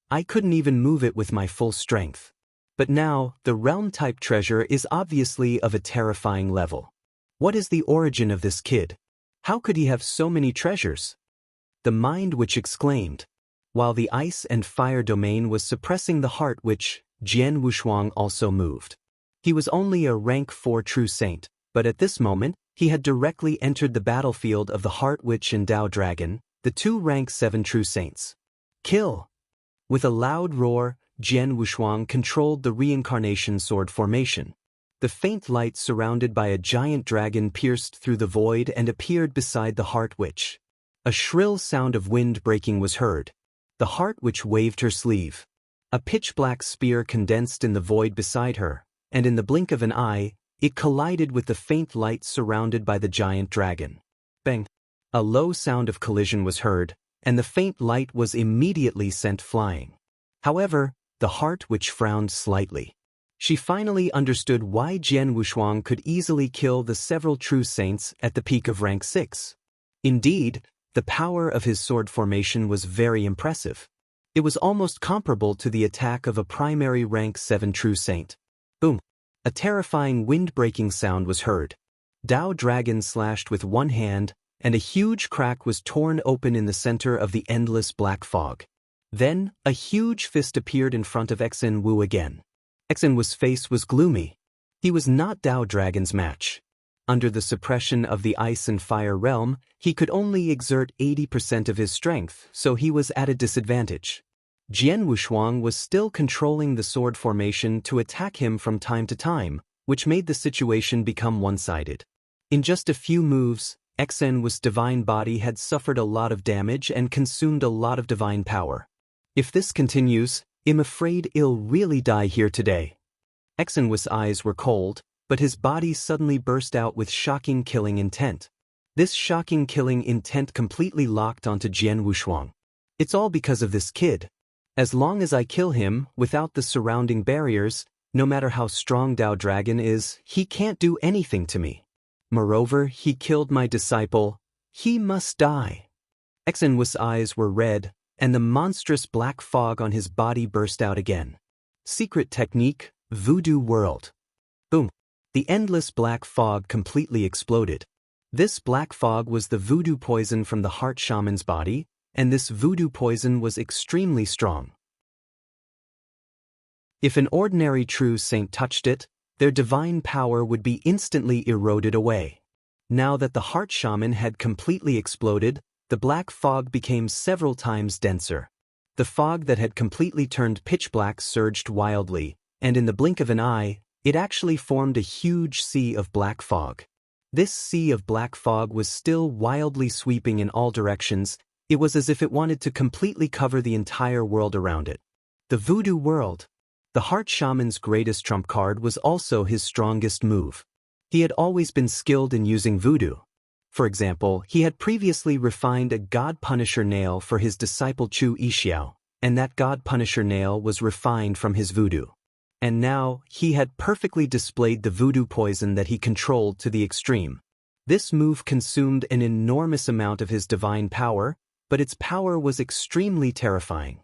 I couldn't even move it with my full strength. But now, the realm-type treasure is obviously of a terrifying level. What is the origin of this kid? How could he have so many treasures? The mind which exclaimed. While the ice and fire domain was suppressing the heart which, Jian Wushuang also moved. He was only a rank 4 true saint, but at this moment, he had directly entered the battlefield of the Heart Witch and Dao Dragon, the 2 rank 7 true saints. Kill! With a loud roar, Jian Wushuang controlled the reincarnation sword formation. The faint light surrounded by a giant dragon pierced through the void and appeared beside the Heart Witch. A shrill sound of wind breaking was heard. the heart witch waved her sleeve. A pitch-black spear condensed in the void beside her, and in the blink of an eye, it collided with the faint light surrounded by the giant dragon. Bang! A low sound of collision was heard, and the faint light was immediately sent flying. However, the heart witch frowned slightly. She finally understood why Jian Wushuang could easily kill the several true saints at the peak of rank 6. Indeed, the power of his sword formation was very impressive. It was almost comparable to the attack of a primary rank 7 true saint. Boom! A terrifying wind-breaking sound was heard. Dao Dragon slashed with one hand, and a huge crack was torn open in the center of the endless black fog. Then, a huge fist appeared in front of Xen Wu again. Xen Wu's face was gloomy. He was not Dao Dragon's match. Under the suppression of the ice and fire realm, he could only exert 80% of his strength, so he was at a disadvantage. Jian Wushuang was still controlling the sword formation to attack him from time to time, which made the situation become one-sided. In just a few moves, Xen Wu's divine body had suffered a lot of damage and consumed a lot of divine power. If this continues, I'm afraid he'll really die here today. Xen Wu's eyes were cold, but his body suddenly burst out with shocking killing intent. This shocking killing intent completely locked onto Jian Wushuang. It's all because of this kid. As long as I kill him, without the surrounding barriers, no matter how strong Dao Dragon is, he can't do anything to me. Moreover, he killed my disciple. He must die. Xen Wu's eyes were red, and the monstrous black fog on his body burst out again. Secret technique, Voodoo World. Boom! The endless black fog completely exploded. This black fog was the voodoo poison from the heart shaman's body, and this voodoo poison was extremely strong. If an ordinary true saint touched it, their divine power would be instantly eroded away. Now that the heart shaman had completely exploded, the black fog became several times denser. The fog that had completely turned pitch black surged wildly, and in the blink of an eye, it actually formed a huge sea of black fog. This sea of black fog was still wildly sweeping in all directions. It was as if it wanted to completely cover the entire world around it. The Voodoo World. The heart shaman's greatest trump card was also his strongest move. He had always been skilled in using voodoo. For example, he had previously refined a God Punisher nail for his disciple Chu Yixiao, and that God Punisher nail was refined from his voodoo. And now, he had perfectly displayed the voodoo poison that he controlled to the extreme. This move consumed an enormous amount of his divine power, but its power was extremely terrifying.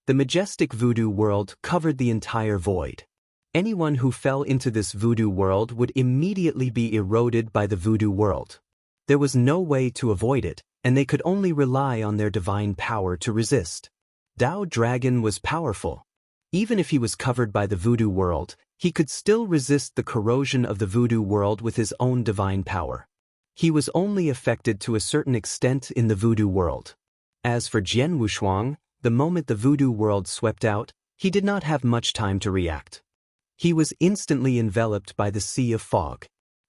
The majestic voodoo world covered the entire void. Anyone who fell into this voodoo world would immediately be eroded by the voodoo world. There was no way to avoid it, and they could only rely on their divine power to resist. Dao Dragon was powerful. Even if he was covered by the voodoo world, he could still resist the corrosion of the voodoo world with his own divine power. He was only affected to a certain extent in the voodoo world. As for Jian Wushuang, the moment the voodoo world swept out, he did not have much time to react. He was instantly enveloped by the sea of fog.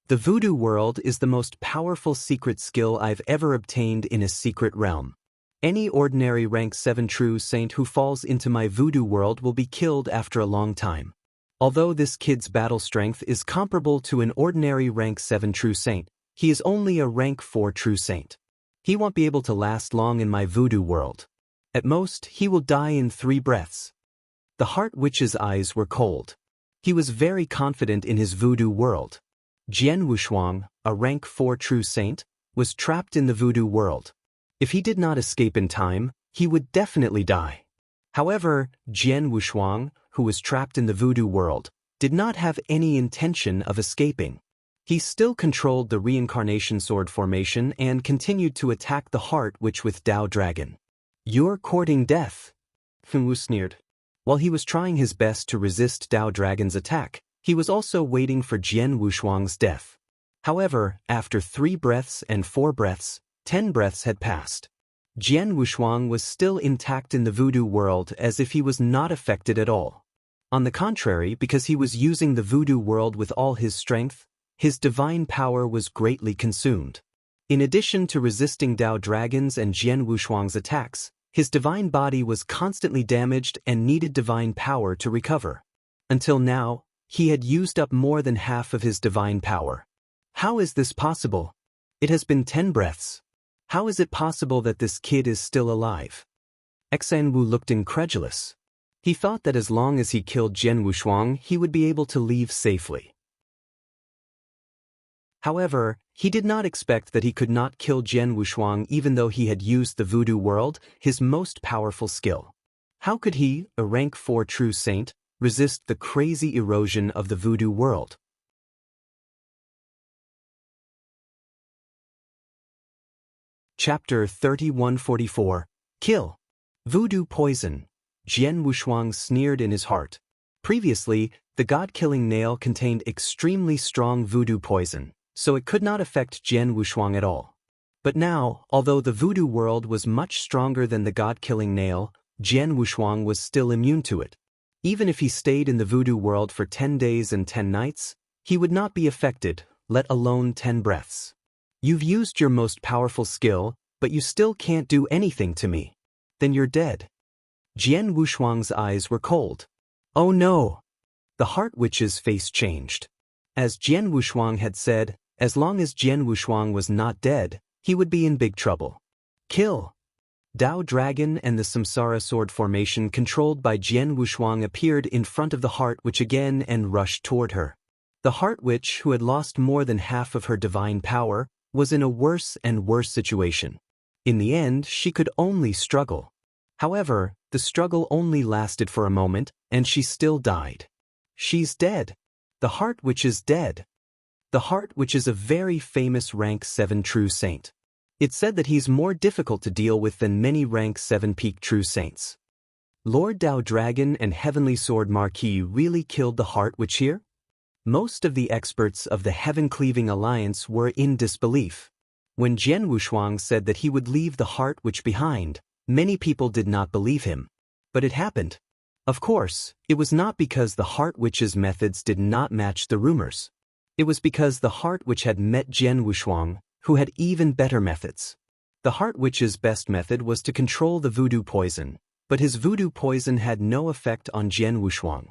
The voodoo world is the most powerful secret skill I've ever obtained in a secret realm. Any ordinary rank 7 true saint who falls into my voodoo world will be killed after a long time. Although this kid's battle strength is comparable to an ordinary rank 7 true saint, he is only a rank 4 true saint. He won't be able to last long in my voodoo world. At most, he will die in 3 breaths. The heart witch's eyes were cold. He was very confident in his voodoo world. Jian Wushuang, a rank 4 true saint, was trapped in the voodoo world. If he did not escape in time, he would definitely die. However, Jian Wushuang, who was trapped in the voodoo world, did not have any intention of escaping. He still controlled the reincarnation sword formation and continued to attack the heart witch with Dao Dragon. "You're courting death," Fen Wu sneered. While he was trying his best to resist Dao Dragon's attack, he was also waiting for Jian Wushuang's death. However, after 3 breaths and 4 breaths, 10 breaths had passed. Jian Wushuang was still intact in the voodoo world as if he was not affected at all. On the contrary, because he was using the voodoo world with all his strength, his divine power was greatly consumed. In addition to resisting Dao Dragon's and Jian Wushuang's attacks, His divine body was constantly damaged and needed divine power to recover. Until now, he had used up more than half of his divine power. How is this possible? It has been 10 breaths. How is it possible that this kid is still alive? Xanwu looked incredulous. He thought that as long as he killed Jian Wushuang, he would be able to leave safely. However, he did not expect that he could not kill Jian Wushuang even though he had used the Voodoo World, his most powerful skill. How could he, a rank 4 true saint, resist the crazy erosion of the Voodoo World? Chapter 3144. Kill. Voodoo Poison. Jian Wushuang sneered in his heart. Previously, the god-killing nail contained extremely strong voodoo poison, so it could not affect Jian Wushuang at all. But now, although the Voodoo World was much stronger than the god-killing nail, Jian Wushuang was still immune to it. Even if he stayed in the Voodoo World for 10 days and 10 nights, he would not be affected, let alone 10 breaths. You've used your most powerful skill, but you still can't do anything to me. Then you're dead. Jian Wushuang's eyes were cold. Oh no! The Heart Witch's face changed. As Jian Wushuang had said, as long as Jian Wushuang was not dead, he would be in big trouble. Kill! Dao Dragon and the Samsara Sword formation controlled by Jian Wushuang appeared in front of the Heart Witch again and rushed toward her. The Heart Witch, who had lost more than half of her divine power, was in a worse and worse situation. In the end, she could only struggle. However, the struggle only lasted for a moment, and she still died. She's dead. The Heart Witch is dead. The Heart Witch is a very famous rank 7 true saint. It's said that he's more difficult to deal with than many rank 7 peak true saints. Lord Dao Dragon and Heavenly Sword Marquis really killed the Heart Witch here? Most of the experts of the Heaven-Cleaving Alliance were in disbelief. When Jian Wushuang said that he would leave the Heart Witch behind, many people did not believe him. But it happened. Of course, it was not because the Heart Witch's methods did not match the rumors. It was because the Heart Witch had met Jian Wushuang, who had even better methods. The Heart Witch's best method was to control the voodoo poison, but his voodoo poison had no effect on Jian Wushuang.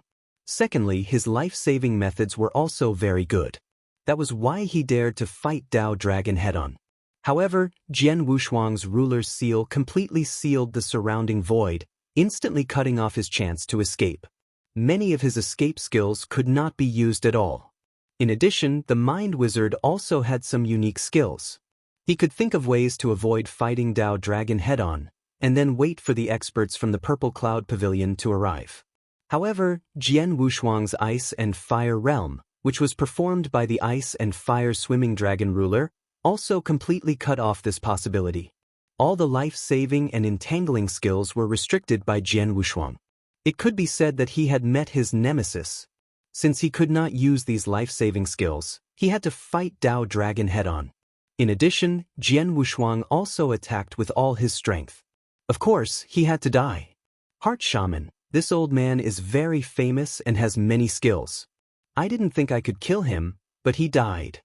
Secondly, his life-saving methods were also very good. That was why he dared to fight Dao Dragon head-on. However, Jian Wushuang's ruler's seal completely sealed the surrounding void, instantly cutting off his chance to escape. Many of his escape skills could not be used at all. In addition, the Mind Wizard also had some unique skills. He could think of ways to avoid fighting Dao Dragon head-on, and then wait for the experts from the Purple Cloud Pavilion to arrive. However, Jian Wushuang's Ice and Fire Realm, which was performed by the Ice and Fire Swimming Dragon ruler, also completely cut off this possibility. All the life-saving and entangling skills were restricted by Jian Wushuang. It could be said that he had met his nemesis. Since he could not use these life-saving skills, he had to fight Dao Dragon head-on. In addition, Jian Wushuang also attacked with all his strength. Of course, he had to die. Heart Shaman. This old man is very famous and has many skills. I didn't think I could kill him, but he died.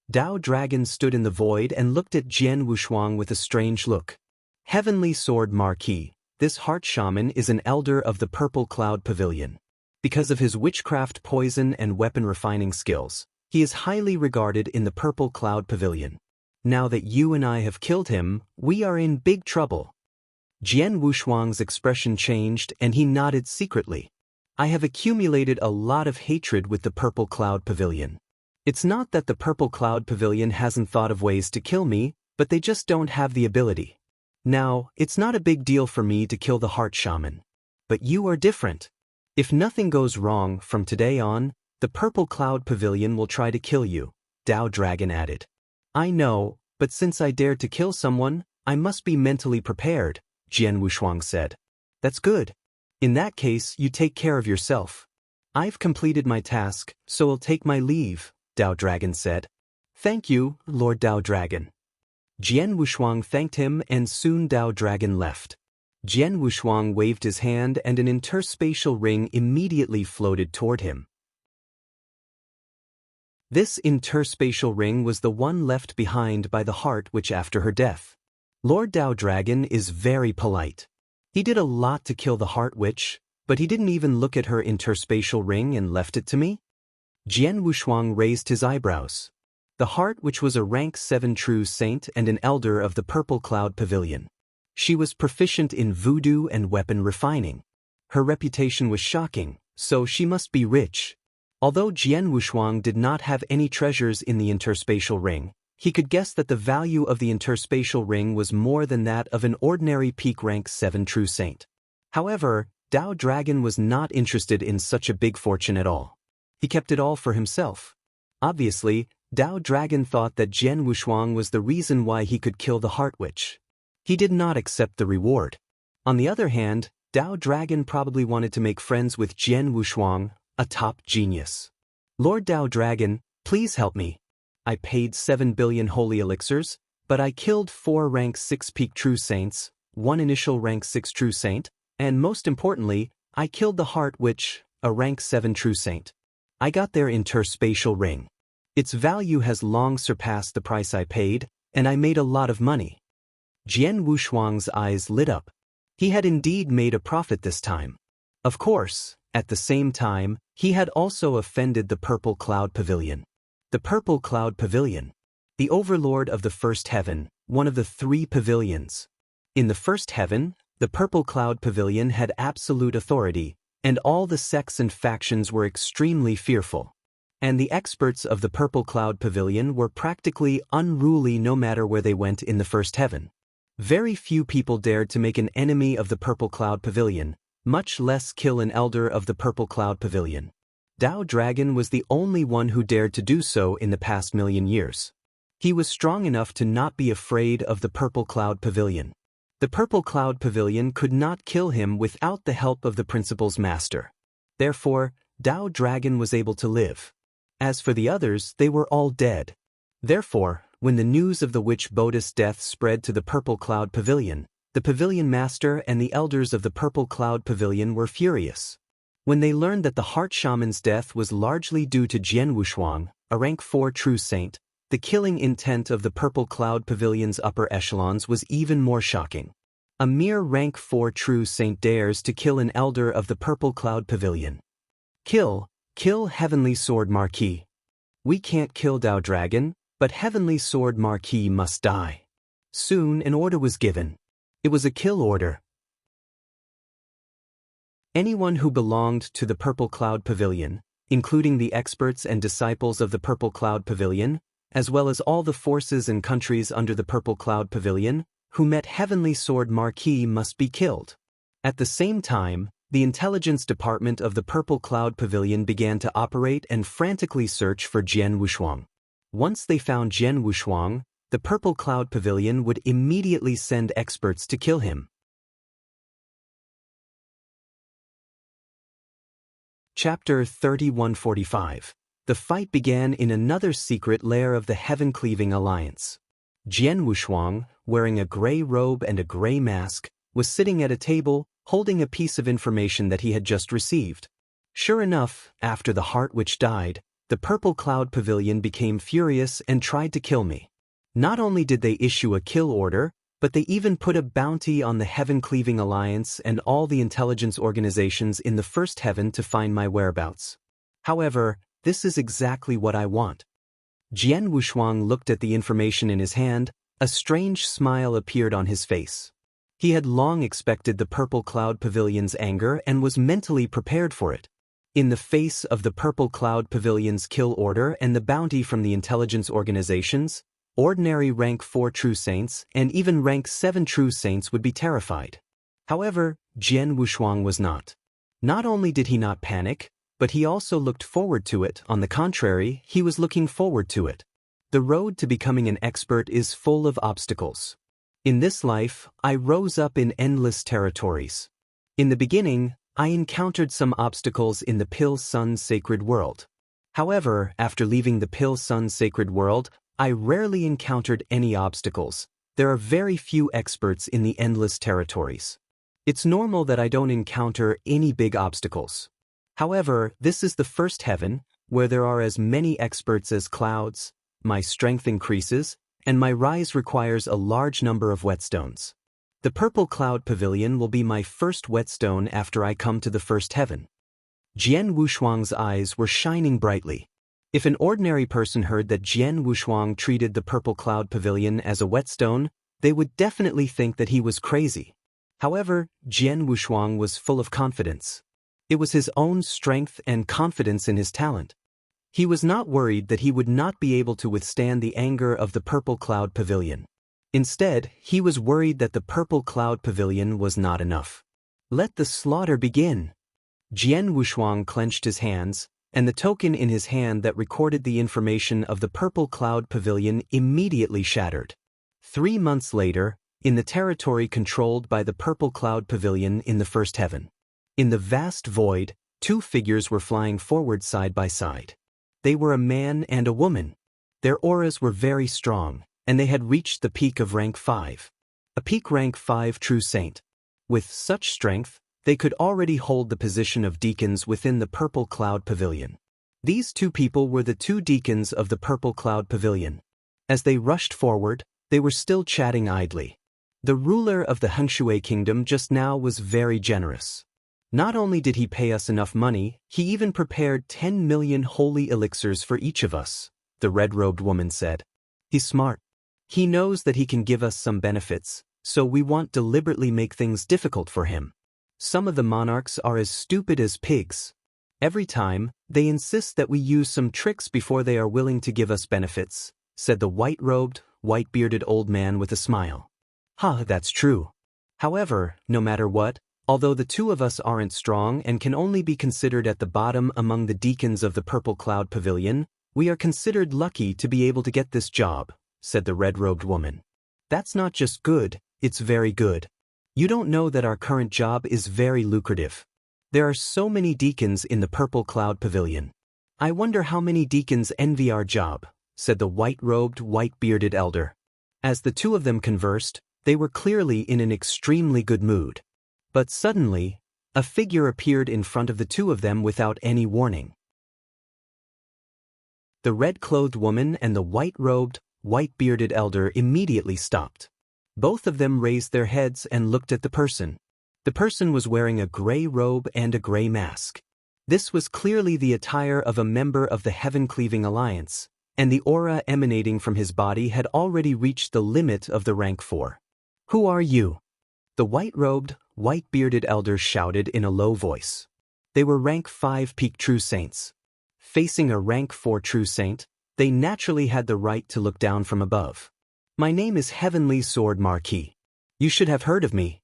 Dao Dragon stood in the void and looked at Jian Wushuang with a strange look. Heavenly Sword Marquis, this Heart Shaman is an elder of the Purple Cloud Pavilion. Because of his witchcraft poison and weapon refining skills, he is highly regarded in the Purple Cloud Pavilion. Now that you and I have killed him, we are in big trouble. Jian Wushuang's expression changed and he nodded secretly. I have accumulated a lot of hatred with the Purple Cloud Pavilion. It's not that the Purple Cloud Pavilion hasn't thought of ways to kill me, but they just don't have the ability. Now, it's not a big deal for me to kill the Heart Shaman. But you are different. If nothing goes wrong from today on, the Purple Cloud Pavilion will try to kill you, Dao Dragon added. I know, but since I dared to kill someone, I must be mentally prepared, Jian Wushuang said. That's good. In that case, you take care of yourself. I've completed my task, so I'll take my leave, Dao Dragon said. Thank you, Lord Dao Dragon. Jian Wushuang thanked him and soon Dao Dragon left. Jian Wushuang waved his hand and an interspatial ring immediately floated toward him. This interspatial ring was the one left behind by the Heart Witch after her death. Lord Dao Dragon is very polite. He did a lot to kill the Heart Witch, but he didn't even look at her interspatial ring and left it to me? Jian Wushuang raised his eyebrows. The Heart Witch was a rank 7 true saint and an elder of the Purple Cloud Pavilion. She was proficient in voodoo and weapon refining. Her reputation was shocking, so she must be rich. Although Jian Wushuang did not have any treasures in the interspatial ring, he could guess that the value of the interspatial ring was more than that of an ordinary peak rank 7 true saint. However, Dao Dragon was not interested in such a big fortune at all. He kept it all for himself. Obviously, Dao Dragon thought that Jian Wushuang was the reason why he could kill the Heart Witch. He did not accept the reward. On the other hand, Dao Dragon probably wanted to make friends with Jian Wushuang, a top genius. Lord Dao Dragon, please help me. I paid 7 billion holy elixirs, but I killed 4 rank 6 peak true saints, 1 initial rank 6 true saint, and most importantly, I killed the Heart Witch, a rank 7 true saint. I got their interspatial ring. Its value has long surpassed the price I paid, and I made a lot of money. Jian Wushuang's eyes lit up. He had indeed made a profit this time. Of course, at the same time, he had also offended the Purple Cloud Pavilion. The Purple Cloud Pavilion. The overlord of the first heaven, one of the 3 pavilions. In the first heaven, the Purple Cloud Pavilion had absolute authority, and all the sects and factions were extremely fearful. And the experts of the Purple Cloud Pavilion were practically unruly no matter where they went in the first heaven. Very few people dared to make an enemy of the Purple Cloud Pavilion, much less kill an elder of the Purple Cloud Pavilion. Dao Dragon was the only one who dared to do so in the past million years. He was strong enough to not be afraid of the Purple Cloud Pavilion. The Purple Cloud Pavilion could not kill him without the help of the principal's master. Therefore, Dao Dragon was able to live. As for the others, they were all dead. Therefore, when the news of the witch Boda's death spread to the Purple Cloud Pavilion, the Pavilion Master and the elders of the Purple Cloud Pavilion were furious. When they learned that the Heart Shaman's death was largely due to Jian Wushuang, a rank 4 true saint, the killing intent of the Purple Cloud Pavilion's upper echelons was even more shocking. A mere rank 4 true saint dares to kill an elder of the Purple Cloud Pavilion. Kill Heavenly Sword Marquis. We can't kill Dao Dragon, but Heavenly Sword Marquis must die. Soon an order was given. It was a kill order. Anyone who belonged to the Purple Cloud Pavilion, including the experts and disciples of the Purple Cloud Pavilion, as well as all the forces and countries under the Purple Cloud Pavilion, who met Heavenly Sword Marquis must be killed. At the same time, the intelligence department of the Purple Cloud Pavilion began to operate and frantically search for Jian Wushuang. Once they found Jian Wushuang, the Purple Cloud Pavilion would immediately send experts to kill him. Chapter 3145. The fight began in another secret lair of the Heaven-Cleaving Alliance. Jian Wushuang, wearing a gray robe and a gray mask, was sitting at a table, holding a piece of information that he had just received. Sure enough, after the Heart Witch died, the Purple Cloud Pavilion became furious and tried to kill me. Not only did they issue a kill order, but they even put a bounty on the Heaven-Cleaving Alliance and all the intelligence organizations in the first heaven to find my whereabouts. However, this is exactly what I want. Jian Wushuang looked at the information in his hand. A strange smile appeared on his face. He had long expected the Purple Cloud Pavilion's anger and was mentally prepared for it. In the face of the Purple Cloud Pavilion's kill order and the bounty from the intelligence organizations, ordinary rank 4 true saints and even rank 7 true saints would be terrified. However, Jian Wushuang was not. Not only did he not panic, but he also looked forward to it. On the contrary, he was looking forward to it. The road to becoming an expert is full of obstacles. In this life, I rose up in endless territories. In the beginning, I encountered some obstacles in the Pil Sun Sacred World. However, after leaving the Pil Sun Sacred World, I rarely encountered any obstacles. There are very few experts in the endless territories. It's normal that I don't encounter any big obstacles. However, this is the first heaven, where there are as many experts as clouds. My strength increases, and my rise requires a large number of whetstones. The purple cloud pavilion will be my first whetstone after I come to the first heaven. Jian Wushuang's eyes were shining brightly. If an ordinary person heard that Jian Wushuang treated the purple cloud pavilion as a whetstone, they would definitely think that he was crazy. However, Jian Wushuang was full of confidence. It was his own strength and confidence in his talent. He was not worried that he would not be able to withstand the anger of the purple cloud pavilion. Instead, he was worried that the purple cloud pavilion was not enough. Let the slaughter begin. Jian Wushuang clenched his hands, and the token in his hand that recorded the information of the purple cloud pavilion immediately shattered. 3 months later, in the territory controlled by the purple cloud pavilion in the first heaven. In the vast void, 2 figures were flying forward side by side. They were a man and a woman. Their auras were very strong, and they had reached the peak of rank 5. A peak rank 5 true saint. With such strength, they could already hold the position of deacons within the purple cloud pavilion. These 2 people were the 2 deacons of the purple cloud pavilion. As they rushed forward, they were still chatting idly. The ruler of the Hengshui kingdom just now was very generous. Not only did he pay us enough money, he even prepared 10 million holy elixirs for each of us, the red-robed woman said. He's smart. He knows that he can give us some benefits, so we won't deliberately make things difficult for him. Some of the monarchs are as stupid as pigs. Every time, they insist that we use some tricks before they are willing to give us benefits, said the white-robed, white-bearded old man with a smile. That's true. However, no matter what, although the 2 of us aren't strong and can only be considered at the bottom among the deacons of the purple cloud pavilion, we are considered lucky to be able to get this job, said the red-robed woman. That's not just good, it's very good. You don't know that our current job is very lucrative. There are so many deacons in the purple cloud pavilion. I wonder how many deacons envy our job, said the white-robed, white-bearded elder. As the 2 of them conversed, they were clearly in an extremely good mood. But suddenly, a figure appeared in front of the 2 of them without any warning. The red-clothed woman and the white-robed, white-bearded elder immediately stopped. Both of them raised their heads and looked at the person. The person was wearing a gray robe and a gray mask. This was clearly the attire of a member of the Heaven-Cleaving Alliance, and the aura emanating from his body had already reached the limit of the rank 4. Who are you? The white-robed, white-bearded elder shouted in a low voice. They were rank 5 peak true saints. Facing a rank 4 true saint, they naturally had the right to look down from above. My name is Heavenly Sword Marquis. You should have heard of me.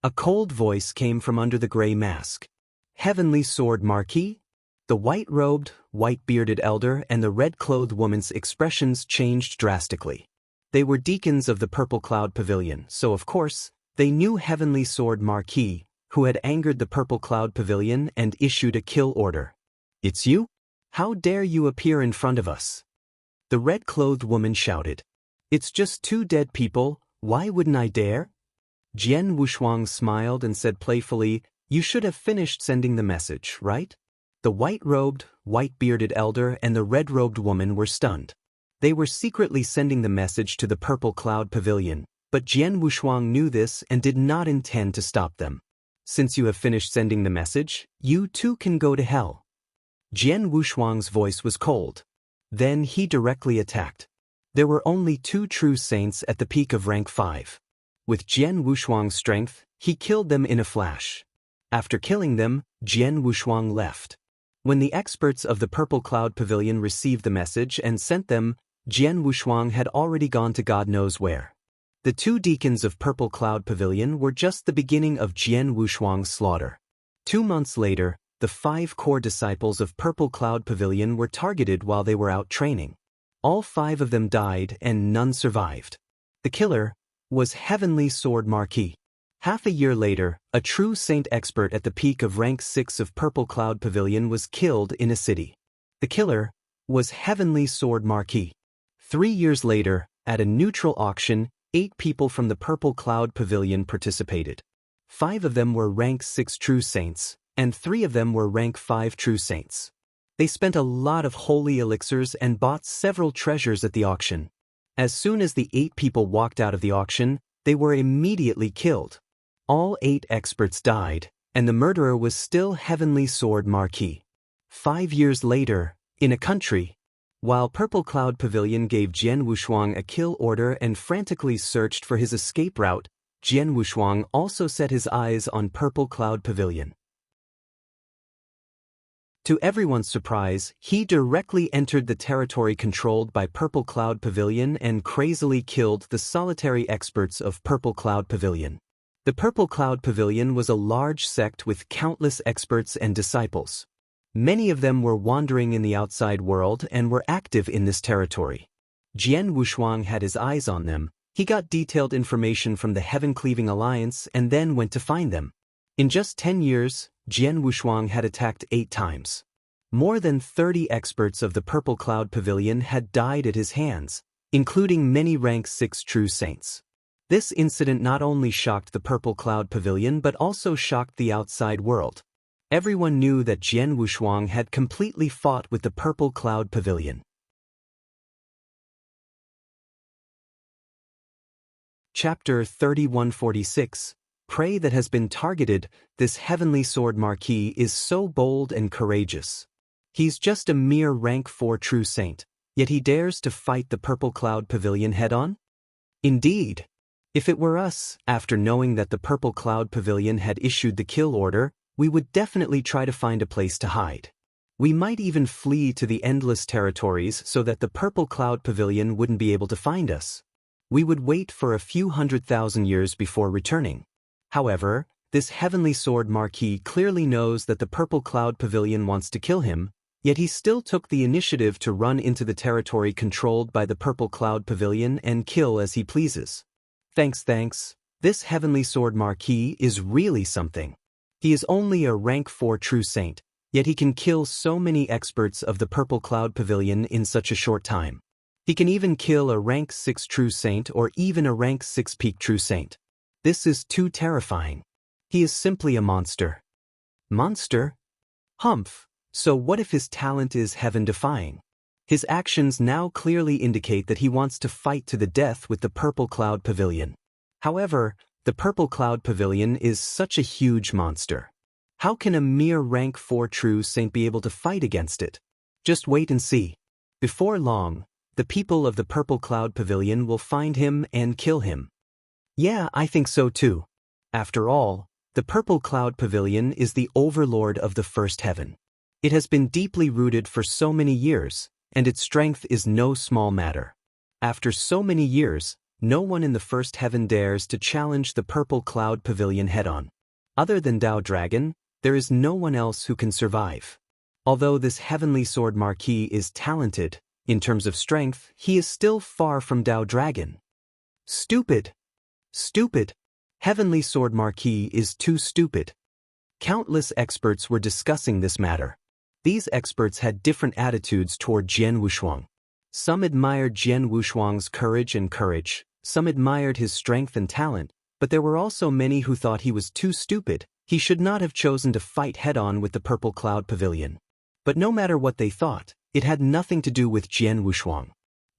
A cold voice came from under the gray mask. Heavenly Sword Marquis? The white-robed, white-bearded elder and the red-clothed woman's expressions changed drastically. They were deacons of the purple cloud pavilion, so of course, they knew Heavenly Sword Marquis, who had angered the purple cloud pavilion and issued a kill order. It's you? How dare you appear in front of us? The red-clothed woman shouted. It's just 2 dead people, why wouldn't I dare? Jian Wushuang smiled and said playfully, You should have finished sending the message, right? The white-robed, white-bearded elder and the red-robed woman were stunned. They were secretly sending the message to the purple cloud pavilion, but Jian Wushuang knew this and did not intend to stop them. Since you have finished sending the message, you too can go to hell. Jian Wushuang's voice was cold. Then he directly attacked. There were only 2 true saints at the peak of rank 5. With Jian Wushuang's strength, he killed them in a flash. After killing them, Jian Wushuang left. When the experts of the Purple Cloud Pavilion received the message and sent them, Jian Wushuang had already gone to God knows where. The 2 deacons of Purple Cloud Pavilion were just the beginning of Jian Wushuang's slaughter. 2 months later, the 5 core disciples of Purple Cloud Pavilion were targeted while they were out training. All 5 of them died and none survived. The killer was Heavenly Sword Marquis. Half a year later, a true saint expert at the peak of rank 6 of Purple Cloud Pavilion was killed in a city. The killer was Heavenly Sword Marquis. 3 years later, at a neutral auction, 8 people from the Purple Cloud Pavilion participated. 5 of them were rank 6 true saints, and 3 of them were rank 5 true saints. They spent a lot of holy elixirs and bought several treasures at the auction. As soon as the 8 people walked out of the auction, They were immediately killed. All 8 experts died, and the murderer was still Heavenly Sword Marquis. 5 years later, in a country, while Purple Cloud Pavilion gave Jian Wushuang a kill order and frantically searched for his escape route, Jian Wushuang also set his eyes on Purple Cloud Pavilion. To everyone's surprise, he directly entered the territory controlled by Purple Cloud Pavilion and crazily killed the solitary experts of Purple Cloud Pavilion. The Purple Cloud Pavilion was a large sect with countless experts and disciples. Many of them were wandering in the outside world and were active in this territory. Jian Wushuang had his eyes on them. He got detailed information from the Heaven-Cleaving Alliance and then went to find them. In just 10 years, Jian Wushuang had attacked 8 times. More than 30 experts of the Purple Cloud Pavilion had died at his hands, including many rank 6 true saints. This incident not only shocked the Purple Cloud Pavilion but also shocked the outside world. Everyone knew that Jian Wushuang had completely fought with the Purple Cloud Pavilion. Chapter 3146. Prey that has been targeted. This Heavenly Sword Marquis is so bold and courageous. He's just a mere rank 4 true saint, yet he dares to fight the Purple Cloud Pavilion head-on? Indeed. If it were us, after knowing that the Purple Cloud Pavilion had issued the kill order, we would definitely try to find a place to hide. We might even flee to the endless territories so that the Purple Cloud Pavilion wouldn't be able to find us. We would wait for a few 100,000 years before returning. However, this Heavenly Sword Marquis clearly knows that the Purple Cloud Pavilion wants to kill him, yet he still took the initiative to run into the territory controlled by the Purple Cloud Pavilion and kill as he pleases. Thanks. This Heavenly Sword Marquis is really something. He is only a rank 4 true saint, yet he can kill so many experts of the Purple Cloud Pavilion in such a short time. He can even kill a rank 6 true saint or even a rank 6 peak true saint. This is too terrifying. He is simply a monster. Monster? Humph. So what if his talent is heaven-defying? His actions now clearly indicate that he wants to fight to the death with the Purple Cloud Pavilion. However, the Purple Cloud Pavilion is such a huge monster. How can a mere rank 4 true saint be able to fight against it? Just wait and see. Before long, the people of the Purple Cloud Pavilion will find him and kill him. Yeah, I think so too. After all, the Purple Cloud Pavilion is the overlord of the First Heaven. It has been deeply rooted for so many years, and its strength is no small matter. After so many years, no one in the First Heaven dares to challenge the Purple Cloud Pavilion head-on. Other than Dao Dragon, there is no one else who can survive. Although this Heavenly Sword Marquis is talented, in terms of strength, he is still far from Dao Dragon. Stupid! Heavenly Sword Marquis is too stupid. Countless experts were discussing this matter. These experts had different attitudes toward Jian Wushuang. Some admired Jian Wushuang's courage, some admired his strength and talent, but there were also many who thought he was too stupid. He should not have chosen to fight head-on with the Purple Cloud Pavilion. But no matter what they thought, it had nothing to do with Jian Wushuang.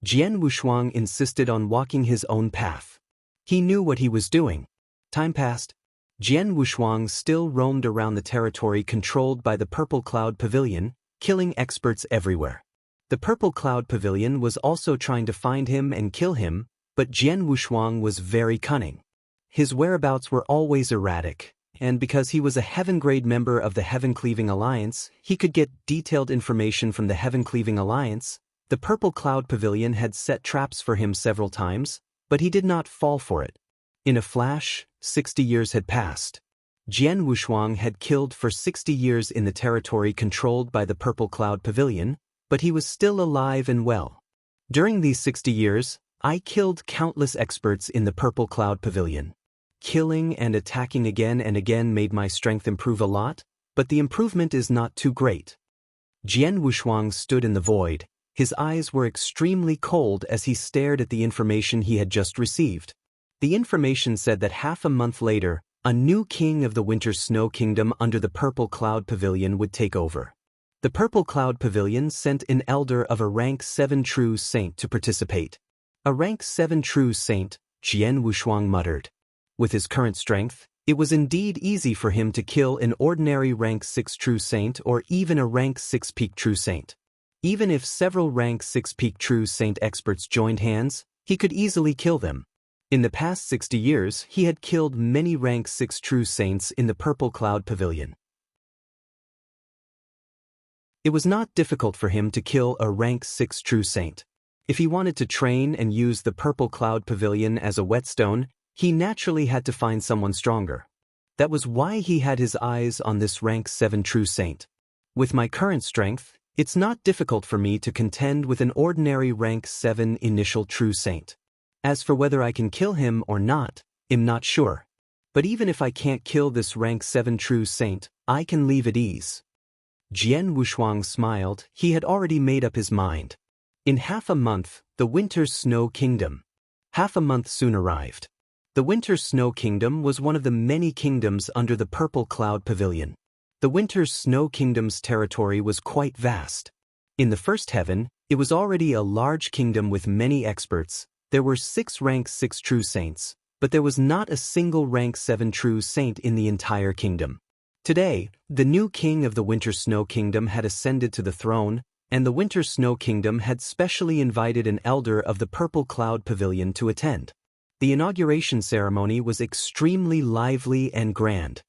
Jian Wushuang insisted on walking his own path. He knew what he was doing. Time passed. Jian Wushuang still roamed around the territory controlled by the Purple Cloud Pavilion, killing experts everywhere. The Purple Cloud Pavilion was also trying to find him and kill him, but Jian Wushuang was very cunning. His whereabouts were always erratic, and because he was a Heaven-grade member of the Heaven-Cleaving Alliance, he could get detailed information from the Heaven-Cleaving Alliance. The Purple Cloud Pavilion had set traps for him several times, but he did not fall for it. In a flash, 60 years had passed. Jian Wushuang had killed for 60 years in the territory controlled by the Purple Cloud Pavilion, but he was still alive and well. During these 60 years, I killed countless experts in the Purple Cloud Pavilion. Killing and attacking again and again made my strength improve a lot, but the improvement is not too great. Jian Wushuang stood in the void. His eyes were extremely cold as he stared at the information he had just received. The information said that half a month later, a new king of the Winter Snow Kingdom under the Purple Cloud Pavilion would take over. The Purple Cloud Pavilion sent an elder of a rank 7 true saint to participate. A rank 7 true saint, Jian Wushuang muttered. With his current strength, it was indeed easy for him to kill an ordinary rank 6 true saint or even a rank 6 peak true saint. Even if several rank 6 peak true saint experts joined hands, he could easily kill them. In the past 60 years, he had killed many rank 6 true saints in the Purple Cloud Pavilion. It was not difficult for him to kill a rank 6 true saint. If he wanted to train and use the Purple Cloud Pavilion as a whetstone, he naturally had to find someone stronger. That was why he had his eyes on this rank 7 true saint. With my current strength, it's not difficult for me to contend with an ordinary rank 7 initial true saint. As for whether I can kill him or not, I'm not sure. But even if I can't kill this rank 7 true saint, I can leave at ease. Jian Wushuang smiled. He had already made up his mind. In half a month, the Winter Snow Kingdom. Half a month soon arrived. The Winter Snow Kingdom was one of the many kingdoms under the Purple Cloud Pavilion. The Winter Snow Kingdom's territory was quite vast. In the first heaven, it was already a large kingdom with many experts. There were 6 rank 6 true saints, but there was not a single rank 7 true saint in the entire kingdom. Today, the new king of the Winter Snow Kingdom had ascended to the throne, and the Winter Snow Kingdom had specially invited an elder of the Purple Cloud Pavilion to attend. The inauguration ceremony was extremely lively and grand.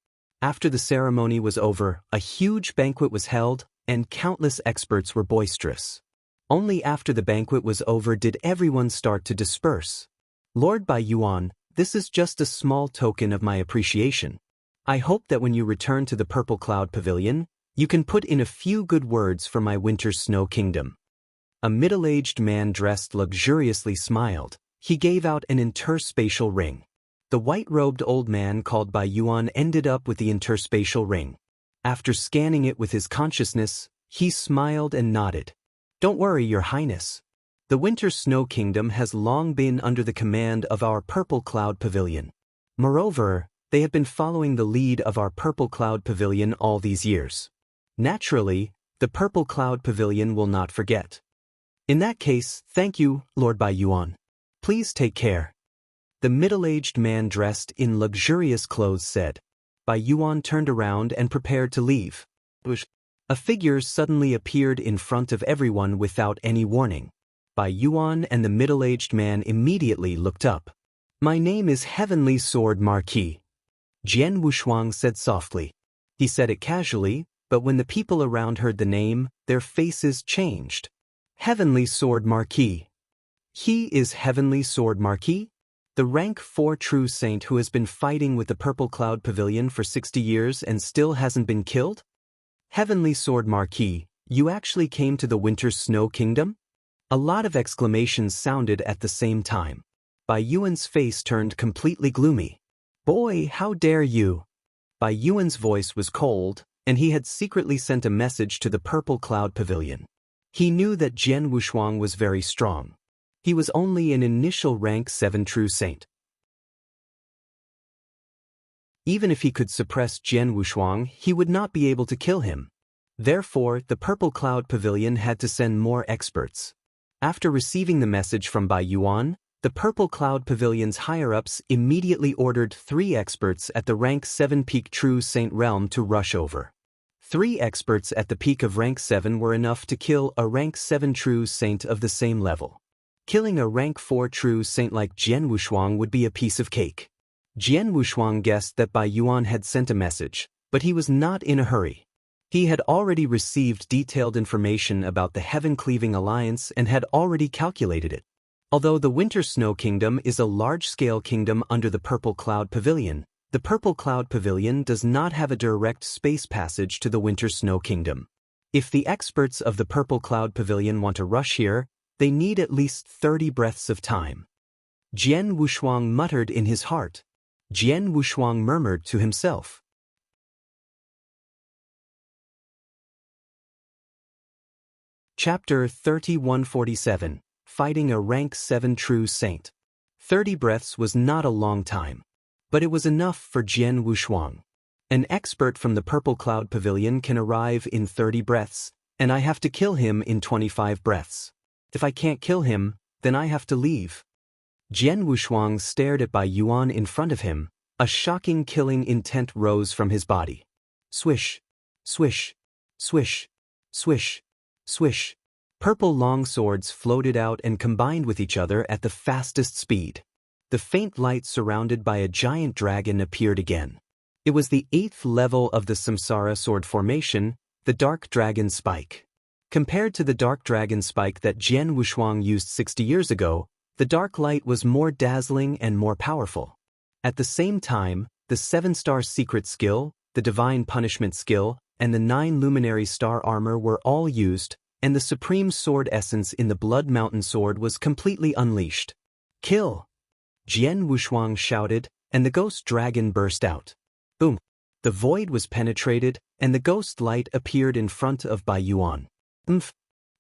After the ceremony was over, a huge banquet was held, and countless experts were boisterous. Only after the banquet was over did everyone start to disperse. Lord Bai Yuan, this is just a small token of my appreciation. I hope that when you return to the Purple Cloud Pavilion, you can put in a few good words for my Winter Snow Kingdom. A middle-aged man dressed luxuriously smiled. He gave out an interspatial ring. The white-robed old man called Bai Yuan ended up with the interspatial ring. After scanning it with his consciousness, he smiled and nodded. Don't worry, Your Highness. The Winter Snow Kingdom has long been under the command of our Purple Cloud Pavilion. Moreover, they have been following the lead of our Purple Cloud Pavilion all these years. Naturally, the Purple Cloud Pavilion will not forget. In that case, thank you, Lord Bai Yuan. Please take care. The middle-aged man dressed in luxurious clothes said. Bai Yuan turned around and prepared to leave. A figure suddenly appeared in front of everyone without any warning. Bai Yuan and the middle-aged man immediately looked up. My name is Heavenly Sword Marquis. Jian Wushuang said softly. He said it casually, but when the people around heard the name, their faces changed. Heavenly Sword Marquis. He is Heavenly Sword Marquis? The rank 4 true saint who has been fighting with the Purple Cloud Pavilion for 60 years and still hasn't been killed? Heavenly Sword Marquis, you actually came to the Winter Snow Kingdom? A lot of exclamations sounded at the same time. Bai Yuan's face turned completely gloomy. Boy, how dare you! Bai Yuan's voice was cold, and he had secretly sent a message to the Purple Cloud Pavilion. He knew that Jian Wushuang was very strong. He was only an initial rank 7 true saint. Even if he could suppress Jian Wushuang, he would not be able to kill him. Therefore, the Purple Cloud Pavilion had to send more experts. After receiving the message from Bai Yuan, the Purple Cloud Pavilion's higher-ups immediately ordered 3 experts at the rank 7 peak true saint realm to rush over. 3 experts at the peak of rank 7 were enough to kill a rank 7 true saint of the same level. Killing a rank 4 true saint like Jian Wushuang would be a piece of cake. Jian Wushuang guessed that Bai Yuan had sent a message, but he was not in a hurry. He had already received detailed information about the Heaven-Cleaving Alliance and had already calculated it. Although the Winter Snow Kingdom is a large-scale kingdom under the Purple Cloud Pavilion, the Purple Cloud Pavilion does not have a direct space passage to the Winter Snow Kingdom. If the experts of the Purple Cloud Pavilion want to rush here, they need at least 30 breaths of time. Jian Wushuang muttered in his heart. Jian Wushuang murmured to himself. Chapter 3147. Fighting a rank 7 true saint. 30 breaths was not a long time, but it was enough for Jian Wushuang. An expert from the Purple Cloud Pavilion can arrive in 30 breaths, and I have to kill him in 25 breaths. If I can't kill him, then I have to leave. Jian Wushuang stared at Bai Yuan in front of him. A shocking killing intent rose from his body. Swish, swish, swish, swish, swish. Purple long swords floated out and combined with each other at the fastest speed. The faint light surrounded by a giant dragon appeared again. It was the 8th level of the Samsara sword formation, the Dark Dragon Spike. Compared to the Dark Dragon Spike that Jian Wushuang used 60 years ago, the Dark Light was more dazzling and more powerful. At the same time, the 7-star secret skill, the Divine Punishment skill, and the 9 luminary star armor were all used, and the supreme sword essence in the Blood Mountain sword was completely unleashed. Kill! Jian Wushuang shouted, and the ghost dragon burst out. Boom! The void was penetrated, and the ghost light appeared in front of Bai Yuan. Umph!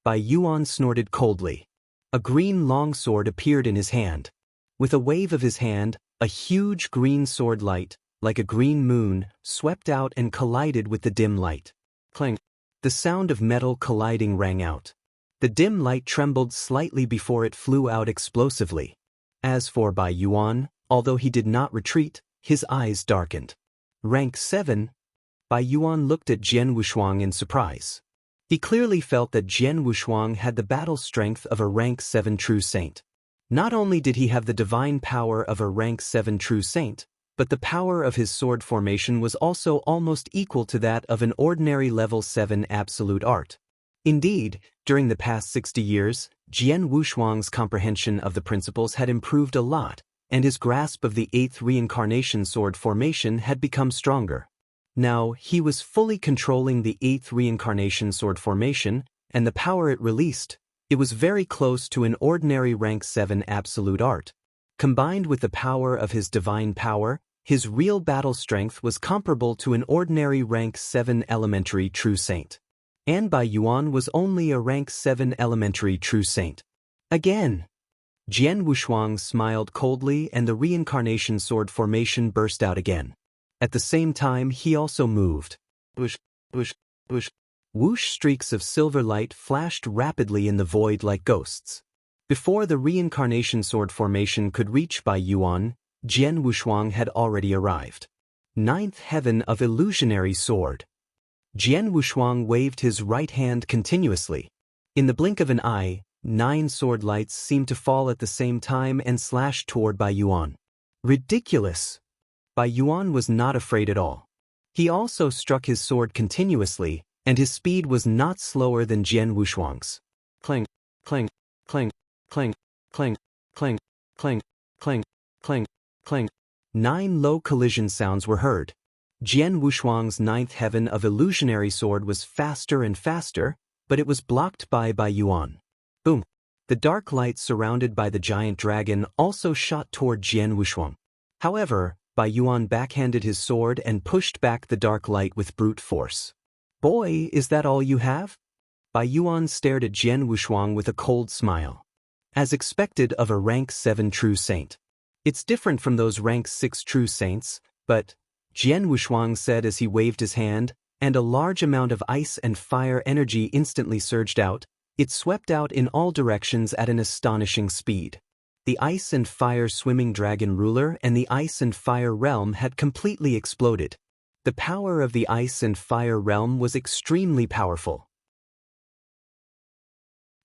Bai Yuan snorted coldly. A green longsword appeared in his hand. With a wave of his hand, a huge green sword light, like a green moon, swept out and collided with the dim light. Clang! The sound of metal colliding rang out. The dim light trembled slightly before it flew out explosively. As for Bai Yuan, although he did not retreat, his eyes darkened. Rank 7? Bai Yuan looked at Jian Wushuang in surprise. He clearly felt that Jian Wushuang had the battle strength of a rank 7 true saint. Not only did he have the divine power of a rank 7 true saint, but the power of his sword formation was also almost equal to that of an ordinary level 7 absolute art. Indeed, during the past 60 years, Jian Wushuang's comprehension of the principles had improved a lot, and his grasp of the 8th reincarnation sword formation had become stronger. Now, he was fully controlling the 8th reincarnation sword formation, and the power it released. It was very close to an ordinary rank 7 absolute art. Combined with the power of his divine power, his real battle strength was comparable to an ordinary rank 7 elementary true saint. And Bai Yuan was only a rank 7 elementary true saint. Again! Jian Wushuang smiled coldly and the reincarnation sword formation burst out again. At the same time he also moved. Whoosh, whoosh, whoosh. Whoosh streaks of silver light flashed rapidly in the void like ghosts. Before the reincarnation sword formation could reach Bai Yuan, Jian Wushuang had already arrived. 9th heaven of illusionary sword. Jian Wushuang waved his right hand continuously. In the blink of an eye, 9 sword lights seemed to fall at the same time and slashed toward Bai Yuan. Ridiculous! Bai Yuan was not afraid at all. He also struck his sword continuously, and his speed was not slower than Jian Wushuang's. Clang, clang, clang, clang, clang, clang, clang, clang, clang, clang. 9 low collision sounds were heard. Jian Wushuang's 9th heaven of illusionary sword was faster and faster, but it was blocked by Bai Yuan. Boom! The dark light surrounded by the giant dragon also shot toward Jian Wushuang. However, Bai Yuan backhanded his sword and pushed back the dark light with brute force. Boy, is that all you have? Bai Yuan stared at Jian Wushuang with a cold smile. As expected of a rank 7 true saint. It's different from those rank 6 true saints, but, Jian Wushuang said as he waved his hand, and a large amount of ice and fire energy instantly surged out. It swept out in all directions at an astonishing speed. The ice and fire swimming dragon ruler and the ice and fire realm had completely exploded. The power of the ice and fire realm was extremely powerful.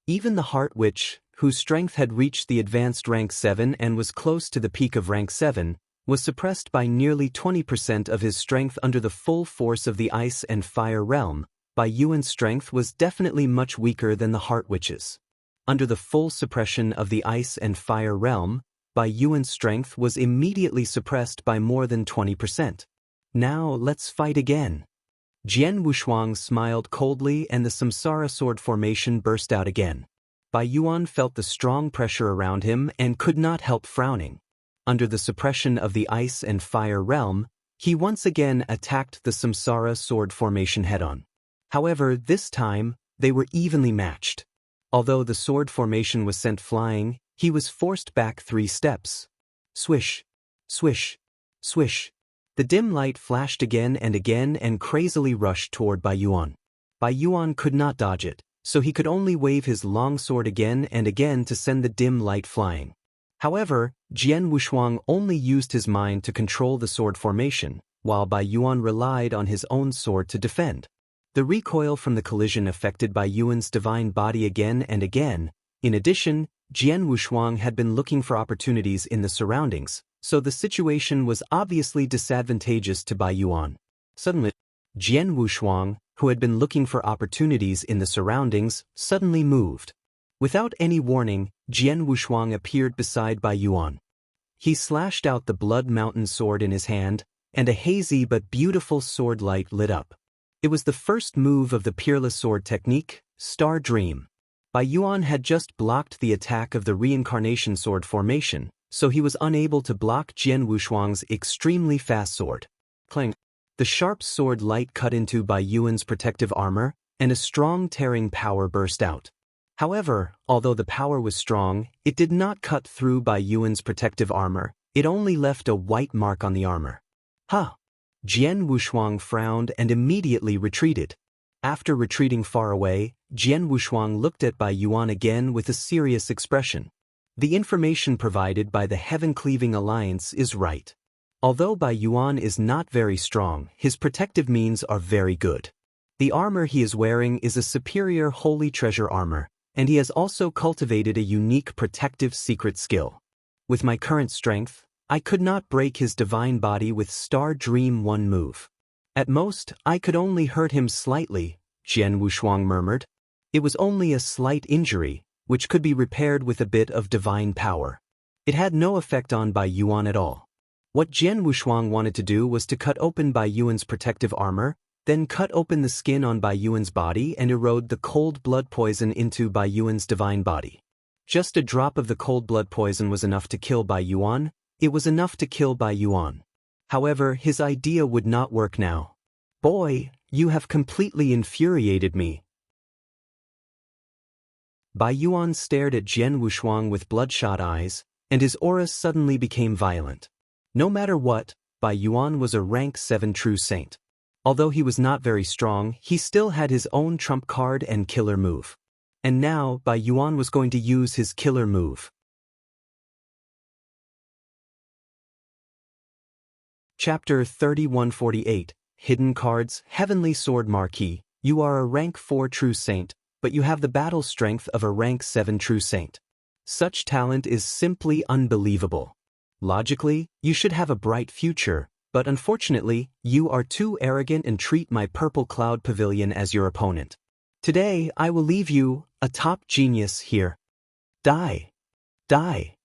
Even the Heart Witch, whose strength had reached the advanced rank 7 and was close to the peak of rank 7, was suppressed by nearly 20% of his strength under the full force of the ice and fire realm. Bai Yuan's strength was definitely much weaker than the Heart Witch's. Under the full suppression of the ice and fire realm, Bai Yuan's strength was immediately suppressed by more than 20%. Now let's fight again. Jian Wushuang smiled coldly and the Samsara sword formation burst out again. Bai Yuan felt the strong pressure around him and could not help frowning. Under the suppression of the ice and fire realm, he once again attacked the Samsara sword formation head-on. However, this time, they were evenly matched. Although the sword formation was sent flying, he was forced back 3 steps. Swish, swish, swish. The dim light flashed again and crazily rushed toward Bai Yuan. Bai Yuan could not dodge it, so he could only wave his long sword again and again to send the dim light flying. However, Jian Wushuang only used his mind to control the sword formation, while Bai Yuan relied on his own sword to defend. The recoil from the collision affected Bai Yuan's divine body again and again. In addition, Jian Wushuang had been looking for opportunities in the surroundings, so the situation was obviously disadvantageous to Bai Yuan. Suddenly, Jian Wushuang, who had been looking for opportunities in the surroundings, suddenly moved. Without any warning, Jian Wushuang appeared beside Bai Yuan. He slashed out the Blood Mountain sword in his hand, and a hazy but beautiful sword light lit up. It was the first move of the Peerless Sword technique, Star Dream. Bai Yuan had just blocked the attack of the Reincarnation Sword formation, so he was unable to block Jian Wushuang's extremely fast sword. Clang! The sharp sword light cut into Bai Yuan's protective armor, and a strong tearing power burst out. However, although the power was strong, it did not cut through Bai Yuan's protective armor, it only left a white mark on the armor. Huh! Jian Wushuang frowned and immediately retreated. After retreating far away, Jian Wushuang looked at Bai Yuan again with a serious expression. The information provided by the Heaven-Cleaving Alliance is right. Although Bai Yuan is not very strong, his protective means are very good. The armor he is wearing is a superior Holy Treasure armor, and he has also cultivated a unique protective secret skill. With my current strength, I could not break his divine body with Star Dream 1 move. At most, I could only hurt him slightly, Jian Wushuang murmured. It was only a slight injury, which could be repaired with a bit of divine power. It had no effect on Bai Yuan at all. What Jian Wushuang wanted to do was to cut open Bai Yuan's protective armor, then cut open the skin on Bai Yuan's body and erode the cold blood poison into Bai Yuan's divine body. Just a drop of the cold blood poison was enough to kill Bai Yuan. It was enough to kill Bai Yuan. However, his idea would not work now. Boy, you have completely infuriated me. Bai Yuan stared at Jian Wushuang with bloodshot eyes, and his aura suddenly became violent. No matter what, Bai Yuan was a rank 7 true saint. Although he was not very strong, he still had his own trump card and killer move. And now, Bai Yuan was going to use his killer move. Chapter 3148, Hidden Cards, Heavenly Sword Marquee. You are a rank 4 true saint, but you have the battle strength of a rank 7 true saint. Such talent is simply unbelievable. Logically, you should have a bright future, but unfortunately, you are too arrogant and treat my Purple Cloud Pavilion as your opponent. Today, I will leave you, a top genius, here. Die. Die.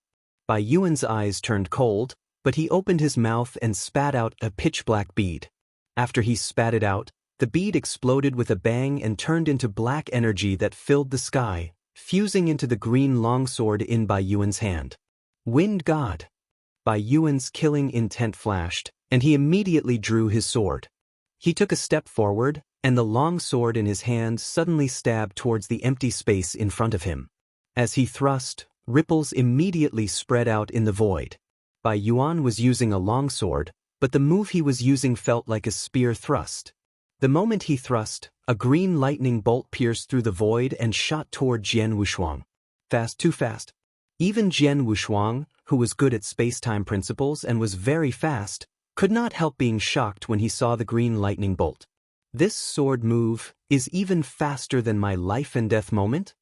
Bai Yuan's eyes turned cold, but he opened his mouth and spat out a pitch-black bead. After he spat it out, the bead exploded with a bang and turned into black energy that filled the sky, fusing into the green longsword in Bai Yuan's hand. Wind God. Bai Yuan's killing intent flashed, and he immediately drew his sword. He took a step forward, and the long sword in his hand suddenly stabbed towards the empty space in front of him. As he thrust, ripples immediately spread out in the void. Bai Yuan was using a longsword, but the move he was using felt like a spear thrust. The moment he thrust, a green lightning bolt pierced through the void and shot toward Jian Wushuang. Fast, too fast. Even Jian Wushuang, who was good at space-time principles and was very fast, could not help being shocked when he saw the green lightning bolt. This sword move is even faster than my life and death moment?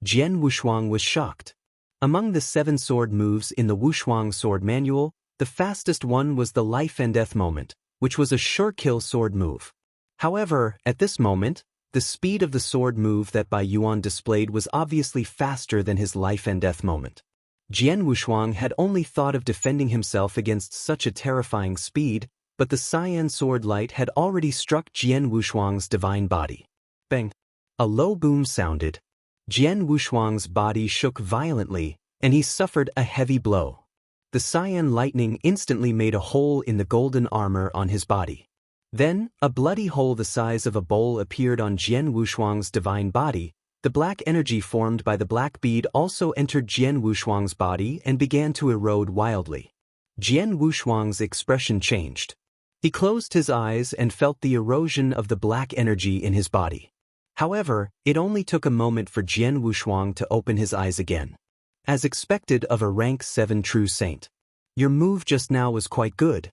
Jian Wushuang was shocked. Among the 7 sword moves in the Wushuang sword manual, the fastest one was the life and death moment, which was a sure kill sword move. However, at this moment, the speed of the sword move that Bai Yuan displayed was obviously faster than his life and death moment. Jian Wushuang had only thought of defending himself against such a terrifying speed, but the cyan sword light had already struck Jian Wushuang's divine body. Bang! A low boom sounded. Jian Wushuang's body shook violently, and he suffered a heavy blow. The cyan lightning instantly made a hole in the golden armor on his body. Then, a bloody hole the size of a bowl appeared on Jian Wushuang's divine body. The black energy formed by the black bead also entered Jian Wushuang's body and began to erode wildly. Jian Wushuang's expression changed. He closed his eyes and felt the erosion of the black energy in his body. However, it only took a moment for Jian Wushuang to open his eyes again. As expected of a rank 7 true saint. Your move just now was quite good.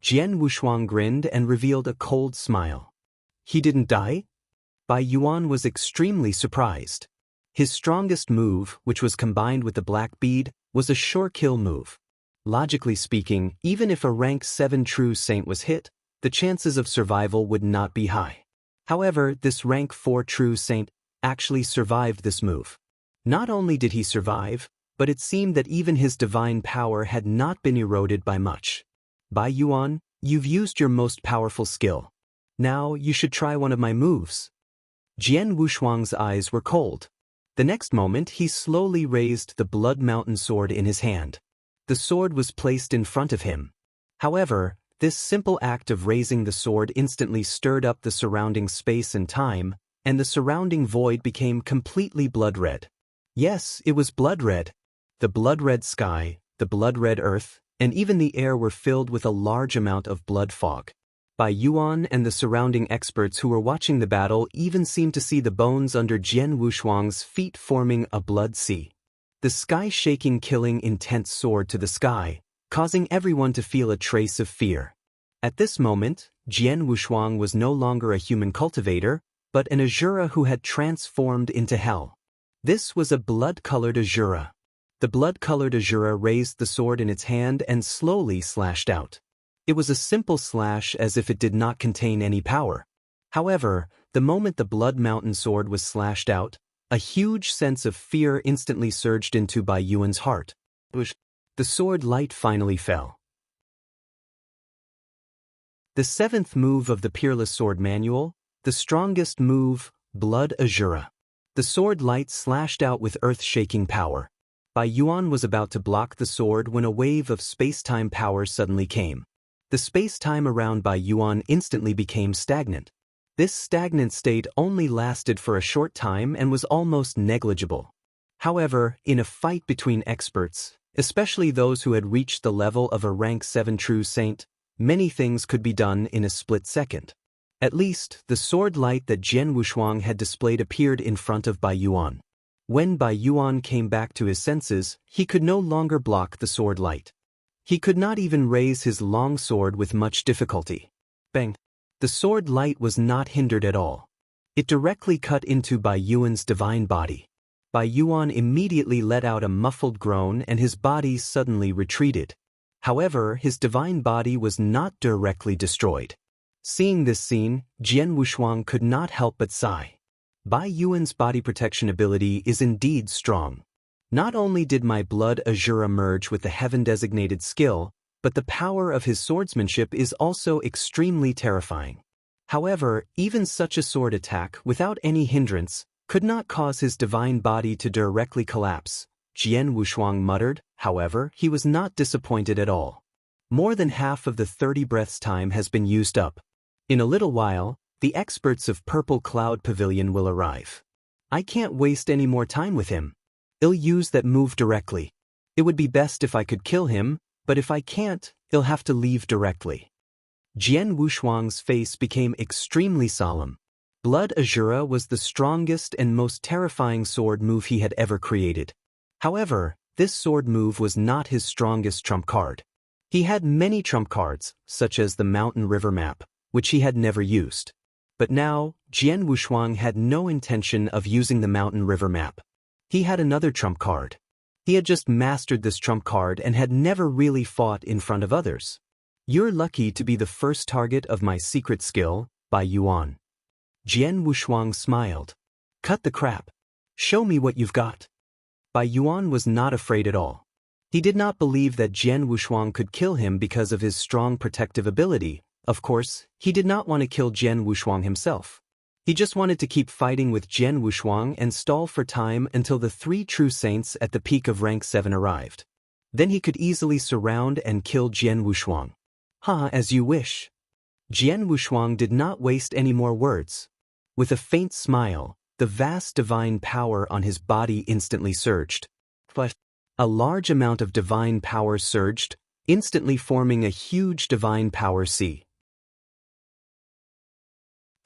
Jian Wushuang grinned and revealed a cold smile. He didn't die? Bai Yuan was extremely surprised. His strongest move, which was combined with the black bead, was a sure kill move. Logically speaking, even if a rank 7 true saint was hit, the chances of survival would not be high. However, this rank 4 true saint actually survived this move. Not only did he survive, but it seemed that even his divine power had not been eroded by much. Bai Yuan, you've used your most powerful skill. Now you should try one of my moves. Jian Wushuang's eyes were cold. The next moment he slowly raised the Blood Mountain sword in his hand. The sword was placed in front of him. However, this simple act of raising the sword instantly stirred up the surrounding space and time, and the surrounding void became completely blood-red. Yes, it was blood-red. The blood-red sky, the blood-red earth, and even the air were filled with a large amount of blood fog. Bai Yuan and the surrounding experts who were watching the battle even seemed to see the bones under Jian Wushuang's feet forming a blood sea. The sky-shaking killing intense soared to the sky, causing everyone to feel a trace of fear. At this moment, Jian Wushuang was no longer a human cultivator, but an Azura who had transformed into hell. This was a blood-colored Azura. The blood-colored Azura raised the sword in its hand and slowly slashed out. It was a simple slash as if it did not contain any power. However, the moment the Blood Mountain sword was slashed out, a huge sense of fear instantly surged into Bai Yuan's heart. The sword light finally fell. The seventh move of the Peerless Sword Manual, the strongest move, Blood Azura. The sword light slashed out with earth-shaking power. Bai Yuan was about to block the sword when a wave of space-time power suddenly came. The space-time around Bai Yuan instantly became stagnant. This stagnant state only lasted for a short time and was almost negligible. However, in a fight between experts, especially those who had reached the level of a rank 7 true saint, many things could be done in a split second. At least, the sword light that Jian Wushuang had displayed appeared in front of Bai Yuan. When Bai Yuan came back to his senses, he could no longer block the sword light. He could not even raise his long sword with much difficulty. Bang! The sword light was not hindered at all. It directly cut into Bai Yuan's divine body. Bai Yuan immediately let out a muffled groan and his body suddenly retreated. However, his divine body was not directly destroyed. Seeing this scene, Jian Wushuang could not help but sigh. Bai Yuan's body protection ability is indeed strong. Not only did my Blood Azura merge with the heaven-designated skill, but the power of his swordsmanship is also extremely terrifying. However, even such a sword attack, without any hindrance, could not cause his divine body to directly collapse. Jian Wushuang muttered. However, he was not disappointed at all. More than half of the 30 breaths time has been used up. In a little while, the experts of Purple Cloud Pavilion will arrive. I can't waste any more time with him. I'll use that move directly. It would be best if I could kill him, but if I can't, I'll have to leave directly. Jian Wushuang's face became extremely solemn. Blood Azura was the strongest and most terrifying sword move he had ever created. However, this sword move was not his strongest trump card. He had many trump cards, such as the Mountain River map, which he had never used. But now, Jian Wushuang had no intention of using the Mountain River map. He had another trump card. He had just mastered this trump card and had never really fought in front of others. You're lucky to be the first target of my secret skill, Bai Yuan. Jian Wushuang smiled. Cut the crap. Show me what you've got. Bai Yuan was not afraid at all. He did not believe that Jian Wushuang could kill him because of his strong protective ability. Of course, he did not want to kill Jian Wushuang himself. He just wanted to keep fighting with Jian Wushuang and stall for time until the 3 true saints at the peak of rank 7 arrived. Then he could easily surround and kill Jian Wushuang. As you wish. Jian Wushuang did not waste any more words. With a faint smile, the vast divine power on his body instantly surged. A large amount of divine power surged, instantly forming a huge divine power sea.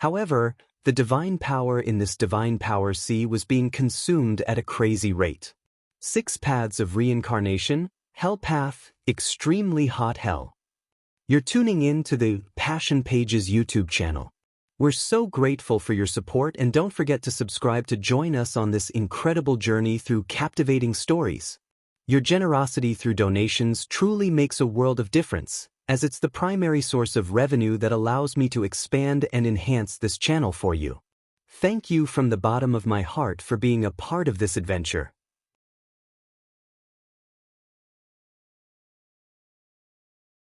However, the divine power in this divine power sea was being consumed at a crazy rate. 6 Paths of Reincarnation, Hell Path, Extremely Hot Hell. You're tuning in to the Passion Pages YouTube channel. We're so grateful for your support, and don't forget to subscribe to join us on this incredible journey through captivating stories. Your generosity through donations truly makes a world of difference, as it's the primary source of revenue that allows me to expand and enhance this channel for you. Thank you from the bottom of my heart for being a part of this adventure.